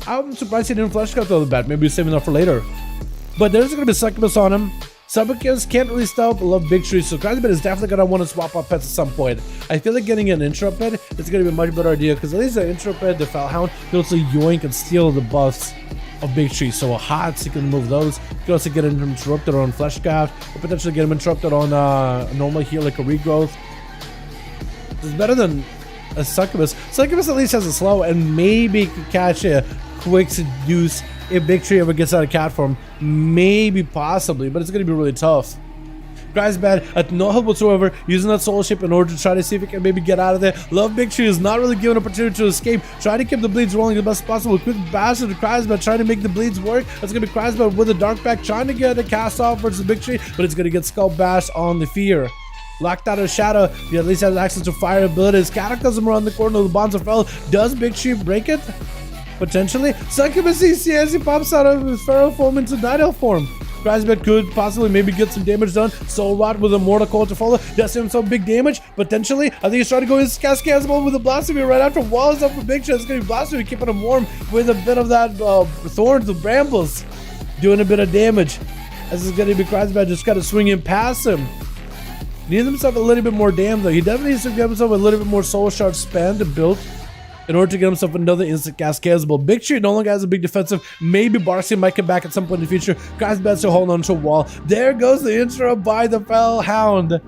I'm surprised he didn't Fleshcraft the other bat. Maybe he's saving that for later. But there's going to be Succubus on him. Succubus can't really stop. I love Big Tree. So Kreisbad is definitely going to want to swap out pets at some point. I feel like getting an intro pet is going to be a much better idea. Because at least the intro pet, the Felhound, can also yoink and steal the buffs of Big Tree. So a Hots, you can move those. You can also get him interrupted on Fleshcraft. Or potentially get him interrupted on a normal heal like a Regrowth. It's better than a Succubus. Succubus at least has a slow and maybe can catch a quick seduce if Big Tree ever gets out of cat form. Maybe, possibly, but it's going to be really tough. Kreisbad at no help whatsoever, using that soul shape in order to try to see if he can maybe get out of there. Love Big Tree is not really given an opportunity to escape. Trying to keep the bleeds rolling the best possible. Quick bastard to Kreisbad, trying to make the bleeds work. That's going to be Kreisbad with a dark pack, trying to get a cast off versus Big Tree, but it's going to get Skull Bash on the fear. Locked out of Shadow, he at least has access to fire abilities. Cataclysm around the corner of the Bonds of Fell. Does Big Tree break it? Potentially. Succubus CC as he pops out of his feral form into Night Elf form. Kreisbad could possibly maybe get some damage done. Soul Rod with a Mortal Coil to follow. Does himself big damage. Potentially. I think he's trying to go into Cascadable with a Blasphemy right after Wall is up for Big Tree. It's going to be Blasphemy keeping him warm with a bit of that Thorns of Brambles. Doing a bit of damage. This is going to be Kreisbad just kind of swinging past him. Needs himself a little bit more damn though. He definitely needs to give himself a little bit more Soul Shard spend to build in order to get himself another instant Cascadable. Big Tree no longer has a big defensive. Maybe Barcy might come back at some point in the future. Kreisbad still holding on to a wall. There goes the intro by the Felhound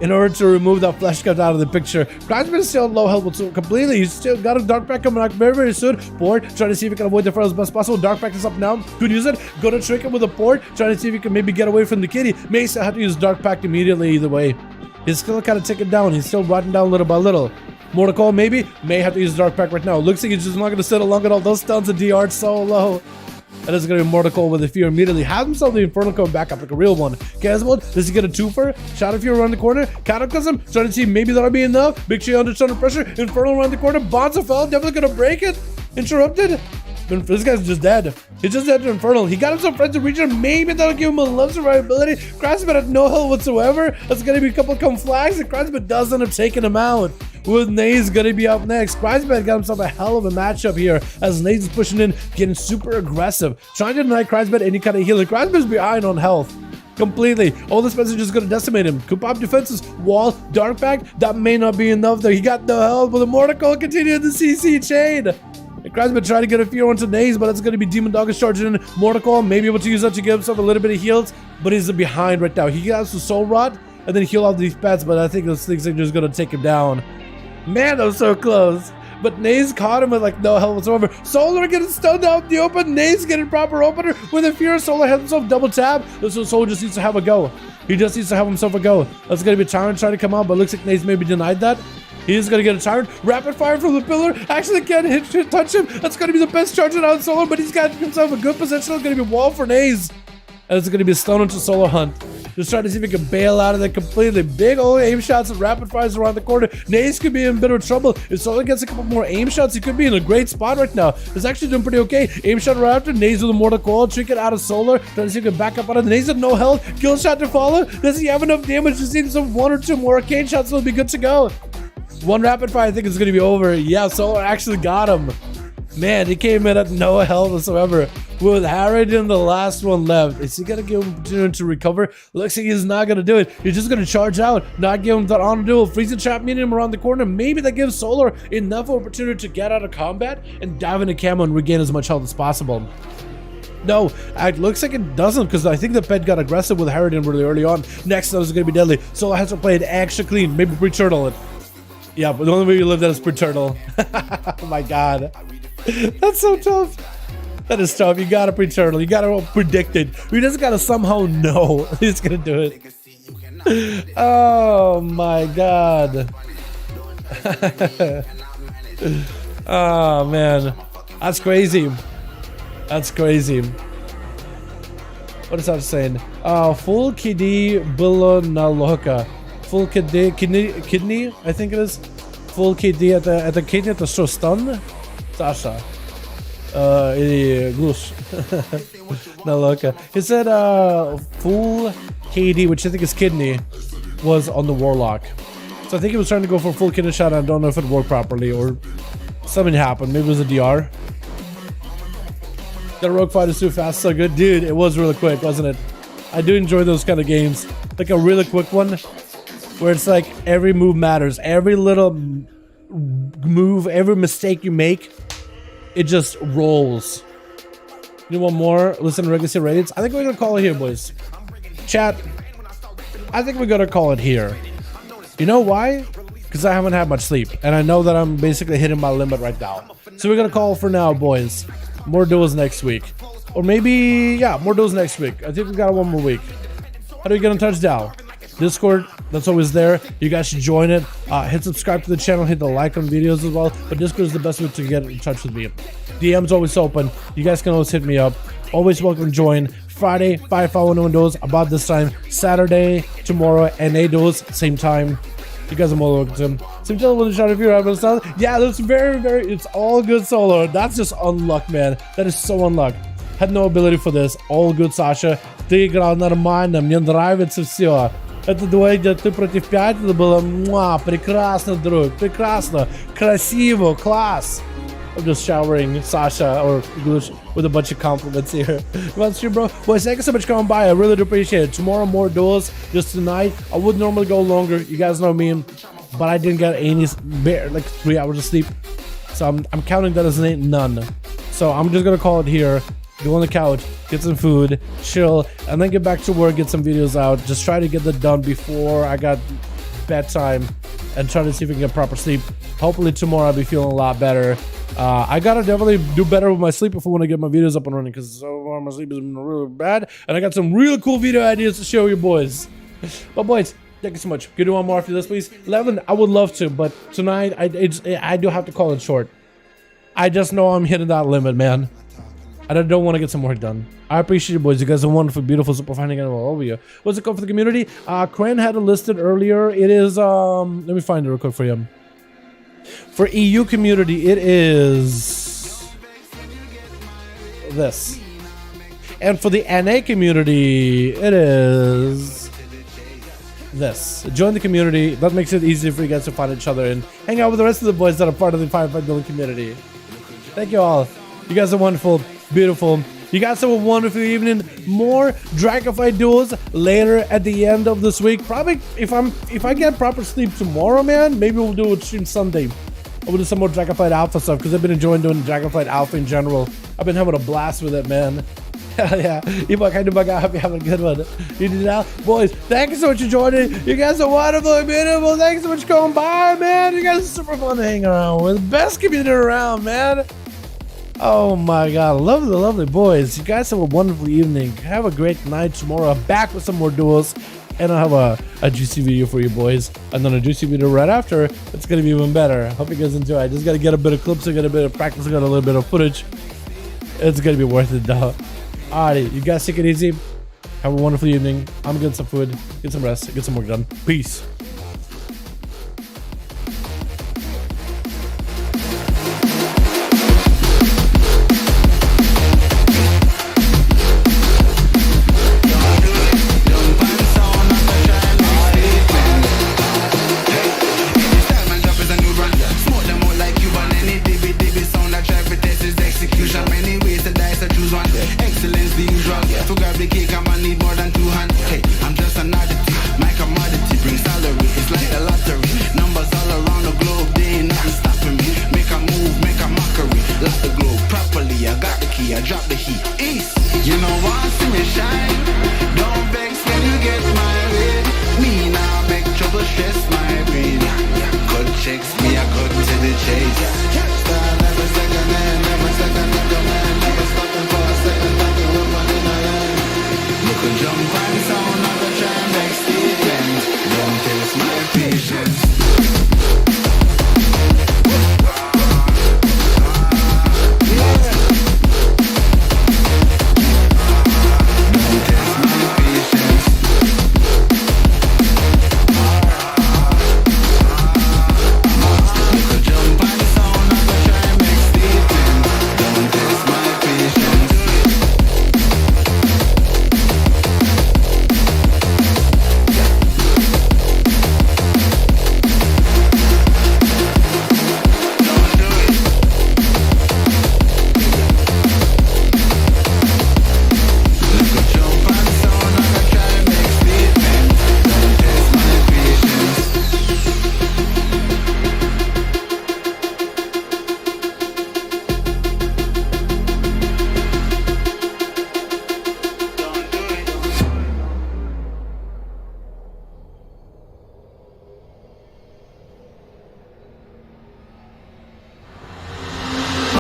in order to remove that Fleshcraft out of the picture. Kreisbad is still low health completely. He's still got a Dark Pack coming back very, very soon. Board, trying to see if he can avoid the Fel as best possible. Dark Pack is up now. Could use it. Go to Trick him with a Port. Trying to see if he can maybe get away from the kitty. May still have to use Dark Pack immediately either way. He's still kind of ticking down. He's still rotting down little by little. Mortal Coil maybe. May have to use Dark Pack right now. Looks like he's just not going to sit along at all. Those stuns and DR so low. That is going to be Mortal Coil with a fear immediately. Has himself the Infernal Code back up like a real one. Casmode, does he get a twofer? Shadow Fear around the corner. Cataclysm, trying to see maybe that'll be enough. Big Tree under pressure. Infernal around the corner. Bonds of Fell, definitely going to break it. Interrupted. This guy's just dead. He's just dead to Infernal. He got himself friends to region. Maybe that'll give him a love survivability. Kreisbad had no health whatsoever. That's going to be a couple of come flags, and Kreisbad does end up taking him out. With Naze going to be up next. Kreisbad got himself a hell of a matchup here as Naze is pushing in, getting super aggressive, trying to deny Kreisbad any kind of healing. Kreisbad's behind on health. Completely. All this message is going to decimate him. Could pop defenses, wall, Dark Pack. That may not be enough though. He got the health with a Mortal Coil continuing the CC chain. And Kreisbad trying to get a fear onto Naze, but it's going to be Demon Dog is charging in. Mortal Coil, maybe able to use that to give himself a little bit of heals, but he's behind right now. He has the Soul Rod and then heal off these pets, but I think those things are just going to take him down. Man, that was so close. But Naze caught him with like no health whatsoever. Solar getting stunned out in the open. Naze getting proper opener with a fear. Solar has himself double tap. This one Solar just needs to have a go. He just needs to have himself a go. That's going to be Tyrant trying to come out, but looks like Naze maybe denied that. He is going to get a Tyrant. Rapid fire from the pillar. Actually can't touch him. That's going to be the best charge on Solar, but he's got himself a good position. It's going to be wall for Naze. And it's going to be a stun into Solar Hunt. Just trying to see if he can bail out of there completely. Big old aim shots and rapid fires around the corner. Naze could be in bit of trouble. If Solar gets a couple more aim shots, he could be in a great spot right now. He's actually doing pretty okay. Aim shot right after. Naze with a Mortal Coil. Trinket out of Solar. Trying to see if he can back up out of the Naze with no health. Kill shot to follow. Does he have enough damage to see some one or two more arcane shots? So it'll be good to go. One rapid fire, I think it's going to be over. Yeah, Solar actually got him. Man, he came in at no health whatsoever. with Harrod in the last one left. Is he gonna give him opportunity to recover? Looks like he's not gonna do it. He's just gonna charge out, not give him that on duel. Freezing trap meeting him around the corner. Maybe that gives Solar enough opportunity to get out of combat and dive into camo and regain as much health as possible. No, it looks like it doesn't, because I think the pet got aggressive with Harrod really early on. Next, that was gonna be deadly. Solar has to play it extra clean. Maybe pre-turtle it. Yeah, but the only way you live that is pre-turtle. Oh my god. That's so tough. That is tough. You gotta pre-turtle. You gotta predict it. You just gotta somehow know he's gonna do it. Oh my god. Oh man. That's crazy. That's crazy. What is that saying? Full kidney bilonaloka. Full kidney, I think it is. Full kidney at the kidney at the stun. Sasha. Glush. Naloka. He said full KD, which I think is kidney, was on the Warlock. So I think he was trying to go for full kidney shot. I don't know if it worked properly or something happened. Maybe it was a DR. The rogue fight is too fast, so good. Dude, it was really quick, wasn't it? I do enjoy those kind of games. Like a really quick one where it's like every move matters. Every little move, every mistake you make, it just rolls. You want more? Listen to Legacy Raids? I think we're gonna call it here, boys. Chat, I think we're gonna call it here. You know why? Because I haven't had much sleep, and I know that I'm basically hitting my limit right now. So we're gonna call it for now, boys. More duels next week. Or maybe, yeah, more duels next week. I think we got one more week. How do we get in touch now? Discord, that's always there. You guys should join it. Hit subscribe to the channel, hit the like on videos as well. But Discord is the best way to get in touch with me. DM's always open. You guys can always hit me up. Always welcome to join. Friday, 5V5 1v1 duels about this time. Saturday, tomorrow, NA duels, same time. You guys are more welcome to. Same channel with a shot if you're having a yeah, that's very, it's all good solo. That's just unluck, man. That is so unluck. Had no ability for this. All good, Sasha. Ты играл нормально. Мне нравится все. Это дуэль, где ты против 5, это было прекрасно, друг. Прекрасно. Красиво. Класс. I'm just showering Sasha or Glush with a bunch of compliments here. Well, stream, bro. Boys, thank you so much for coming by. I really do appreciate it. Tomorrow, more duels. Just tonight. I would normally go longer. You guys know me. But I didn't get any, like 3 hours of sleep. So I'm counting that as none. So I'm just going to call it here. Go on the couch, get some food, chill, and then get back to work, get some videos out. Just try to get that done before I got bedtime and try to see if we can get proper sleep. Hopefully tomorrow I'll be feeling a lot better. I gotta definitely do better with my sleep if I want to get my videos up and running, because so far my sleep has been really bad. And I got some really cool video ideas to show you boys. But boys, thank you so much. Can you do one more after this, please? 11, I would love to, but tonight I do have to call it short. I just know I'm hitting that limit, man. I don't want to get some work done. I appreciate you, boys. You guys are wonderful, beautiful, super finding animal all over you. What's it called for the community? Cran had it listed earlier. It is, let me find it real quick for you. For EU community, it is this. And for the NA community, it is this. Join the community. That makes it easier for you guys to find each other and hang out with the rest of the boys that are part of the 5V5 duel community. Thank you all. You guys are wonderful, beautiful. You guys have a wonderful evening. More Dragonflight duels later at the end of this week. Probably if I get proper sleep tomorrow, man, maybe we'll do a stream Sunday. We'll do some more Dragonflight Alpha stuff because I've been enjoying doing Dragonflight Alpha in general. I've been having a blast with it, man. Hell yeah. Ebok, I hope you're having a good one. You did now? Boys, thank you so much for joining. You guys are wonderful and beautiful. Thank you so much for coming by, man. You guys are super fun to hang around with. Best community around, man. Oh my god, lovely, lovely boys. You guys have a wonderful evening. Have a great night tomorrow. I'm back with some more duels. And I'll have a juicy video for you boys. And then a juicy video right after. It's going to be even better. Hope you guys enjoy. I just got to get a bit of clips. I got a bit of practice. I got a little bit of footage. It's going to be worth it though. Alrighty, you guys take it easy. Have a wonderful evening. I'm getting some food. Get some rest. Get some work done. Peace.